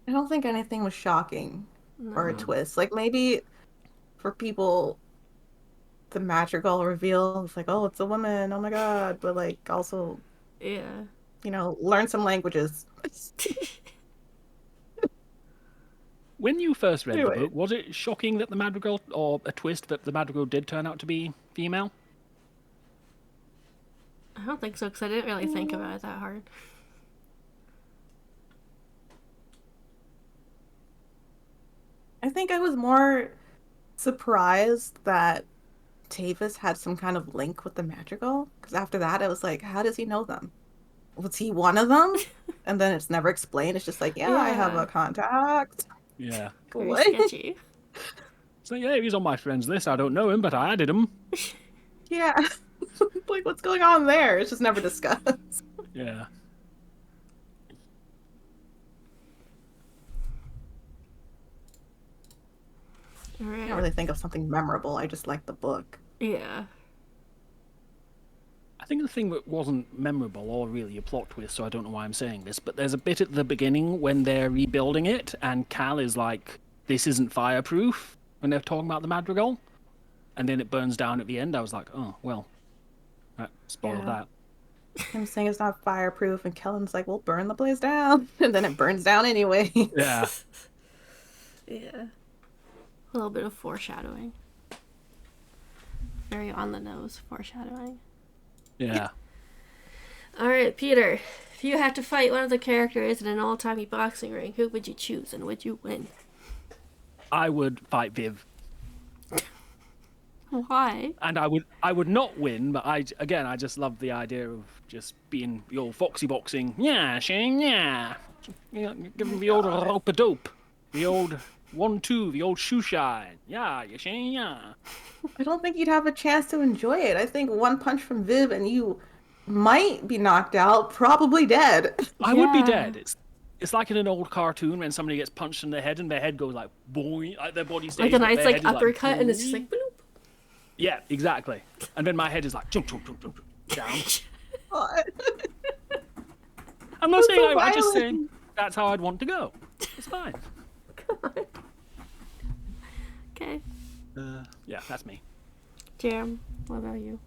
Speaker 1: I don't think anything was shocking or a twist. Like, maybe for people, the magical reveal is like, oh, it's a woman, oh my god. But, like, also, learn some languages.
Speaker 2: When you first read the book, was it shocking that the Madrigal, or a twist that the Madrigal did turn out to be female?
Speaker 3: I don't think so, because I didn't really think about it that hard.
Speaker 1: I think I was more surprised that Tavis had some kind of link with the Madrigal, because after that I was like, how does he know them? Was he one of them? And then it's never explained. It's just like, I have a contact.
Speaker 2: Yeah.
Speaker 3: Very sketchy.
Speaker 2: So yeah, he's on my friends list. I don't know him, but I added him.
Speaker 1: Yeah. Like, what's going on there? It's just never discussed.
Speaker 2: Yeah.
Speaker 3: Right.
Speaker 1: I can't really think of something memorable. I just like the book.
Speaker 3: Yeah.
Speaker 2: I think the thing that wasn't memorable or really a plot twist, so I don't know why I'm saying this, but there's a bit at the beginning when they're rebuilding it, and Cal is like, this isn't fireproof, when they're talking about the Madrigal. And then it burns down at the end. I was like, oh, well, that spoiled that.
Speaker 1: Him saying it's not fireproof, and Kellen's like, we'll burn the place down. And then it burns down anyway.
Speaker 2: Yeah.
Speaker 3: Yeah. A little bit of foreshadowing. Very on the nose foreshadowing.
Speaker 2: Yeah.
Speaker 3: All right, Peter. If you had to fight one of the characters in an old-timey boxing ring, who would you choose and would you win?
Speaker 2: I would fight Viv.
Speaker 3: Why?
Speaker 2: And I would not win, but I just love the idea of just being the old foxy boxing. Yeah, Shane, yeah. Give him the old rope-a-dope. The old 1-2, the old shoe shine. Yeah, you Shane, yeah.
Speaker 1: I don't think you'd have a chance to enjoy it. I think one punch from Viv and you might be knocked out, probably dead.
Speaker 2: I would be dead. It's like in an old cartoon when somebody gets punched in the head and their head goes like boing, like their body stays
Speaker 3: like a nice
Speaker 2: like
Speaker 3: uppercut,
Speaker 2: like,
Speaker 3: and it's just like bloop.
Speaker 2: Yeah, exactly. And then my head is like jump, down. I'm not saying I'm just saying that's how I'd want to go. It's fine.
Speaker 3: God. Okay.
Speaker 2: Yeah, that's me.
Speaker 3: Jerem, what about you?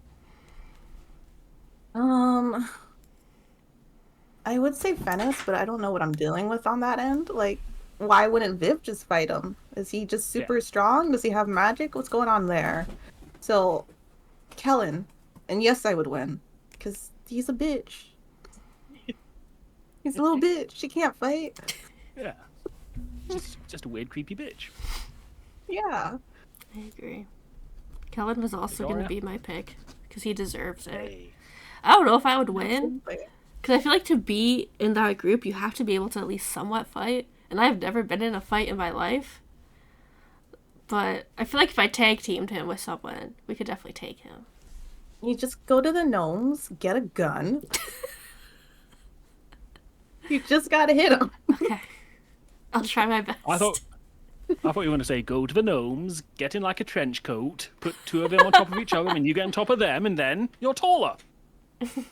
Speaker 1: I would say Venice, but I don't know what I'm dealing with on that end. Like, why wouldn't Viv just fight him? Is he just super strong? Does he have magic? What's going on there? So, Kellen, and yes, I would win, because he's a bitch. He's a little bitch. She can't fight.
Speaker 2: Yeah. Just a weird, creepy bitch.
Speaker 1: Yeah.
Speaker 3: I agree. Kellen was also going to
Speaker 2: Victoria?
Speaker 3: be my pick because he deserves it.
Speaker 2: Hey.
Speaker 3: I don't know if I would win
Speaker 1: Absolutely.
Speaker 3: because I feel like to be in that group, you have to be able to at least somewhat fight. And I've never been in a fight in my life. But I feel like if I tag teamed him with someone, we could definitely take him.
Speaker 1: You just go to the gnomes, get a gun. You just gotta hit him.
Speaker 3: Okay. I'll try my best.
Speaker 2: I thought you were going to say go to the gnomes, get in like a trench coat, put two of them on top of each other, and you get on top of them, and then you're taller.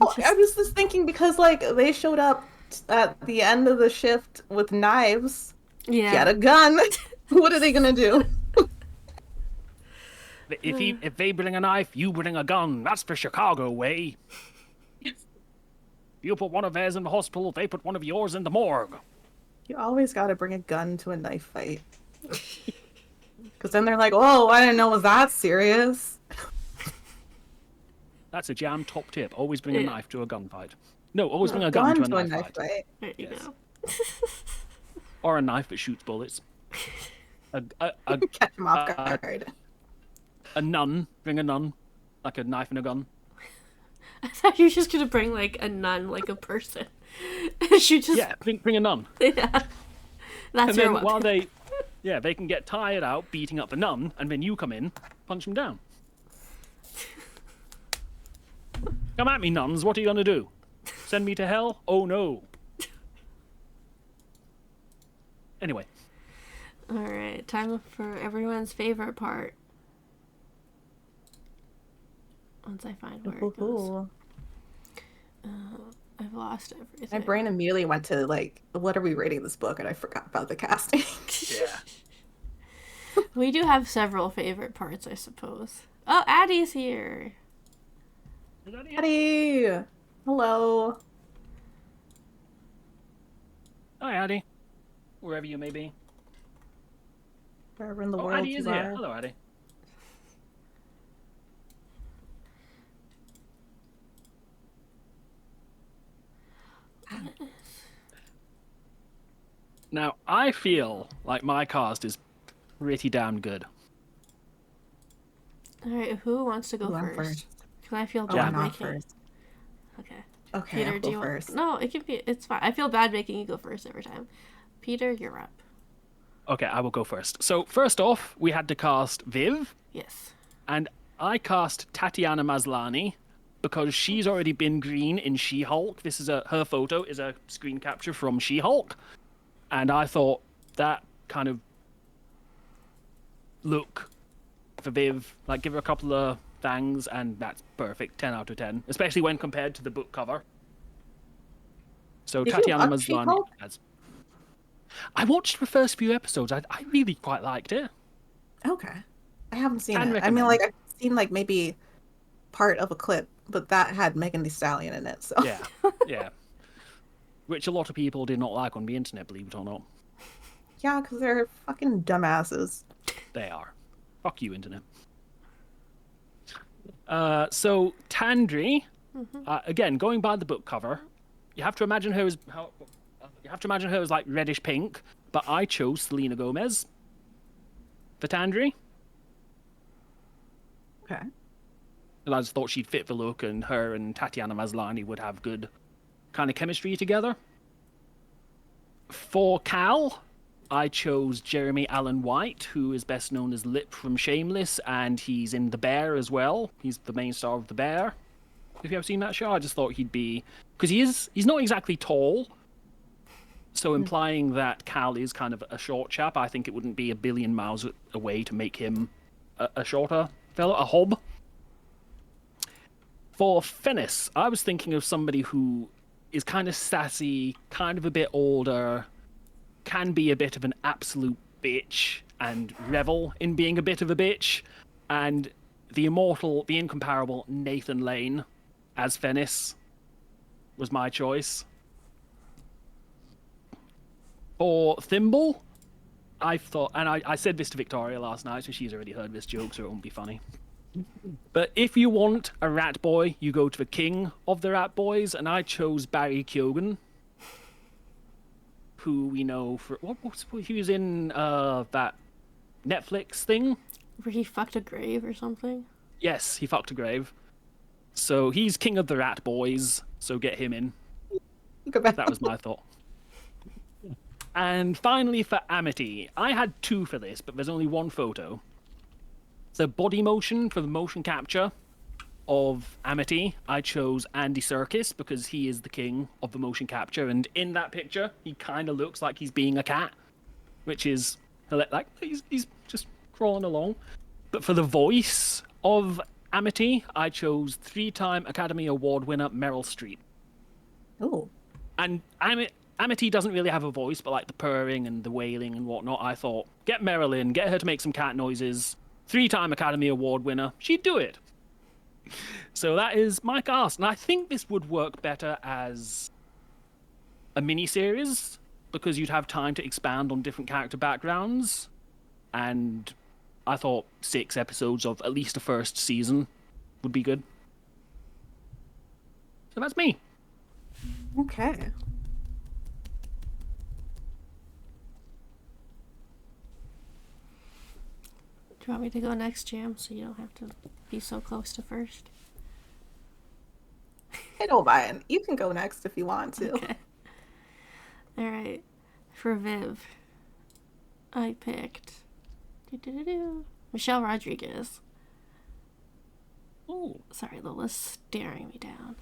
Speaker 1: Oh, I was just thinking because like they showed up at the end of the shift with knives.
Speaker 3: Yeah.
Speaker 1: Get a gun. What are they gonna do?
Speaker 2: If they bring a knife, you bring a gun. That's the Chicago way. You put one of theirs in the hospital, they put one of yours in the morgue.
Speaker 1: You always gotta bring a gun to a knife fight. Because then they're like, "Oh, I didn't know it was that serious."
Speaker 2: That's a jam top tip. Always bring a
Speaker 3: Yeah.
Speaker 2: knife to a gunfight. No, always bring a gun to a knife fight.
Speaker 3: There you
Speaker 2: Yes.
Speaker 3: go.
Speaker 2: Or a knife that shoots bullets. A
Speaker 1: Catch him off guard.
Speaker 2: nun. Bring a nun. Like a knife and a gun.
Speaker 3: I thought you were just gonna bring like a nun, like a person. She just
Speaker 2: Yeah, bring a nun.
Speaker 3: yeah. That's
Speaker 2: And
Speaker 3: your
Speaker 2: then
Speaker 3: weapon.
Speaker 2: while they can get tired out beating up the nun, and then you come in, punch them down. Come at me, nuns. What are you gonna do? Send me to hell? Oh no. Anyway,
Speaker 3: All right, time for everyone's favorite part. Once I find where it goes, I've lost everything.
Speaker 1: My brain immediately went to like, what are we rating this book? And I forgot about the casting.
Speaker 2: yeah.
Speaker 3: We do have several favorite parts, I suppose. Oh, Addie's here.
Speaker 1: Addie, hello.
Speaker 2: Hi, Addie. Wherever you may be.
Speaker 1: Wherever in the
Speaker 2: Oh,
Speaker 1: world
Speaker 2: Addie
Speaker 1: you
Speaker 2: is
Speaker 1: are.
Speaker 2: here. Hello, Addie. Now, I feel like my cast is pretty damn good.
Speaker 3: All right, who wants to go
Speaker 1: Ooh, I'm
Speaker 3: first?
Speaker 1: first.
Speaker 3: Because I feel
Speaker 1: Oh,
Speaker 3: bad
Speaker 1: I'm not
Speaker 3: making.
Speaker 1: first.
Speaker 3: Okay.
Speaker 1: Okay,
Speaker 3: Peter,
Speaker 1: I'll
Speaker 3: do
Speaker 1: go
Speaker 3: you
Speaker 1: first.
Speaker 3: want? No, it can be. It's fine. I feel bad making you go first every time. Peter, you're up.
Speaker 2: Okay, I will go first. So, first off, we had to cast Viv,
Speaker 3: Yes.
Speaker 2: and I cast Tatiana Maslany because she's already been green in She-Hulk. This is her photo is a screen capture from She-Hulk, and I thought that kind of look for Viv, like give her a couple of fangs, and that's perfect, 10 out of 10, especially when compared to the book cover. So
Speaker 1: Did you
Speaker 2: Tatiana
Speaker 1: watch
Speaker 2: Maslany
Speaker 1: She-Hulk?
Speaker 2: has. I watched the first few episodes. I really quite liked it.
Speaker 1: Okay. I haven't seen
Speaker 2: Can
Speaker 1: it. I mean,
Speaker 2: recommend.
Speaker 1: like, I've seen, like, maybe part of a clip, but that had Megan Thee Stallion in it, so.
Speaker 2: Yeah, yeah. Which a lot of people did not like on the internet, believe it or not.
Speaker 1: Yeah, because they're fucking dumbasses.
Speaker 2: They are. Fuck you, internet. So Tandri, again, going by the book cover, you have to imagine her as like reddish pink, but I chose Selena Gomez for Tandri.
Speaker 1: Okay.
Speaker 2: And I just thought she'd fit the look, and her and Tatiana Maslany would have good kind of chemistry together. For Cal, I chose Jeremy Allen White, who is best known as Lip from Shameless, and he's in The Bear as well. He's the main star of The Bear. Have you ever seen that show? I just thought he'd be... Because he's not exactly tall, so implying that Cal is kind of a short chap, I think it wouldn't be a billion miles away to make him a shorter fellow, a hob. For Fennis, I was thinking of somebody who is kind of sassy, kind of a bit older, can be a bit of an absolute bitch, and revel in being a bit of a bitch, and the immortal, the incomparable Nathan Lane as Fennis was my choice. For Thimble, I thought, and I said this to Victoria last night, so she's already heard this joke, so it won't be funny. But if you want a rat boy, you go to the king of the rat boys, and I chose Barry Keoghan. who we know for he was in that Netflix thing.
Speaker 3: Where he fucked a grave or something?
Speaker 2: Yes, he fucked a grave. So he's king of the rat boys, so get him in.
Speaker 1: Go back.
Speaker 2: That was my thought. And finally for Amity, I had 2 for this, but there's only 1 photo. The body motion for the motion capture of Amity, I chose Andy Serkis because he is the king of the motion capture, and in that picture, he kind of looks like he's being a cat, which is like he's just crawling along. But for the voice of Amity, I chose 3-time Academy Award winner Meryl Streep.
Speaker 1: Oh.
Speaker 2: And Amity doesn't really have a voice, but like the purring and the wailing and whatnot, I thought, get Meryl in, get her to make some cat noises. 3-time Academy Award winner, she'd do it. So that is my cast, and I think this would work better as a mini-series, because you'd have time to expand on different character backgrounds, and I thought 6 episodes of at least the first season would be good. So that's me.
Speaker 1: Okay.
Speaker 3: Do you want me to go next, Jam, so you don't have to be so close to first?
Speaker 1: I don't mind. You can go next if you want to.
Speaker 3: Okay. Alright. For Viv, I picked Michelle Rodriguez.
Speaker 2: Ooh.
Speaker 3: Sorry, Lola's staring me down.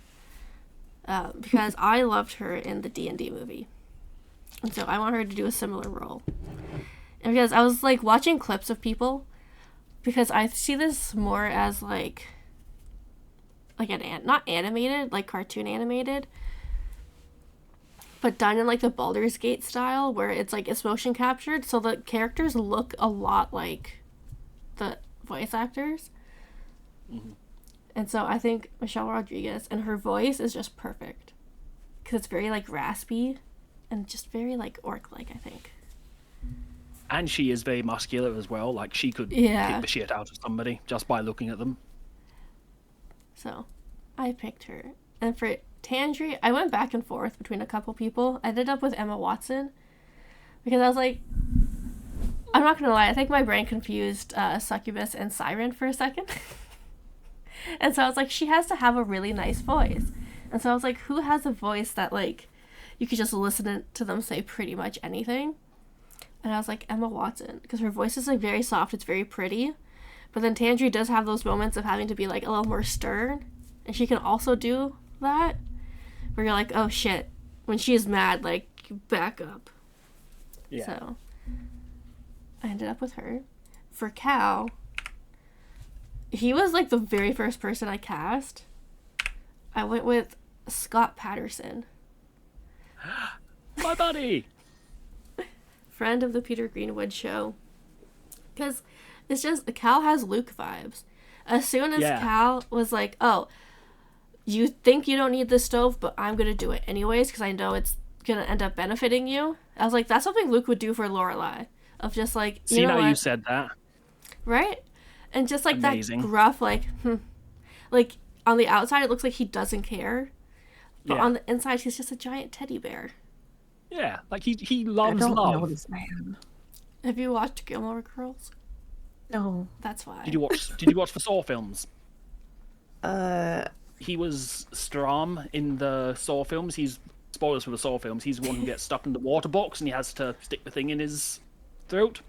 Speaker 3: Because I loved her in the D&D movie. And so I want her to do a similar role. And because I was like watching clips of people, because I see this more as like not animated, like cartoon animated, but done in like the Baldur's Gate style, where it's like it's motion captured, so the characters look a lot like the voice actors.
Speaker 2: Mm-hmm.
Speaker 3: And so I think Michelle Rodriguez, and her voice is just perfect, because it's very like raspy and just very like orc-like, I think.
Speaker 2: And she is very muscular as well. Like, she could kick the shit out of somebody just by looking at them.
Speaker 3: So, I picked her. And for Tandri, I went back and forth between a couple people. I ended up with Emma Watson. Because I was like, I'm not going to lie, I think my brain confused Succubus and Siren for a second. And so I was like, she has to have a really nice voice. And so I was like, who has a voice that, like, you could just listen to them say pretty much anything? And I was like, Emma Watson, because her voice is like very soft, it's very pretty, but then Tandri does have those moments of having to be like a little more stern, and she can also do that, where you're like, oh shit, when she is mad, like, back up. Yeah. So I ended up with her. For Cal, he was like the very first person I cast. I went with Scott Patterson.
Speaker 2: My buddy!
Speaker 3: Friend of the Peter Greenwood show. Because it's just, Cal has Luke vibes. As soon as Cal was like, oh, you think you don't need this stove, but I'm going to do it anyways because I know it's going to end up benefiting you. I was like, that's something Luke would do for Lorelai. Of just like, you know what?
Speaker 2: You said that.
Speaker 3: Right? And just like
Speaker 2: Amazing.
Speaker 3: That gruff, like, like on the outside it looks like he doesn't care. But on the inside he's just a giant teddy bear.
Speaker 2: Yeah, like he loves
Speaker 1: I don't
Speaker 2: love.
Speaker 1: know this man.
Speaker 3: Have you watched Gilmore Girls?
Speaker 1: No.
Speaker 3: That's why.
Speaker 2: Did you watch the Saw films? He was Strom in the Saw films. He's, spoilers for the Saw films, he's the one who gets stuck in the water box and he has to stick the thing in his throat.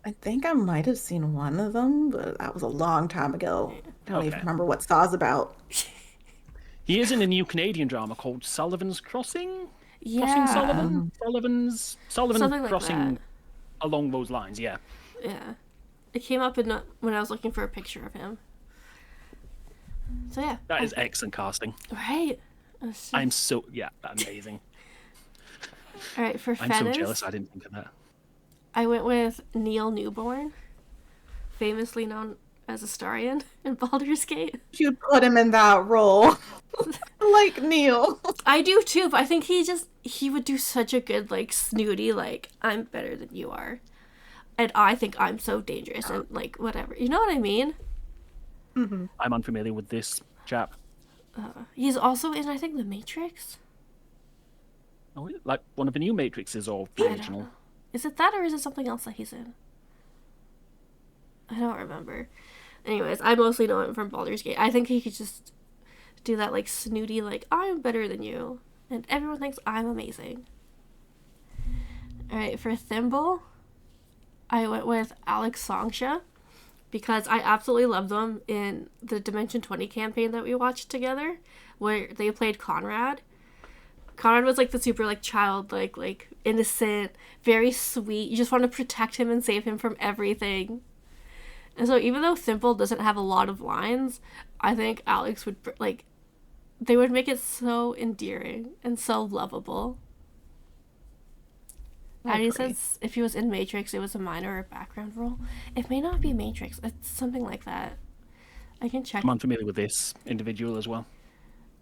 Speaker 1: I think I might have seen one of them, but that was a long time ago. I don't even remember what Saw's about.
Speaker 2: He is in a new Canadian drama called Sullivan's Crossing.
Speaker 3: Yeah.
Speaker 2: Crossing Sullivan
Speaker 3: like
Speaker 2: Crossing,
Speaker 3: that.
Speaker 2: along those lines. Yeah.
Speaker 3: Yeah. It came up when I was looking for a picture of him. So yeah.
Speaker 2: That is excellent casting.
Speaker 3: Right.
Speaker 2: I'm so amazing.
Speaker 3: All right, for
Speaker 2: I'm
Speaker 3: Fennis,
Speaker 2: so jealous I didn't think of that.
Speaker 3: I went with Neil Newborn, famously known as Astarion in Baldur's Gate.
Speaker 1: You'd put him in that role. Like Neil.
Speaker 3: I do too, but I think he would do such a good, like, snooty, like, I'm better than you are. And I think I'm so dangerous and, like, whatever. You know what I mean?
Speaker 1: Mm-hmm.
Speaker 2: I'm unfamiliar with this chap.
Speaker 3: He's also in, I think, The Matrix.
Speaker 2: Oh, like one of the new Matrixes or the
Speaker 3: I don't
Speaker 2: original?
Speaker 3: know. Is it that or is it something else that he's in? I don't remember. Anyways, I mostly know him from Baldur's Gate. I think he could just do that like snooty, like, I'm better than you. And everyone thinks I'm amazing. Alright, for Thimble, I went with Alex Songsha because I absolutely loved them in the Dimension 20 campaign that we watched together, where they played Conrad. Conrad was like the super like childlike, like innocent, very sweet. You just want to protect him and save him from everything. And so even though Thimble doesn't have a lot of lines, I think Alex would like they would make it so endearing and so lovable. Addie says if he was in Matrix, it was a minor or background role. It may not be Matrix. It's something like that. I can check.
Speaker 2: I'm unfamiliar with this individual as well.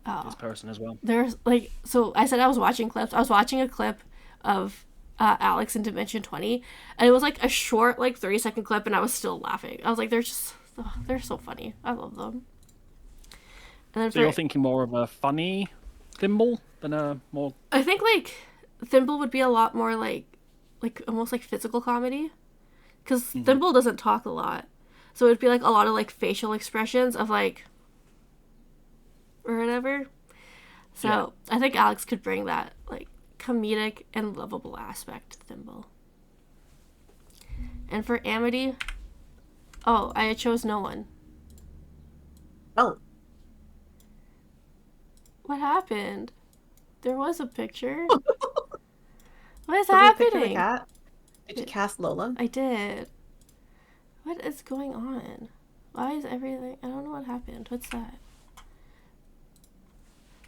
Speaker 3: Oh.
Speaker 2: This person as well.
Speaker 3: There's like, so I said I was watching clips. I was watching a clip of Alex in Dimension 20, and it was like a short, like 30-second clip, and I was still laughing. I was like, they're so funny. I love them. And then
Speaker 2: so you're thinking more of a funny Thimble than a more...
Speaker 3: I think like Thimble would be a lot more like almost like physical comedy, because Thimble doesn't talk a lot, so it would be like a lot of like facial expressions of like or whatever. So yeah. I think Alex could bring that like comedic and lovable aspect to Thimble. And for Amity, I chose no one.
Speaker 1: Oh.
Speaker 3: What happened? There was a picture. What is happening?
Speaker 1: Did you cast Lola?
Speaker 3: I did. What is going on? Why is everything... I don't know what happened. What's that?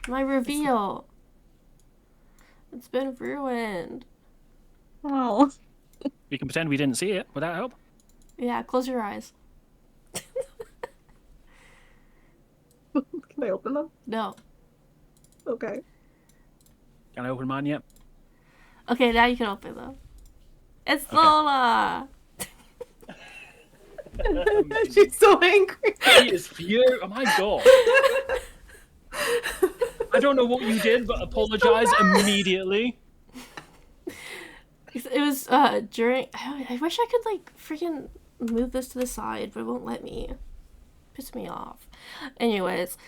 Speaker 3: My reveal. It's been ruined.
Speaker 1: Oh.
Speaker 2: We can pretend we didn't see it. Would that help?
Speaker 3: Yeah, close your eyes.
Speaker 1: Can I open them?
Speaker 3: No.
Speaker 1: Okay.
Speaker 2: Can I open mine yet?
Speaker 3: Okay, now you can open them. It's okay. Lola!
Speaker 1: She's so angry.
Speaker 2: She is furious. Oh my god. I don't know what you did, but apologize immediately.
Speaker 3: It was during... I wish I could like freaking move this to the side, but it won't let me. Piss me off. Anyways,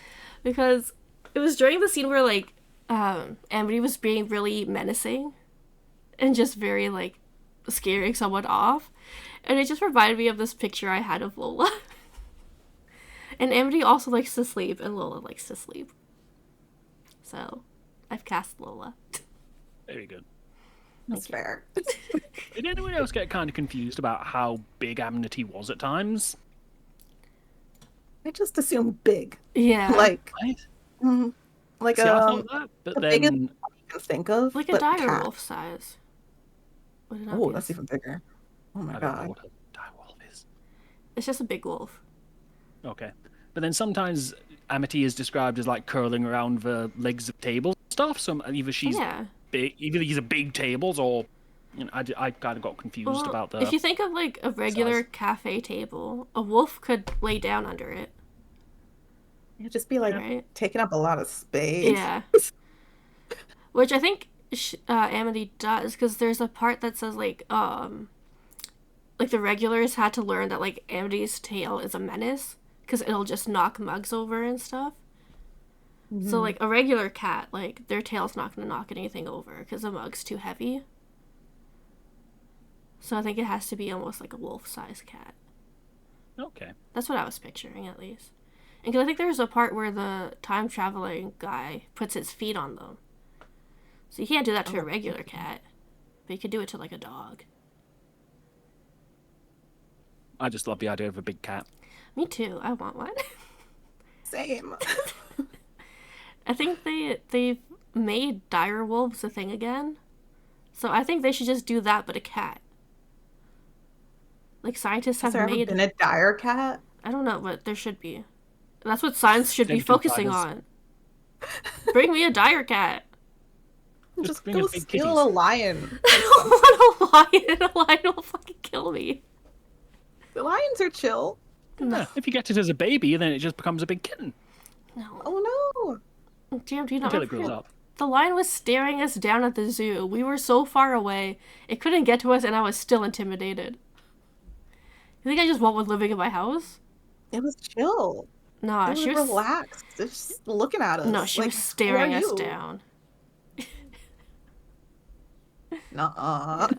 Speaker 3: because it was during the scene where like Amity was being really menacing and just very like scaring someone off, and it just reminded me of this picture I had of Lola. And Amity also likes to sleep, and Lola likes to sleep. So I've cast Lola.
Speaker 2: Very good.
Speaker 1: That's fair.
Speaker 2: Did anyone else get kind of confused about how big Amity was at times?
Speaker 1: I just assumed big.
Speaker 3: Yeah.
Speaker 1: Like,
Speaker 2: right?
Speaker 1: Like
Speaker 2: See, I thought that, but then
Speaker 1: biggest you can think of,
Speaker 3: like a direwolf size.
Speaker 1: Oh, that's even bigger. Oh my god.
Speaker 2: I don't know what a direwolf is.
Speaker 3: It's just a big wolf.
Speaker 2: Okay, but then sometimes Amity is described as like curling around the legs of tables and stuff. So either she's big, either these are big tables, or you know, I kind of got confused about the.
Speaker 3: If you think of like a regular
Speaker 2: size.
Speaker 3: cafe table, a wolf could lay down under it.
Speaker 1: It'd just be like taking up a lot of space.
Speaker 3: Yeah. Which I think Amity does, because there's a part that says like the regulars had to learn that like Amity's tail is a menace because it'll just knock mugs over and stuff. Mm-hmm. So like a regular cat, like their tail's not gonna knock anything over because the mug's too heavy. So I think it has to be almost like a wolf-sized cat.
Speaker 2: Okay.
Speaker 3: That's what I was picturing, at least. And because I think there's a part where the time-traveling guy puts his feet on them. So you can't do that to a regular cat. But you could do it to, like, a dog.
Speaker 2: I just love the idea of a big cat.
Speaker 3: Me too. I want one.
Speaker 1: Same.
Speaker 3: I think they've made dire wolves a thing again. So I think they should just do that, but a cat. Like, scientists have
Speaker 1: made... Has there ever been a dire cat?
Speaker 3: I don't know, but there should be. That's what science should be focusing on. Bring me a dire cat.
Speaker 1: Just go steal a lion.
Speaker 3: I don't want a lion. A lion will fucking kill me.
Speaker 1: The lions are chill.
Speaker 2: No. Yeah, if you get it as a baby, then it just becomes a big kitten.
Speaker 3: No.
Speaker 1: Oh no.
Speaker 3: Damn, do you not
Speaker 2: until it grows up.
Speaker 3: The lion was staring us down at the zoo. We were so far away. It couldn't get to us, and I was still intimidated. You think I just want one living in my house?
Speaker 1: It was chill.
Speaker 3: Nah,
Speaker 1: It was relaxed. Just looking at us.
Speaker 3: No, she was staring us down.
Speaker 1: Nuh-uh.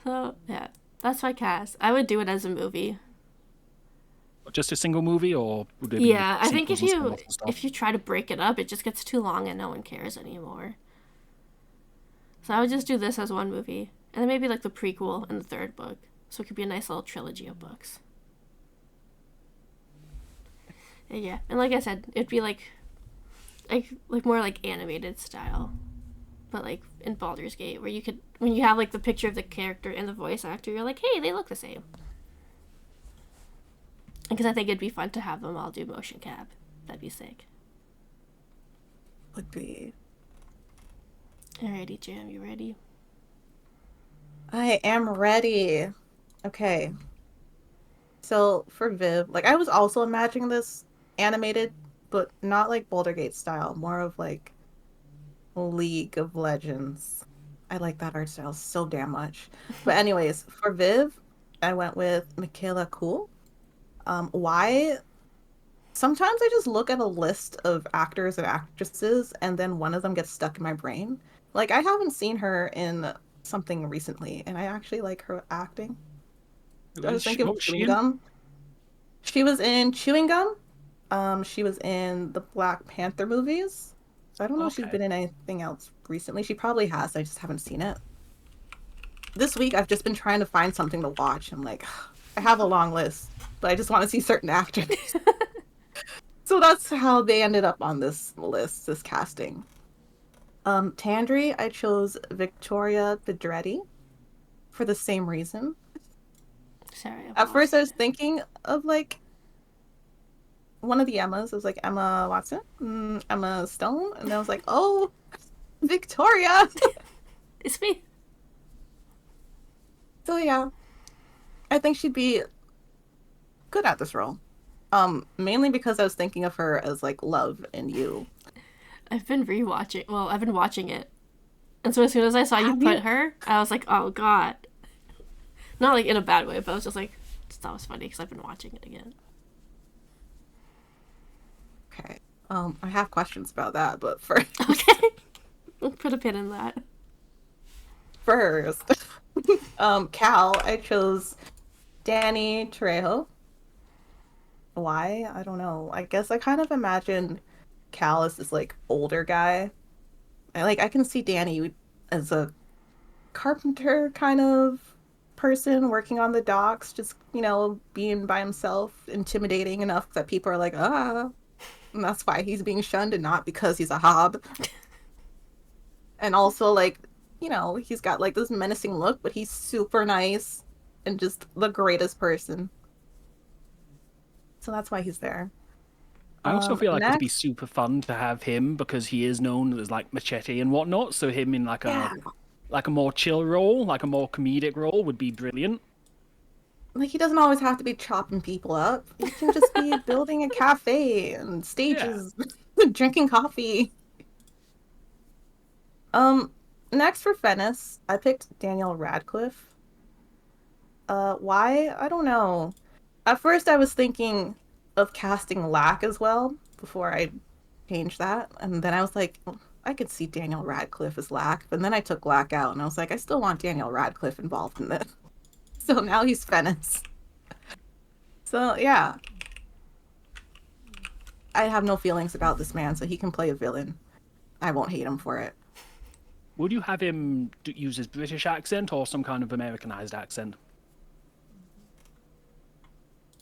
Speaker 3: So, yeah. That's my cast. I would do it as a movie.
Speaker 2: Just a single movie, or would it
Speaker 3: Yeah,
Speaker 2: be
Speaker 3: I think if
Speaker 2: sequels
Speaker 3: you try to break it up, it just gets too long and no one cares anymore. So I would just do this as one movie, and then maybe like the prequel and the third book, so it could be a nice little trilogy of books. And yeah, and like I said, it'd be like more like animated style, but like in Baldur's Gate, where you could, when you have like the picture of the character and the voice actor, you're like, hey, they look the same. Because I think it'd be fun to have them all do motion cap. That'd be sick.
Speaker 1: Would be.
Speaker 3: Alrighty, Jam, you ready?
Speaker 1: I am ready. Okay. So for Viv, like I was also imagining this animated, but not like Baldur's Gate style, more of like League of Legends. I like that art style so damn much. But anyways, for Viv, I went with Michaela Cool. Why? Sometimes I just look at a list of actors and actresses, and then one of them gets stuck in my brain. Like, I haven't seen her in something recently, and I actually like her acting. I was thinking of Chewing Gum. She was in Chewing Gum. She was in the Black Panther movies. So I don't know if she's been in anything else recently. She probably has. I just haven't seen it. This week, I've just been trying to find something to watch. I'm like, I have a long list, but I just want to see certain actors. So that's how they ended up on this list, this casting. Tandri, I chose Victoria Pedretti for the same reason.
Speaker 3: Sorry.
Speaker 1: At first, I was thinking of like one of the Emmas. I was like Emma Watson, Emma Stone, and I was like, oh, Victoria.
Speaker 3: It's me.
Speaker 1: So yeah, I think she'd be good at this role. Mainly because I was thinking of her as like Love and You.
Speaker 3: I've been rewatching. Well, I've been watching it, and so as soon as I saw you put her, I was like, oh god. Not like in a bad way, but I was just like, that was funny because I've been watching it again.
Speaker 1: Okay. I have questions about that, but first.
Speaker 3: Okay. We'll put a pin in that.
Speaker 1: First, Cal, I chose Danny Trejo. Why? I don't know. I guess I kind of imagine Cal as this like older guy. I can see Danny as a carpenter kind of person working on the docks, just, you know, being by himself, intimidating enough that people are like, ah. And that's why he's being shunned and not because he's a hob. And also, like, you know, he's got like this menacing look, but he's super nice and just the greatest person. So that's why he's there.
Speaker 2: I also feel like
Speaker 1: next...
Speaker 2: it'd be super fun to have him because he is known as like Machete and whatnot. So him in like a more chill role, like a more comedic role, would be brilliant.
Speaker 1: Like, he doesn't always have to be chopping people up. He can just be building a cafe and stages, drinking coffee. Next for Fennis, I picked Daniel Radcliffe. Why? I don't know. At first, I was thinking of casting Lack as well before I changed that. And then I was like, I could see Daniel Radcliffe as Lack. But then I took Lack out, and I was like, I still want Daniel Radcliffe involved in this. So now he's Fennis. So, yeah. I have no feelings about this man, so he can play a villain. I won't hate him for it.
Speaker 2: Would you have him use his British accent or some kind of Americanized accent?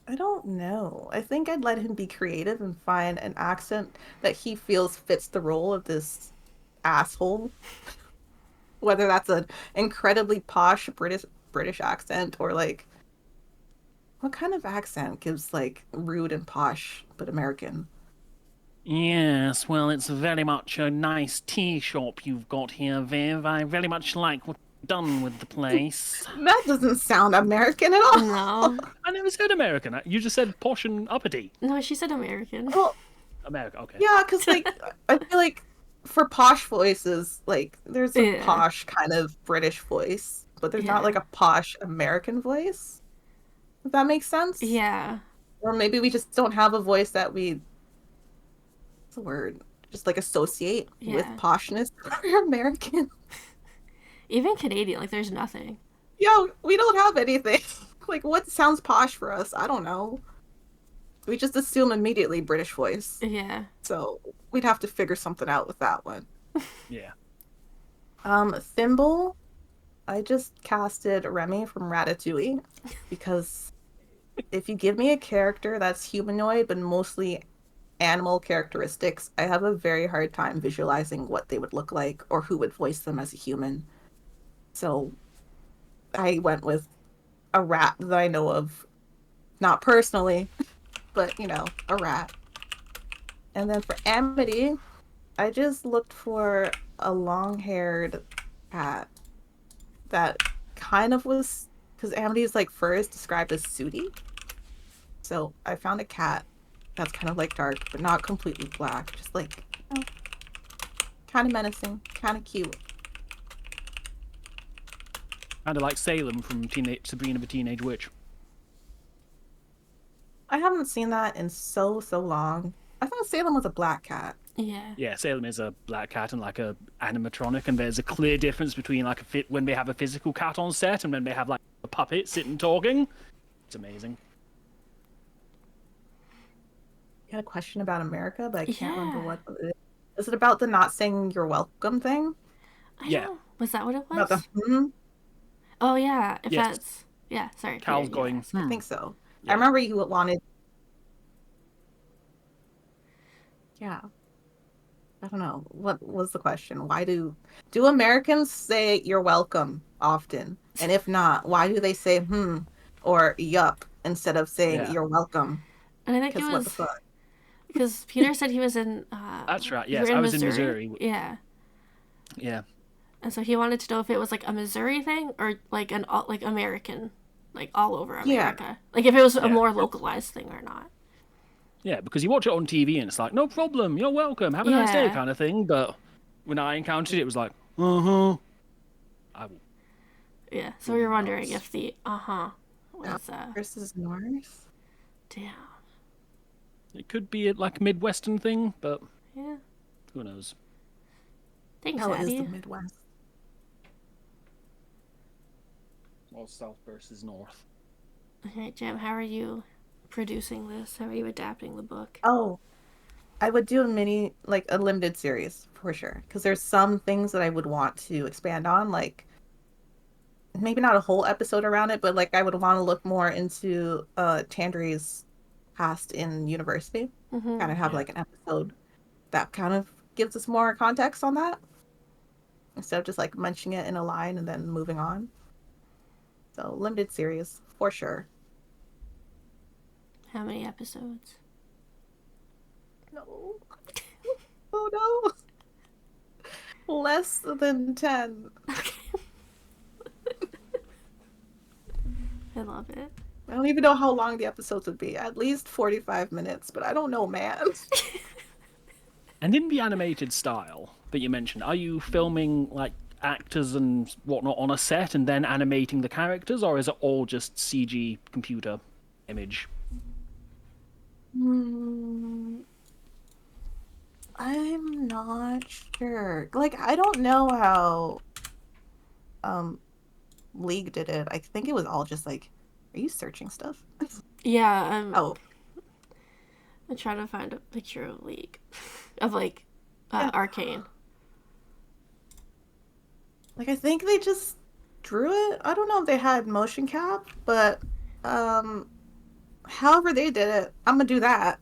Speaker 1: I don't know. I think I'd let him be creative and find an accent that he feels fits the role of this asshole. Whether that's an incredibly posh British accent or like, what kind of accent gives like rude and posh but American?
Speaker 2: Yes, well, it's very much a nice tea shop you've got here, Viv. I very much like what you've done with the place.
Speaker 1: That doesn't sound American at all.
Speaker 3: No.
Speaker 2: I never said American. You just said posh and uppity.
Speaker 3: No, she said American.
Speaker 1: Well,
Speaker 2: America, okay.
Speaker 1: yeah, because like I feel like for posh voices, like there's a
Speaker 3: Yeah.
Speaker 1: posh kind of British voice, but there's not
Speaker 3: Yeah.
Speaker 1: like a posh American voice. If that makes sense.
Speaker 3: Yeah.
Speaker 1: Or maybe we just don't have a voice that we, what's the word? Just like associate with
Speaker 3: Yeah.
Speaker 1: poshness. We're American.
Speaker 3: Even Canadian, like there's nothing.
Speaker 1: Yo, we don't have anything. Like what sounds posh for us? I don't know. We just assume immediately British voice.
Speaker 3: Yeah.
Speaker 1: So we'd have to figure something out with that one.
Speaker 2: Yeah.
Speaker 1: Thimble, I just casted Remy from Ratatouille because if you give me a character that's humanoid but mostly animal characteristics, I have a very hard time visualizing what they would look like or who would voice them as a human. So I went with a rat that I know of, not personally, but a rat. And then for Amity, I just looked for a long-haired cat that kind of was, because Amity's like fur is described as sooty. So I found a cat that's kind of like dark, but not completely black. Just like, kind of menacing, kind of cute.
Speaker 2: Kind of like Salem from Sabrina the Teenage Witch.
Speaker 1: I haven't seen that in so long. I thought Salem was a black cat.
Speaker 3: Yeah.
Speaker 2: Yeah, Salem is a black cat and like a animatronic, and there's a clear difference between like when they have a physical cat on set and when they have like a puppet sitting talking. It's amazing.
Speaker 1: You had a question about America, but I can't remember
Speaker 3: Yeah.
Speaker 1: what it is. Is it about the not saying you're welcome thing?
Speaker 2: Yeah.
Speaker 3: Was that what it was?
Speaker 1: About the
Speaker 3: Oh yeah. If
Speaker 2: Yes.
Speaker 3: that's yeah. Sorry.
Speaker 2: Cal's
Speaker 3: Peter, you
Speaker 2: going.
Speaker 3: asked.
Speaker 1: I think so.
Speaker 2: Yeah.
Speaker 1: I remember you wanted. Yeah. I don't know. What was the question? Why do Americans say you're welcome often? And if not, why do they say or yup instead of saying
Speaker 2: Yeah.
Speaker 1: you're welcome?
Speaker 3: And I think it
Speaker 1: Because what the
Speaker 3: was
Speaker 1: fuck?
Speaker 3: because Peter said he was in.
Speaker 2: That's right.
Speaker 3: you
Speaker 2: Yes,
Speaker 3: were
Speaker 2: I was in Missouri.
Speaker 3: Yeah.
Speaker 2: Yeah.
Speaker 3: And so he wanted to know if it was like a Missouri thing or like like American, like all over America. Like if it was a
Speaker 2: Yeah.
Speaker 3: more localized thing or not.
Speaker 2: Yeah, because you watch it on TV and it's like, no problem, you're welcome, have a nice day
Speaker 3: Yeah.
Speaker 2: kind of thing. But when I encountered it, it was like, I will.
Speaker 3: Yeah. So we were wondering if the was
Speaker 1: Versus North?
Speaker 3: damn.
Speaker 2: It could be like a Midwestern thing, but
Speaker 3: Yeah.
Speaker 2: who knows?
Speaker 3: Thanks,
Speaker 1: Hell, it is
Speaker 3: Addie.
Speaker 1: the Midwest.
Speaker 2: Or South versus North.
Speaker 3: Alright, Jam, how are you producing this? How are you adapting the book?
Speaker 1: Oh, I would do a limited series for sure. Because there's some things that I would want to expand on, like maybe not a whole episode around it, but like I would want to look more into Tandree's past in university.
Speaker 3: Mm-hmm.
Speaker 1: Kind of have like an episode that kind of gives us more context on that instead of just like mentioning it in a line and then moving on. So limited series for sure.
Speaker 3: How many episodes?
Speaker 1: No. Oh no. Less than 10.
Speaker 3: Okay. I love it.
Speaker 1: I don't even know how long the episodes would be. At least 45 minutes, but I don't know, man.
Speaker 2: And in the animated style that you mentioned, are you filming like actors and whatnot on a set and then animating the characters, or is it all just CG computer image?
Speaker 1: I'm not sure. Like, I don't know how League did it. I think it was all just like, are you searching stuff?
Speaker 3: Yeah,
Speaker 1: Oh,
Speaker 3: I'm trying to find a picture of League. Of like Arcane.
Speaker 1: like I think they just drew it. I don't know if they had motion cap, but however they did it, I'm gonna do that.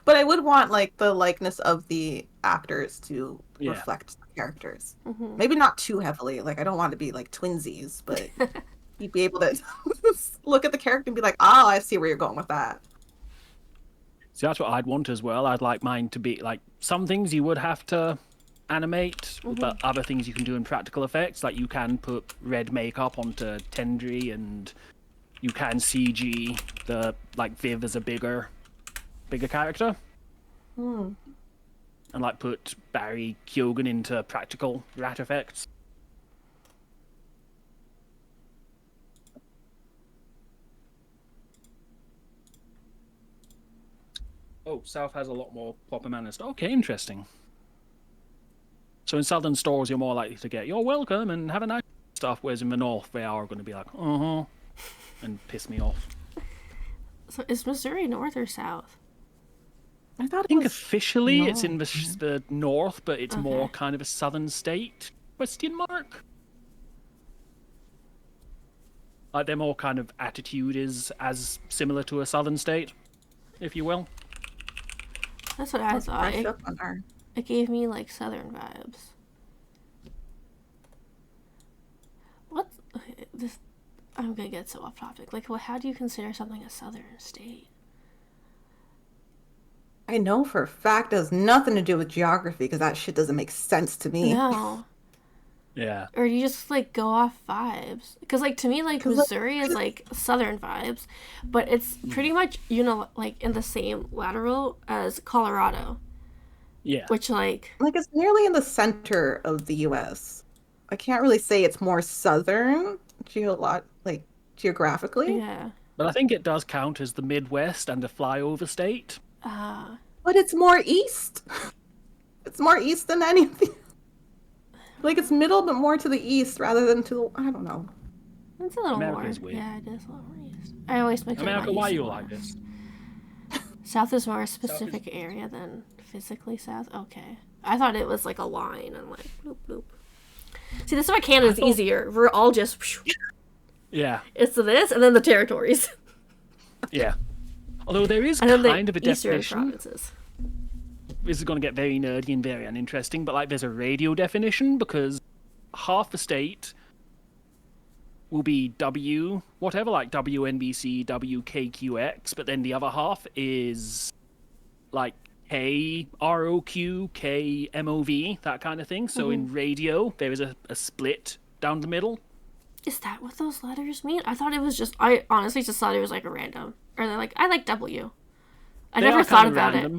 Speaker 1: But I would want like the likeness of the actors to reflect the characters.
Speaker 3: Mm-hmm.
Speaker 1: Maybe not too heavily. Like I don't want to be like twinsies, but you'd be able to look at the character and be like, "Oh, I see where you're going with that."
Speaker 2: So that's what I'd want as well. I'd like mine to be like some things you would have to animate, but other things you can do in practical effects. Like you can put red makeup onto Tendry, and you can CG the like Viv as a bigger character. and like put Barry Keoghan into practical rat effects. Oh, South has a lot more proper manners. Okay, interesting. So in Southern stores, you're more likely to get "You're welcome" and "Have a nice" stuff, whereas in the North, they are going to be like and piss me off.
Speaker 3: So is Missouri North or South?
Speaker 1: I
Speaker 2: think officially it's in the North, but it's more kind of a Southern state? Question mark. Like their more kind of attitude is as similar to a Southern state, if you will.
Speaker 3: That's what I thought. It gave me like Southern vibes. What? This? I'm gonna get so off topic. Like, how do you consider something a Southern state?
Speaker 1: I know for a fact it has nothing to do with geography because that shit doesn't make sense to me.
Speaker 3: No.
Speaker 2: Yeah.
Speaker 3: Or you just like go off vibes. Because like to me, like Missouri is like Southern vibes, but it's pretty much like in the same lateral as Colorado.
Speaker 2: Yeah.
Speaker 3: Which like
Speaker 1: it's nearly in the center of the U.S. I can't really say it's more southern geographically.
Speaker 3: Yeah.
Speaker 2: But I think it does count as the Midwest and a flyover state.
Speaker 1: But it's more east. It's more east than anything. Like it's middle, but more to the east rather than to I don't know.
Speaker 3: It's a little
Speaker 2: America's
Speaker 3: more.
Speaker 2: weird.
Speaker 3: Yeah, it is a little more east. I always make
Speaker 2: America, why are you
Speaker 3: more.
Speaker 2: like this?
Speaker 3: South is more a specific area than physically south. Okay, I thought it was like a line and like bloop bloop. See, this is why Canada's easier. We're all just
Speaker 2: yeah.
Speaker 3: It's this and then the territories.
Speaker 2: Yeah. Although there is kind of a definition.
Speaker 3: Provinces.
Speaker 2: This is going to get very nerdy and very uninteresting, but like there's a radio definition because half the state will be W, whatever, like WNBC, WKQX, but then the other half is like KROQ, KMOV, that kind of thing. So in radio, there is a split down the middle.
Speaker 3: Is that what those letters mean? I thought it was just, I honestly just thought it was like a random. Or they're like, I like W. I never thought about it.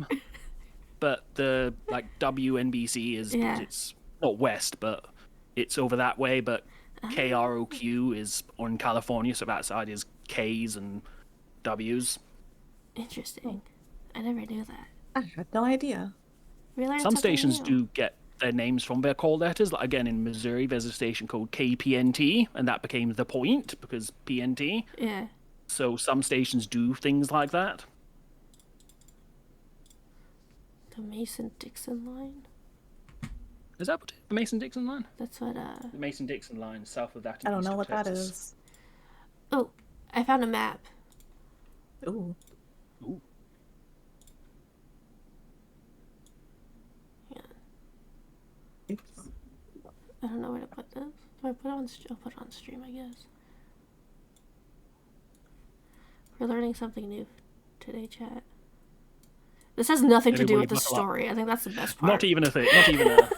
Speaker 2: But the like WNBC is it's not west, but it's over that way. But KROQ is on California, so that side is K's and W's.
Speaker 3: Interesting. I never knew that.
Speaker 1: I had no idea.
Speaker 2: Some stations do get their names from their call letters. Like again, in Missouri, there's a station called KPNT, and that became The Point because PNT.
Speaker 3: Yeah.
Speaker 2: So some stations do things like that.
Speaker 3: The Mason-Dixon line?
Speaker 2: Is that what the Mason-Dixon line?
Speaker 3: That's what,
Speaker 2: The Mason-Dixon line, south of that.
Speaker 1: I don't know what that is.
Speaker 3: Oh, I found a map.
Speaker 1: Ooh.
Speaker 2: Ooh.
Speaker 3: Yeah.
Speaker 1: Oops.
Speaker 3: I don't know where to put this. Do I put it on? I'll put it on stream, I guess. We're learning something new today, chat. This has nothing to do with the story. I think that's the best part.
Speaker 2: Not even a thing. Not even a.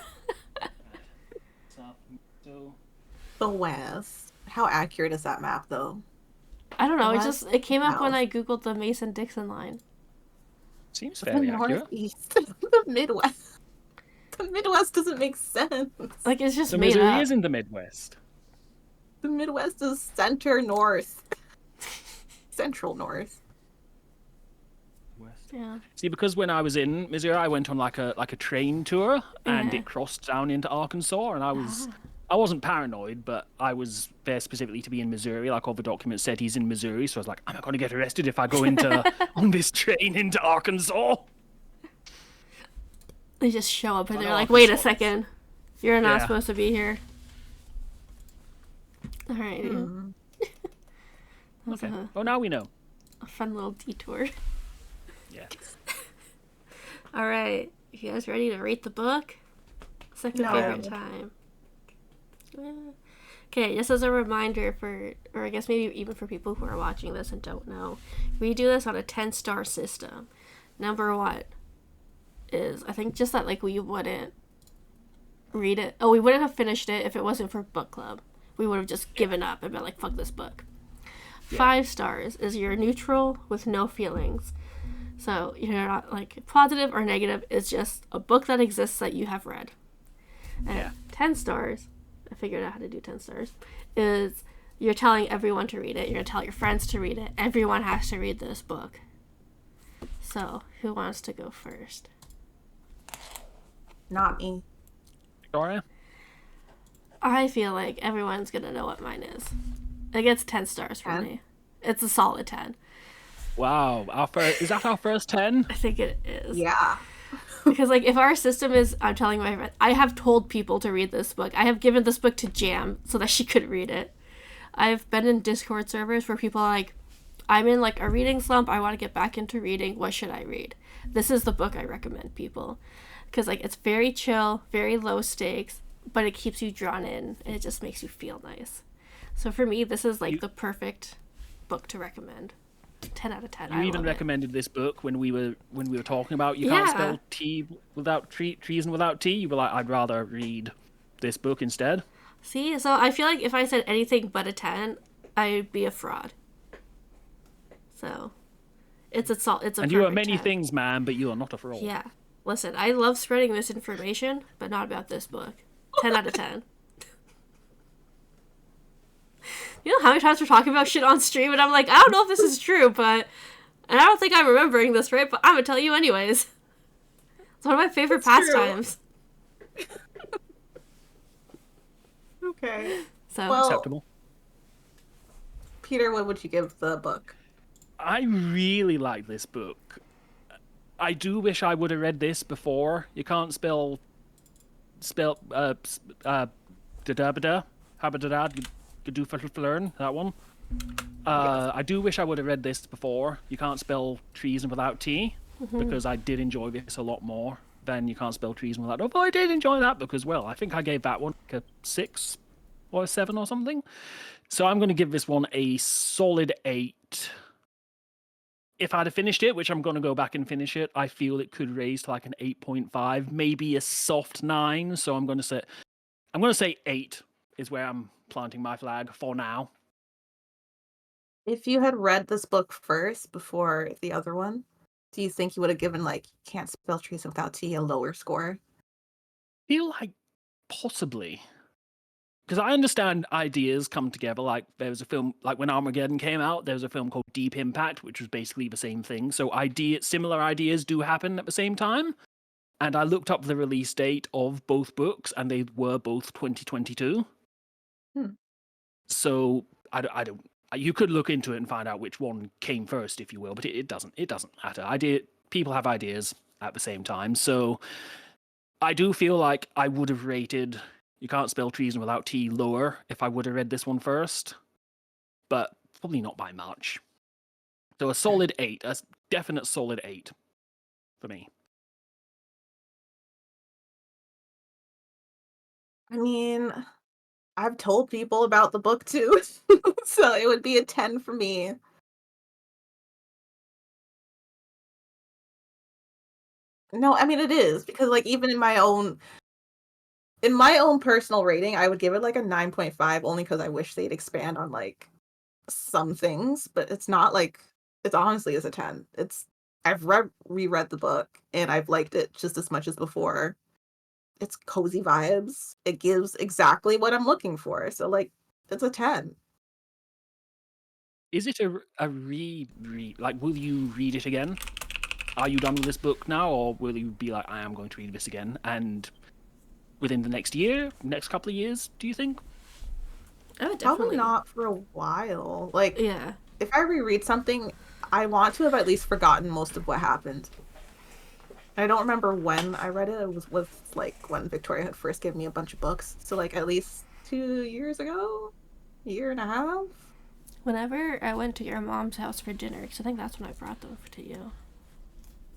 Speaker 1: The West. How accurate is that map, though?
Speaker 3: I don't know. It came up when I googled the Mason-Dixon line.
Speaker 2: Seems very accurate.
Speaker 1: Northeast. The Midwest. The Midwest doesn't make sense.
Speaker 3: Like it's just
Speaker 2: so
Speaker 3: made
Speaker 2: Missouri
Speaker 3: up.
Speaker 2: is in the Midwest.
Speaker 1: The Midwest is center north. Central north.
Speaker 3: Yeah.
Speaker 2: See, because when I was in Missouri, I went on like a train tour, and it crossed down into Arkansas, and I wasn't paranoid, but I was there specifically to be in Missouri. Like all the documents said he's in Missouri, so I was like, I'm not going to get arrested if I go into on this train into Arkansas.
Speaker 3: They just show up and they're like, wait a second, you're not supposed to be here. All right.
Speaker 2: Okay. Oh, now we know.
Speaker 3: A fun little detour.
Speaker 2: Yeah.
Speaker 3: All right. You guys ready to rate the book? Second favorite time. Okay, just as a reminder or I guess maybe even for people who are watching this and don't know, we do this on a 10-star system. Number 1 is, I think just that like we wouldn't read it. Oh, we wouldn't have finished it if it wasn't for book club. We would have just given up and been like, fuck this book. 5 stars is you're neutral with no feelings. So you're not like positive or negative. It's just a book that exists that you have read. And 10 stars, I figured out how to do 10 stars, is you're telling everyone to read it. You're going to tell your friends to read it. Everyone has to read this book. So who wants to go first?
Speaker 1: Not me.
Speaker 2: Victoria?
Speaker 3: I feel like everyone's going to know what mine is. It gets 10 stars for me. It's a solid 10.
Speaker 2: Wow. Is that our first 10?
Speaker 3: I think it is.
Speaker 1: Yeah.
Speaker 3: Because, like, if our system is, I'm telling my friend, I have told people to read this book. I have given this book to Jam so that she could read it. I've been in Discord servers where people are like, I'm in, like, a reading slump. I want to get back into reading. What should I read? This is the book I recommend people. Because, like, it's very chill, very low stakes, but it keeps you drawn in, and it just makes you feel nice. So for me, this is, like, the perfect book to recommend. 10 out of 10.
Speaker 2: You even recommended this book when we were talking about you can't spell tea without treason without tea. You were like, I'd rather read this book instead.
Speaker 3: See, so I feel like if I said anything but a 10, I'd be a fraud. So it's a
Speaker 2: and you are many
Speaker 3: 10.
Speaker 2: things, man, but you are not a fraud.
Speaker 3: Yeah. Listen, I love spreading misinformation, but not about this book. 10 out of 10. You know how many times we're talking about shit on stream and I'm like, I don't know if this is true, and I don't think I'm remembering this right, but I'm gonna tell you anyways. It's one of my favorite pastimes.
Speaker 1: Okay.
Speaker 3: So
Speaker 2: acceptable.
Speaker 1: Peter, what would you give the book?
Speaker 2: I really like this book. I do wish I would have read this before. You can't spell da-da-ba-da, habba-da-da, learn that one. I do wish I would have read this before. You can't spell treason without tea, because I did enjoy this a lot more than you can't spell treason without. Although I did enjoy that book as well. I think I gave that one like a 6 or a 7 or something. So I'm going to give this one a solid 8. If I'd have finished it, which I'm going to go back and finish it, I feel it could raise to like an 8.5, maybe a soft 9. So I'm going to say 8 is where I'm planting my flag for now.
Speaker 1: If you had read this book first before the other one, do you think you would have given like Can't Spell Treason Without Tea a lower score?
Speaker 2: I feel like possibly. Because I understand ideas come together. Like there was a film, like when Armageddon came out, there was a film called Deep Impact, which was basically the same thing. So similar ideas do happen at the same time. And I looked up the release date of both books, and they were both 2022. So I don't. You could look into it and find out which one came first, if you will. But it doesn't matter. People have ideas at the same time. So I do feel like I would have rated You Can't Spell Treason Without Tea lower if I would have read this one first, but probably not by much. So a solid 8, a definite solid 8 for me.
Speaker 1: I mean, I've told people about the book too, so it would be a 10 for me. No, I mean it is, because like even in my own personal rating, I would give it like a 9.5 only because I wish they'd expand on like some things, but it's not like it honestly is a 10. I've reread the book and I've liked it just as much as before. It's cozy vibes. It gives exactly what I'm looking for. So like it's a 10.
Speaker 2: Is it a read? Like, will you read it again? Are you done with this book now, or will you be like, I am going to read this again, and within the next couple of years, do you think?
Speaker 3: Oh, definitely.
Speaker 1: Probably not for a while. Like,
Speaker 3: yeah.
Speaker 1: If I reread something, I want to have at least forgotten most of what happened. I don't remember when I read it. It was with like when Victoria had first given me a bunch of books. So like at least 2 years ago, a year and a half.
Speaker 3: Whenever I went to your mom's house for dinner, because I think that's when I brought them to you.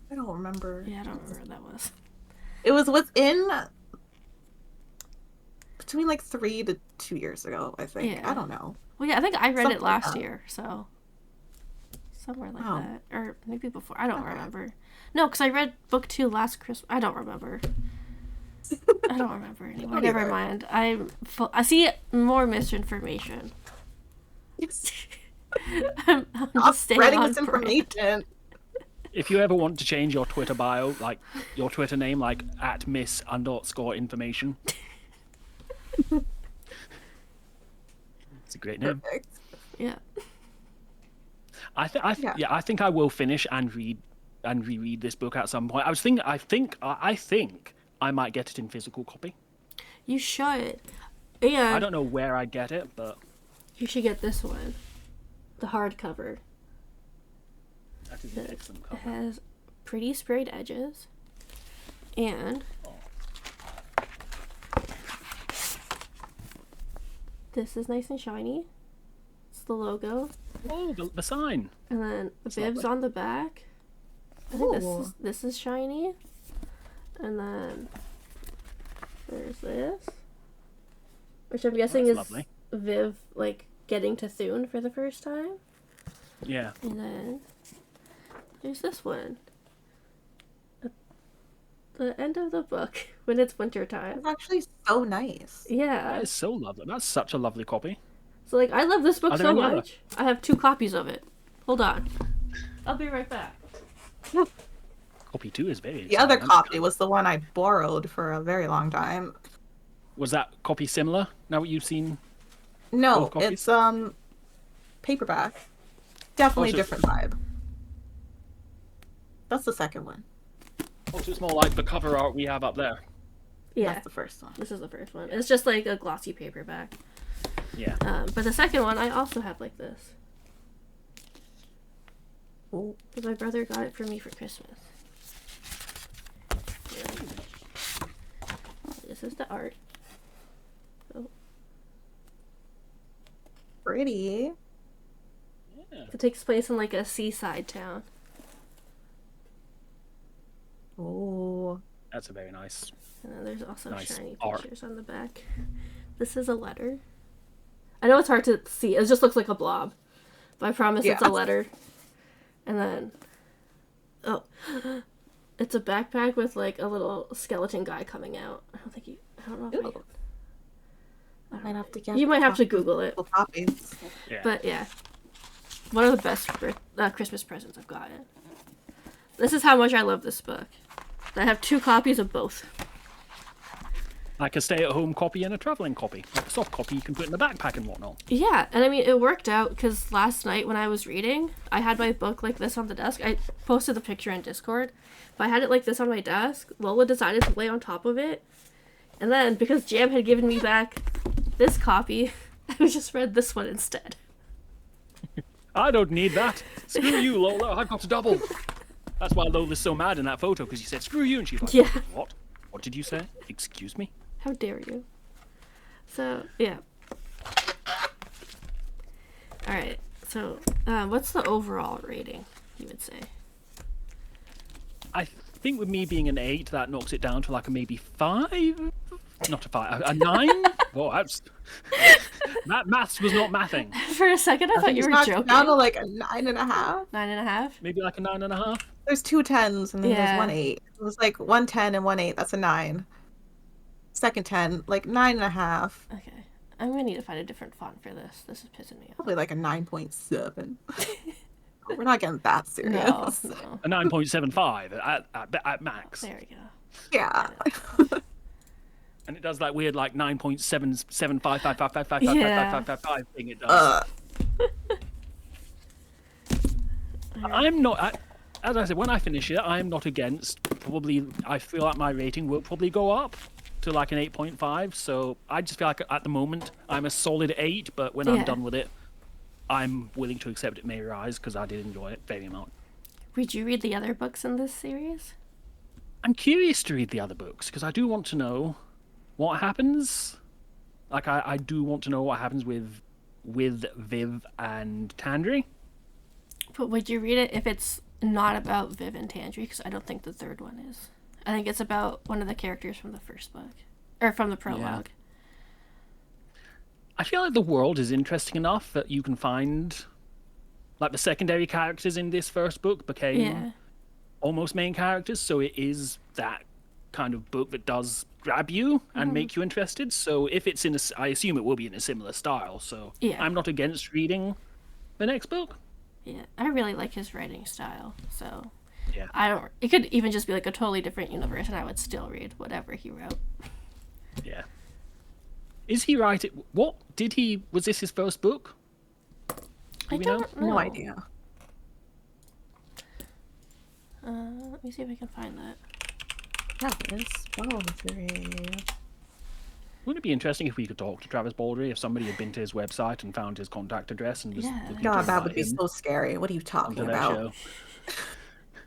Speaker 1: I don't remember.
Speaker 3: Yeah, I don't remember what that was.
Speaker 1: It was between like 3 to 2 years ago, I think.
Speaker 3: Yeah.
Speaker 1: I don't know.
Speaker 3: Well, yeah, I think I read
Speaker 1: Something
Speaker 3: it last
Speaker 1: like that.
Speaker 3: year, so somewhere like that, or maybe before. I don't remember. No, because I read book 2 last Christmas. I don't remember. I don't remember anymore. Never mind. I see more misinformation. I'm just staying
Speaker 1: Spreading
Speaker 3: on
Speaker 1: misinformation.
Speaker 2: If you ever want to change your Twitter bio, like your Twitter name, like @miss_information. It's a great name.
Speaker 1: Perfect.
Speaker 3: Yeah.
Speaker 2: I think I will finish and reread this book at some point. I think I might get it in physical copy.
Speaker 3: You should. Yeah.
Speaker 2: I don't know where I get it, but
Speaker 3: you should get this one, the hardcover.
Speaker 2: That is an excellent cover.
Speaker 3: It has pretty sprayed edges, and this is nice and shiny. It's the logo.
Speaker 2: Oh, the sign.
Speaker 3: And then
Speaker 2: That's
Speaker 3: bibs
Speaker 2: lovely.
Speaker 3: on the back. I think this is shiny. And then there's this, which I'm guessing is
Speaker 2: lovely.
Speaker 3: Viv like getting to Thune for the first time.
Speaker 2: Yeah.
Speaker 3: And then there's this one. At the end of the book when it's winter time.
Speaker 1: It's actually so nice.
Speaker 3: Yeah.
Speaker 2: That is so lovely. That's such a lovely copy.
Speaker 3: So like I love this book
Speaker 2: Are there
Speaker 3: so
Speaker 2: any other?
Speaker 3: much. I have 2 copies of it. Hold on. I'll be right back.
Speaker 2: Copy 2 is very
Speaker 1: The other
Speaker 2: exciting.
Speaker 1: copy was the one I borrowed for a very long time.
Speaker 2: Was that copy similar? Now what you've seen?
Speaker 1: No,
Speaker 2: Both copies?
Speaker 1: it's paperback. Definitely
Speaker 2: Oh, so-
Speaker 1: a different vibe. That's the second one.
Speaker 2: Also, it's more like the cover art we have up there.
Speaker 3: Yeah.
Speaker 1: That's the first one.
Speaker 3: This is the first one. It's just like a glossy paperback.
Speaker 2: Yeah.
Speaker 3: But the second one I also have like this.
Speaker 1: Ooh.
Speaker 3: Because my brother got it for me for Christmas. Yeah. This is the art. Oh,
Speaker 1: Pretty.
Speaker 2: Yeah.
Speaker 3: it takes place in like a seaside town.
Speaker 1: Oh.
Speaker 2: That's a very nice.
Speaker 3: And then there's also
Speaker 2: Nice
Speaker 3: shiny
Speaker 2: art.
Speaker 3: pictures on the back. This is a letter. I know it's hard to see. It just looks like a blob. But I promise it's a
Speaker 1: Yeah.
Speaker 3: letter. And then... Oh. It's a backpack with like a little skeleton guy coming out. I don't know if
Speaker 1: Ooh. I might have to get.
Speaker 3: you might have to Google it.
Speaker 1: copies.
Speaker 2: Yeah.
Speaker 3: But yeah. One of the best Christmas presents I've gotten. This is how much I love this book. I have 2 copies of both.
Speaker 2: Like a stay-at-home copy and a traveling copy. Like a soft copy you can put in the backpack and whatnot.
Speaker 3: Yeah, and I mean, it worked out because last night when I was reading, I had my book like this on the desk. I posted the picture in Discord, but I had it like this on my desk. Lola decided to lay on top of it. And then, because Jam had given me back this copy, I just read this one instead.
Speaker 2: I don't need that. Screw you, Lola. I've got a double. That's why Lola's so mad in that photo, because you said, screw you, and she's like,
Speaker 3: Yeah.
Speaker 2: What? What did you say? Excuse me?
Speaker 3: How dare you? So, yeah. Alright, so, what's the overall rating, you would say?
Speaker 2: I think with me being an 8, that knocks it down to like a maybe 5? Not a 5, a 9? Whoa, that's... That maths was not mathing.
Speaker 3: For a second, I thought you were
Speaker 1: Knocked
Speaker 3: joking.
Speaker 1: down to like a 9.5.
Speaker 3: 9.5?
Speaker 2: Maybe like a 9.5?
Speaker 1: There's 2 10s and then
Speaker 3: Yeah.
Speaker 1: there's 1 8. It was like 1 10 and 1 8. That's a 9. Second 10, like 9.5.
Speaker 3: Okay. I'm gonna need to find a different font for this. This is pissing me off.
Speaker 1: Probably like a 9.7. We're not getting that serious.
Speaker 3: No, no.
Speaker 2: A 9.75 at max.
Speaker 3: There we go.
Speaker 1: Yeah.
Speaker 2: And it does that weird like 9.77555555555
Speaker 3: Yeah.
Speaker 2: thing it does. I'm not... as I said, when I finish it, I'm not against. Probably, I feel like my rating will probably go up to like an 8.5. So I just feel like at the moment I'm a solid 8, but when
Speaker 3: Yeah.
Speaker 2: I'm done with it, I'm willing to accept it may rise because I did enjoy it very much.
Speaker 3: Would you read the other books in this series?
Speaker 2: I'm curious to read the other books because I do want to know what happens. Like I do want to know what happens with Viv and Tandri.
Speaker 3: But would you read it if it's not about Viv and Tandri? Because I don't think the third one is. I think it's about one of the characters from the first book. Or from the prologue.
Speaker 2: I feel like the world is interesting enough that you can find, like, the secondary characters in this first book became
Speaker 3: Yeah.
Speaker 2: almost main characters, so it is that kind of book that does grab you and make you interested. So if it's in I assume it will be in a similar style, so
Speaker 3: Yeah.
Speaker 2: I'm not against reading the next book.
Speaker 3: Yeah. I really like his writing style. So
Speaker 2: Yeah.
Speaker 3: It could even just be like a totally different universe, and I would still read whatever he wrote.
Speaker 2: Yeah. Is he writing? What did he? Was this his first book?
Speaker 3: I don't know.
Speaker 1: No idea.
Speaker 3: Let me see if I can find that.
Speaker 1: Travis Baldree.
Speaker 2: Wouldn't it be interesting if we could talk to Travis Baldree, if somebody had been to his website and found his contact address and was looking
Speaker 1: God,
Speaker 2: to
Speaker 1: that would
Speaker 2: invite
Speaker 1: be
Speaker 2: him
Speaker 1: so scary. What are you talking
Speaker 2: onto their
Speaker 1: about?
Speaker 2: show?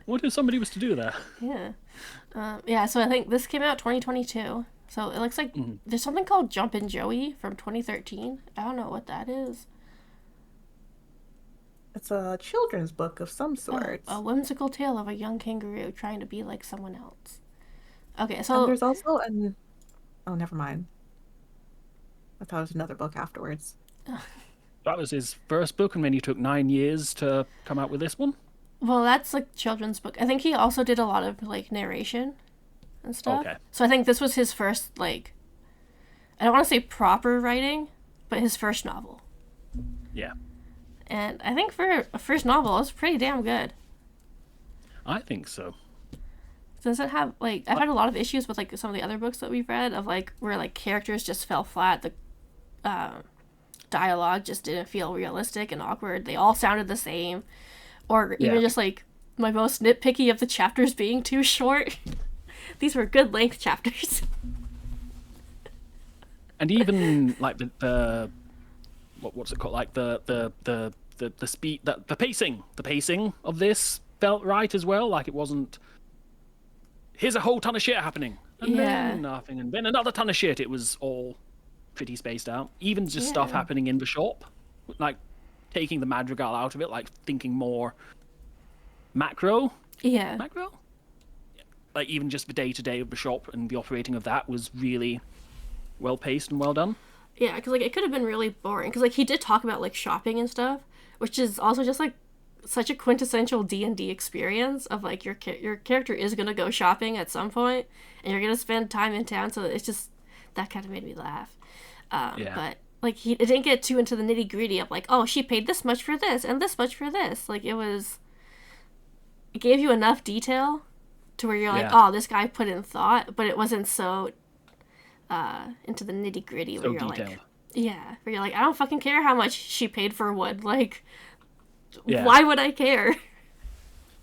Speaker 2: What if somebody was to do that?
Speaker 3: Yeah. So I think this came out 2022. So it looks like there's something called Jumpin' Joey from 2013. I don't know what that is.
Speaker 1: It's a children's book of some sort.
Speaker 3: A whimsical tale of a young kangaroo trying to be like someone else. Okay, so
Speaker 1: And there's also an... Oh, never mind. I thought it was another book afterwards.
Speaker 2: That was his first book, and then he took 9 years to come out with this one?
Speaker 3: Well, that's like children's book. I think he also did a lot of like narration and stuff.
Speaker 2: Okay.
Speaker 3: So I think this was his first like, I don't want to say proper writing, but his first novel.
Speaker 2: Yeah.
Speaker 3: And I think for a first novel, it's pretty damn good.
Speaker 2: I think so.
Speaker 3: Does it have like, I've had a lot of issues with like some of the other books that we've read of like where like characters just fell flat. The dialogue just didn't feel realistic and awkward. They all sounded the same. Or even just like my most nitpicky of the chapters being too short. These were good length chapters.
Speaker 2: And even like the what's it called? Like the speed, the pacing of this felt right as well. Like it wasn't, here's a whole ton of shit happening and then nothing and then another ton of shit. It was all pretty spaced out. Even just stuff happening in the shop, like taking the madrigal out of it, like thinking more macro.
Speaker 3: Yeah.
Speaker 2: Macro? Yeah. Like even just the day-to-day of the shop and the operating of that was really well-paced and well done.
Speaker 3: Yeah, because like it could have been really boring. Because like he did talk about like shopping and stuff, which is also just like such a quintessential D&D experience of like your character is going to go shopping at some point and you're going to spend time in town. So it's just, that kind of made me laugh. But like it didn't get too into the nitty gritty of like, oh, she paid this much for this and this much for this. Like it gave you enough detail to where you're like, oh, this guy put in thought, but it wasn't so into the nitty gritty where
Speaker 2: So
Speaker 3: you're
Speaker 2: detailed.
Speaker 3: like, where you're like, I don't fucking care how much she paid for wood. Like, why would I care?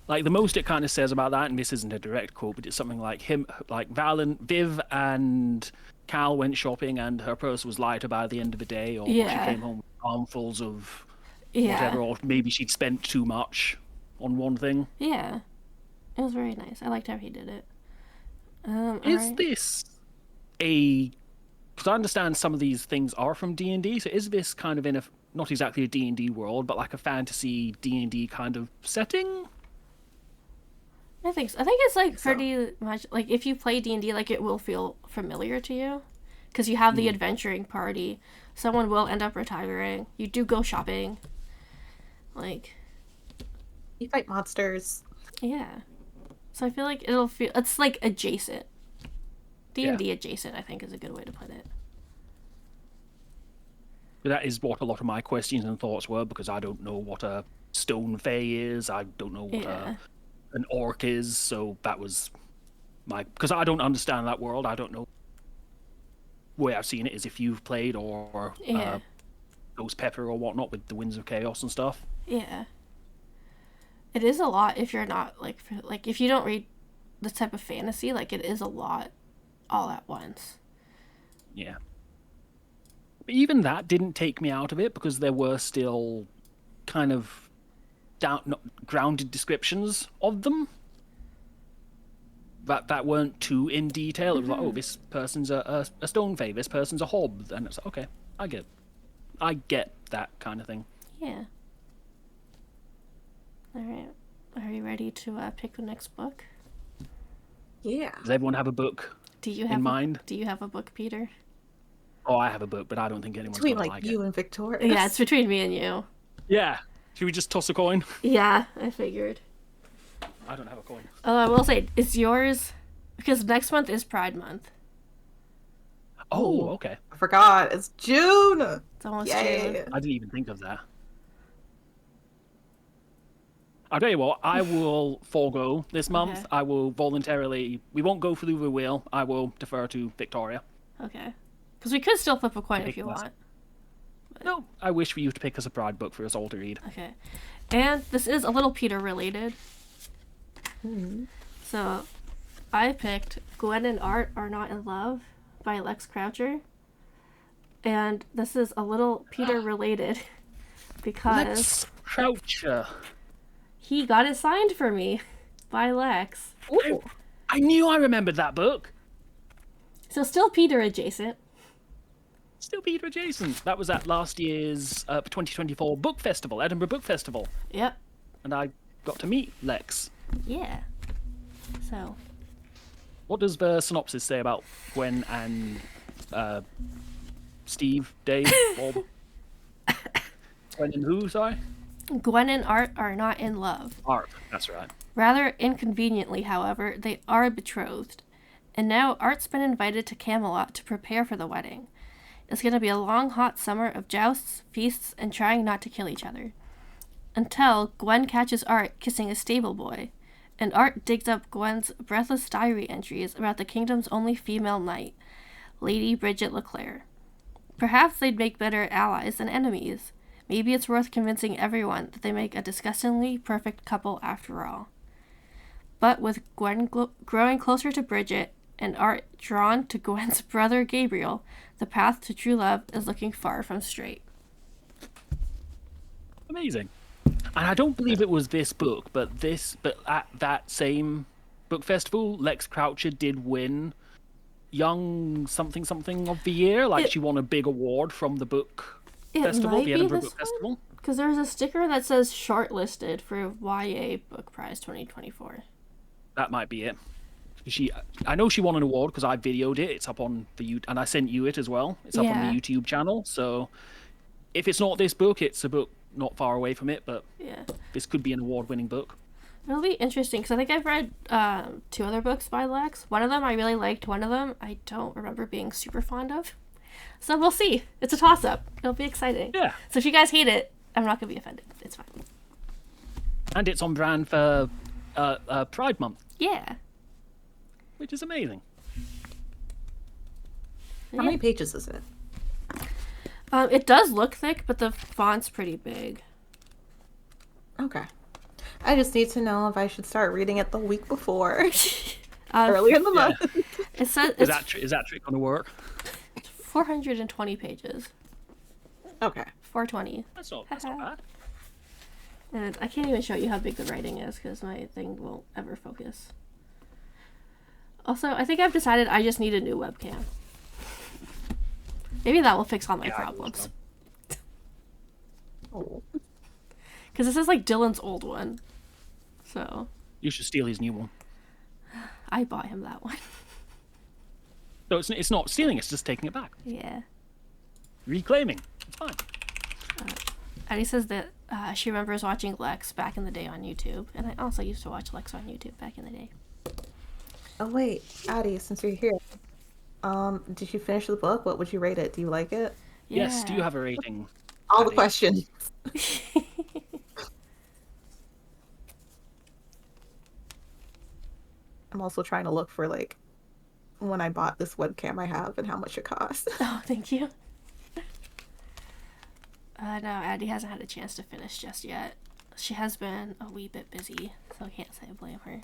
Speaker 2: Like the most it kind of says about that, and this isn't a direct quote, but it's something like Viv and Cal went shopping and her purse was lighter by the end of the day, or she came home with armfuls of whatever, or maybe she'd spent too much on one thing.
Speaker 3: Yeah. It was very nice. I liked how he did it.
Speaker 2: Is this because I understand some of these things are from D&D, so is this kind of in a, not exactly a D&D world, but like a fantasy D&D kind of setting?
Speaker 3: I think so. I think it's like pretty much like if you play D&D, like it will feel familiar to you because you have the adventuring party. Someone will end up retiring. You do go shopping. Like,
Speaker 1: You fight monsters.
Speaker 3: yeah. So I feel like it's like adjacent. D&D adjacent, I think, is a good way to put it.
Speaker 2: But that is what a lot of my questions and thoughts were, because I don't know what a stone fae is. I don't know what an orc is. So that was because I don't understand that world. I don't know. The way I've seen it is if you've played or Ghost Pepper or whatnot with the Winds of Chaos and stuff.
Speaker 3: Yeah. It is a lot if you're not like if you don't read this type of fantasy, like it is a lot all at once.
Speaker 2: Yeah. But even that didn't take me out of it, because there were still kind of grounded descriptions of them that weren't too in detail. It was like, oh, this person's a stone fae, this person's a hob, and it's like, okay, I get that kind of thing.
Speaker 3: Yeah. All right. Are you ready to pick the next book?
Speaker 1: Yeah.
Speaker 2: Does everyone have a book in mind?
Speaker 3: Do you have a book, Peter?
Speaker 2: Oh, I have a book, but I don't think anyone's
Speaker 1: Between
Speaker 2: gonna
Speaker 1: like
Speaker 2: like
Speaker 1: you
Speaker 2: it.
Speaker 1: and Victoria.
Speaker 3: Yeah, it's between me and you.
Speaker 2: Yeah. Should we just toss a coin?
Speaker 3: Yeah, I figured.
Speaker 2: I don't have a coin.
Speaker 3: I will say, it's yours, because next month is Pride Month.
Speaker 2: Oh, okay.
Speaker 1: I forgot. It's June.
Speaker 3: It's almost
Speaker 1: Yay.
Speaker 3: June.
Speaker 2: I didn't even think of that. I'll tell you what, I will forego this month.
Speaker 3: Okay.
Speaker 2: I will voluntarily... We won't go through the wheel. I will defer to Victoria.
Speaker 3: Okay. Because we could still flip a coin if
Speaker 2: Take
Speaker 3: you
Speaker 2: us.
Speaker 3: want.
Speaker 2: No, I wish for you to pick us a Pride book for us all to read.
Speaker 3: Okay. And this is a little Peter related.
Speaker 1: Mm-hmm.
Speaker 3: So, I picked Gwen and Art Are Not in Love by Lex Croucher. And this is a little Peter related because
Speaker 2: Lex Croucher.
Speaker 3: he got it signed for me by Lex.
Speaker 2: I knew I remembered that book.
Speaker 3: So still Peter adjacent.
Speaker 2: Still Peter adjacent. That was at last year's 2024 book festival, Edinburgh Book Festival.
Speaker 3: Yep.
Speaker 2: And I got to meet Lex.
Speaker 3: Yeah. So.
Speaker 2: What does the synopsis say about Gwen and Steve, Dave, Bob? Gwen and who, sorry?
Speaker 3: Gwen and Art are not in love.
Speaker 2: Art, that's right.
Speaker 3: Rather inconveniently, however, they are betrothed. And now Art's been invited to Camelot to prepare for the wedding. It's going to be a long, hot summer of jousts, feasts, and trying not to kill each other. Until Gwen catches Art kissing a stable boy, and Art digs up Gwen's breathless diary entries about the kingdom's only female knight, Lady Bridget Leclerc. Perhaps they'd make better allies than enemies. Maybe it's worth convincing everyone that they make a disgustingly perfect couple after all. But with Gwen growing closer to Bridget and Art drawn to Gwen's brother Gabriel, the path to true love is looking far from straight.
Speaker 2: Amazing. And I don't believe it was this book, but at that same book festival, Lex Croucher did win Young something of the year. Like she won a big award from the book festival, the Edinburgh Book Festival.
Speaker 3: Because there's a sticker that says shortlisted for YA Book Prize 2024.
Speaker 2: That might be it. I know she won an award because I videoed it. It's up on the and I sent you it as well. It's up on the YouTube channel. So if it's not this book, it's a book not far away from it. But this could be an award-winning book.
Speaker 3: It'll be interesting because I think I've read 2 other books by Lex. One of them I really liked. One of them I don't remember being super fond of. So we'll see. It's a toss-up. It'll be exciting.
Speaker 2: Yeah.
Speaker 3: So if you guys hate it, I'm not gonna be offended. It's fine.
Speaker 2: And it's on brand for Pride Month.
Speaker 3: Yeah.
Speaker 2: Which is amazing.
Speaker 1: How many pages is it?
Speaker 3: It does look thick, but the font's pretty big.
Speaker 1: Okay. I just need to know if I should start reading it the week before. Earlier in the month.
Speaker 3: It says
Speaker 2: Is that trick going to work?
Speaker 3: 420 pages.
Speaker 1: Okay.
Speaker 3: 420.
Speaker 2: That's not bad.
Speaker 3: And I can't even show you how big the writing is because my thing won't ever focus. Also, I think I've decided I just need a new webcam. Maybe that will fix all my problems.
Speaker 1: Oh.
Speaker 3: Because this is like Dylan's old one. So.
Speaker 2: You should steal his new one.
Speaker 3: I bought him that one.
Speaker 2: No, it's not stealing, it's just taking it back.
Speaker 3: Yeah.
Speaker 2: Reclaiming. It's fine.
Speaker 3: Addie says that she remembers watching Lex back in the day on YouTube. And I also used to watch Lex on YouTube back in the day.
Speaker 1: Oh wait, Addie, since you're here, did you finish the book? What would you rate it? Do you like it?
Speaker 3: Yeah.
Speaker 2: Yes, do you have a rating?
Speaker 1: All the questions. I'm also trying to look for like when I bought this webcam I have and how much it costs.
Speaker 3: Oh, thank you. No, Addie hasn't had a chance to finish just yet. She has been a wee bit busy, so I can't say I blame her.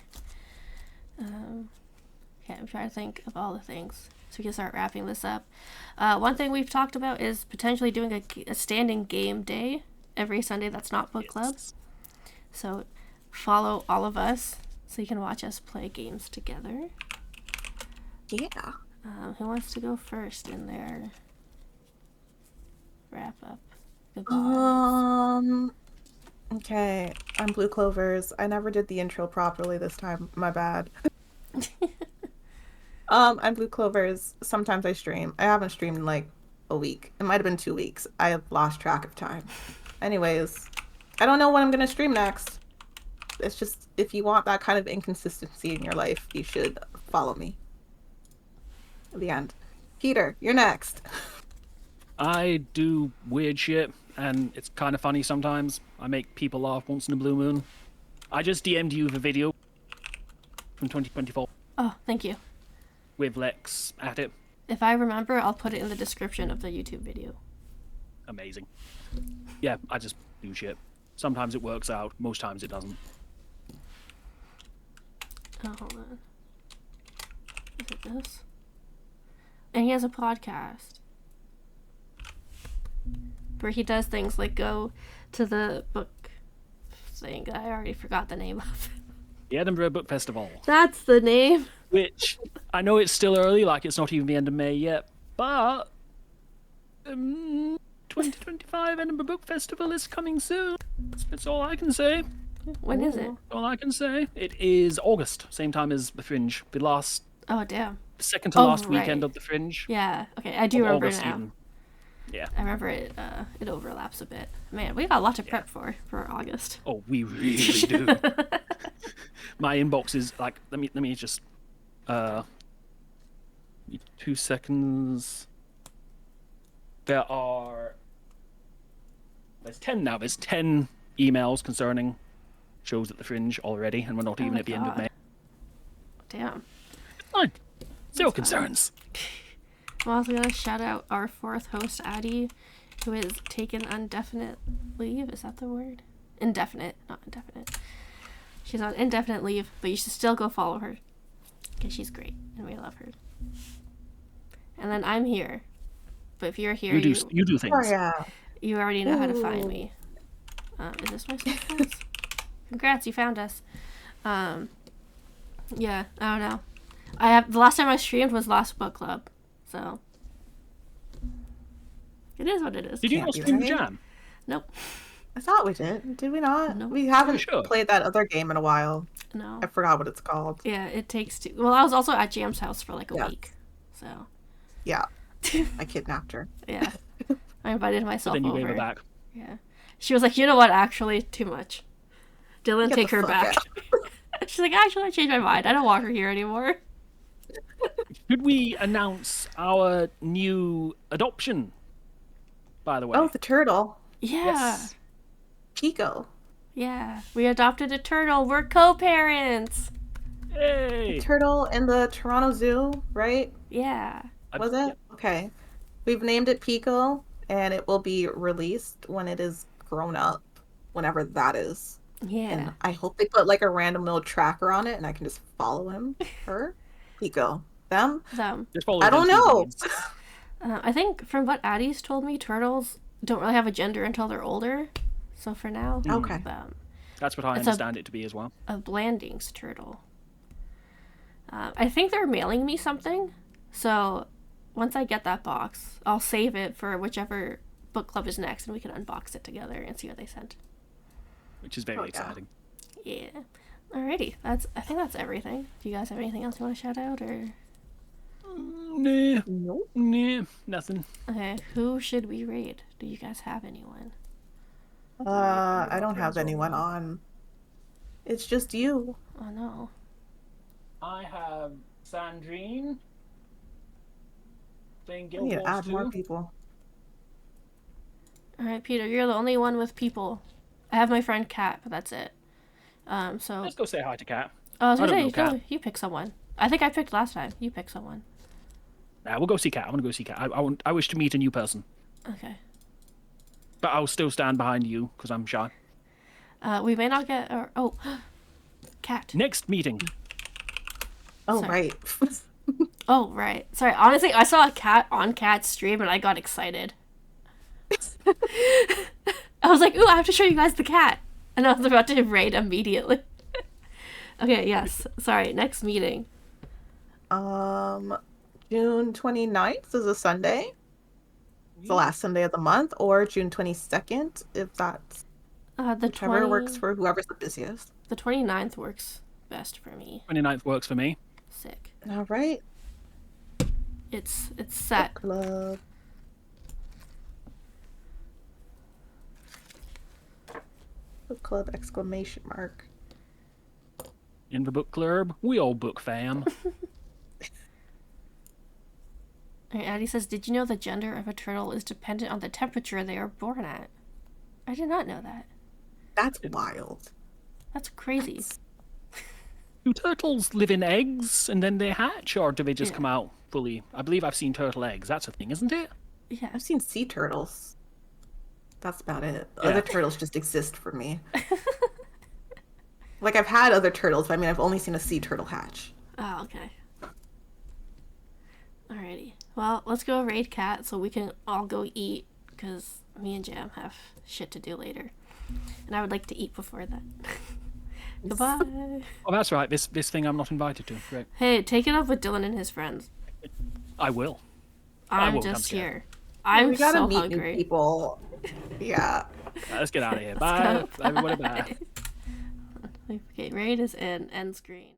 Speaker 3: Okay, I'm trying to think of all the things so we can start wrapping this up. One thing we've talked about is potentially doing a standing game day every Sunday that's not book club. So follow all of us so you can watch us play games together.
Speaker 1: Yeah.
Speaker 3: Who wants to go first in their wrap up? Goodbye.
Speaker 1: Okay, I'm Blue Clovers. I never did the intro properly this time. My bad. I'm Blue Clovers. Sometimes I stream. I haven't streamed in like a week. It might have been 2 weeks. I have lost track of time. Anyways, I don't know what I'm gonna stream next. It's just, if you want that kind of inconsistency in your life, you should follow me. The end. Peter, you're next.
Speaker 2: I do weird shit, and it's kind of funny sometimes. I make people laugh once in a blue moon. I just DM'd you the video from 2024
Speaker 3: Oh, thank you.
Speaker 2: with Lex at it.
Speaker 3: If I remember, I'll put it in the description of the YouTube video.
Speaker 2: Amazing. Yeah, I just do shit. Sometimes it works out, most times it doesn't.
Speaker 3: Oh, hold on. Is it this? And he has a podcast where he does things like go to the book thing that I already forgot the name of.
Speaker 2: The Edinburgh Book Festival.
Speaker 3: That's the name.
Speaker 2: Which, I know it's still early, like it's not even the end of May yet, but 2025 Edinburgh Book Festival is coming soon. That's all I can say.
Speaker 3: When is it?
Speaker 2: All I can say. It is August, same time as the Fringe. The last,
Speaker 3: Oh, damn.
Speaker 2: second to last
Speaker 3: right.
Speaker 2: weekend of the Fringe.
Speaker 3: Yeah. Okay, I do remember
Speaker 2: August
Speaker 3: now.
Speaker 2: even. Yeah.
Speaker 3: I remember it. It overlaps a bit. Man, we got a lot to prep for August.
Speaker 2: Oh, we really do. My inbox is like. Let me just. 2 seconds. There's 10 now. There's 10 emails concerning shows at the Fringe already, and we're not even
Speaker 3: my
Speaker 2: at the end of
Speaker 3: God.
Speaker 2: May.
Speaker 3: Damn.
Speaker 2: Fine. Zero concerns.
Speaker 3: I'm also gonna shout out our fourth host, Addie, who is taken indefinite leave. Is that the word? Indefinite, not indefinite. She's on indefinite leave, but you should still go follow her because she's great and we love her. And then I'm here, but if you're here,
Speaker 2: You do things.
Speaker 1: Oh yeah.
Speaker 3: you already know how to find me. Is this my socials? Congrats, you found us. Yeah, I don't know. The last time I streamed was last book club, so it is what it is.
Speaker 2: Did you
Speaker 1: Can't
Speaker 2: not
Speaker 1: be
Speaker 2: stream
Speaker 1: right.
Speaker 2: Jam?
Speaker 3: Nope.
Speaker 1: I thought we did. Did we not?
Speaker 3: No.
Speaker 1: We haven't
Speaker 2: Sure.
Speaker 1: played that other game in a while.
Speaker 3: No.
Speaker 1: I forgot what it's called.
Speaker 3: Yeah, it takes two. Well, I was also at Jam's house for like a
Speaker 1: Yeah.
Speaker 3: week, so
Speaker 1: Yeah. I kidnapped her.
Speaker 3: yeah. I invited myself
Speaker 2: Then you
Speaker 3: over.
Speaker 2: gave her back.
Speaker 3: Yeah. She was like, you know what? Actually, too much. Dylan,
Speaker 1: Get
Speaker 3: take
Speaker 1: the
Speaker 3: her
Speaker 1: fuck
Speaker 3: back.
Speaker 1: out.
Speaker 3: She's like, actually, I changed my mind. I don't want her here anymore.
Speaker 2: Should we announce our new adoption? By the way.
Speaker 1: Oh, the turtle.
Speaker 3: Yeah.
Speaker 2: Yes.
Speaker 1: Pico.
Speaker 3: Yeah. We adopted a turtle. We're co-parents.
Speaker 2: Hey.
Speaker 1: Turtle in the Toronto Zoo, right?
Speaker 3: Yeah.
Speaker 1: Was it? Okay. We've named it Pico, and it will be released when it is grown up, whenever that is.
Speaker 3: Yeah.
Speaker 1: And I hope they put like a random little tracker on it, and I can just follow him, her, Pico, them.
Speaker 2: Just follow
Speaker 1: I
Speaker 2: them
Speaker 1: don't
Speaker 2: through the
Speaker 1: know.
Speaker 2: leads.
Speaker 3: I think from what Addie's told me, turtles don't really have a gender until they're older. So for now,
Speaker 1: Okay.
Speaker 2: That's what I
Speaker 3: It's a-
Speaker 2: understand it to be as well.
Speaker 3: a Blandings turtle. I think they're mailing me something. So once I get that box, I'll save it for whichever book club is next, and we can unbox it together and see what they sent.
Speaker 2: Which is very
Speaker 1: Oh, yeah.
Speaker 2: exciting.
Speaker 3: Yeah. Alrighty. I think that's everything. Do you guys have anything else you want to shout out, or?
Speaker 2: Nah,
Speaker 1: Nope.
Speaker 2: nah, nothing.
Speaker 3: Okay. Who should we raid? Do you guys have anyone?
Speaker 1: I don't have anyone on. It's just you.
Speaker 3: Oh no.
Speaker 2: I have Sandrine playing
Speaker 1: I
Speaker 2: Guild
Speaker 1: need to
Speaker 2: Wars
Speaker 1: add
Speaker 2: 2.
Speaker 1: more people.
Speaker 3: All right, Peter. You're the only one with people. I have my friend Kat, but that's it. So.
Speaker 2: Let's go say hi to Kat.
Speaker 3: I was
Speaker 2: I
Speaker 3: gonna
Speaker 2: don't
Speaker 3: say,
Speaker 2: know
Speaker 3: go,
Speaker 2: Kat.
Speaker 3: you pick someone. I think I picked last time. You pick someone.
Speaker 2: Nah, we'll go see Kat. I want to go see Kat. I wish to meet a new person.
Speaker 3: Okay.
Speaker 2: But I'll still stand behind you because I'm shy.
Speaker 3: We may not get. Oh, Cat.
Speaker 2: Next meeting.
Speaker 1: Oh,
Speaker 3: Sorry.
Speaker 1: right.
Speaker 3: Oh, right. Sorry. Honestly, I saw a cat on Cat's stream and I got excited. I was like, ooh, I have to show you guys the cat. And I was about to raid immediately. Okay, yes. Sorry. Next meeting.
Speaker 1: June 29th is a Sunday. It's the last Sunday of the month, or June 22nd, if that's
Speaker 3: The
Speaker 1: whichever works for whoever's the busiest.
Speaker 3: The 29th works best for me.
Speaker 2: 29th works for me.
Speaker 3: Sick.
Speaker 1: All right.
Speaker 3: It's set.
Speaker 1: Club. Book club exclamation mark.
Speaker 2: In the book club, we all book fam.
Speaker 3: Okay, Addie says, did you know the gender of a turtle is dependent on the temperature they are born at? I did not know that.
Speaker 1: That's wild.
Speaker 3: That's crazy.
Speaker 2: Do turtles live in eggs and then they hatch, or do they just come out fully? I believe I've seen turtle eggs. That's a thing, isn't it?
Speaker 3: Yeah.
Speaker 1: I've seen sea turtles. That's about it.
Speaker 2: Yeah.
Speaker 1: Other turtles just exist for me. Like, I've had other turtles, but I mean, I've only seen a sea turtle hatch.
Speaker 3: Oh, okay. Alrighty. Well, let's go raid Cat so we can all go eat, because me and Jam have shit to do later. And I would like to eat before that. Goodbye.
Speaker 2: Oh, that's right. This thing I'm not invited to. Great.
Speaker 3: Hey, take it up with Dylan and his friends.
Speaker 2: I will.
Speaker 3: I'm just here. I'm
Speaker 1: we gotta
Speaker 3: so
Speaker 1: meet
Speaker 3: hungry.
Speaker 1: New people. Yeah.
Speaker 2: Let's get out of here. Bye.
Speaker 3: Go.
Speaker 2: Everybody, bye.
Speaker 3: Okay, raid is in. End screen.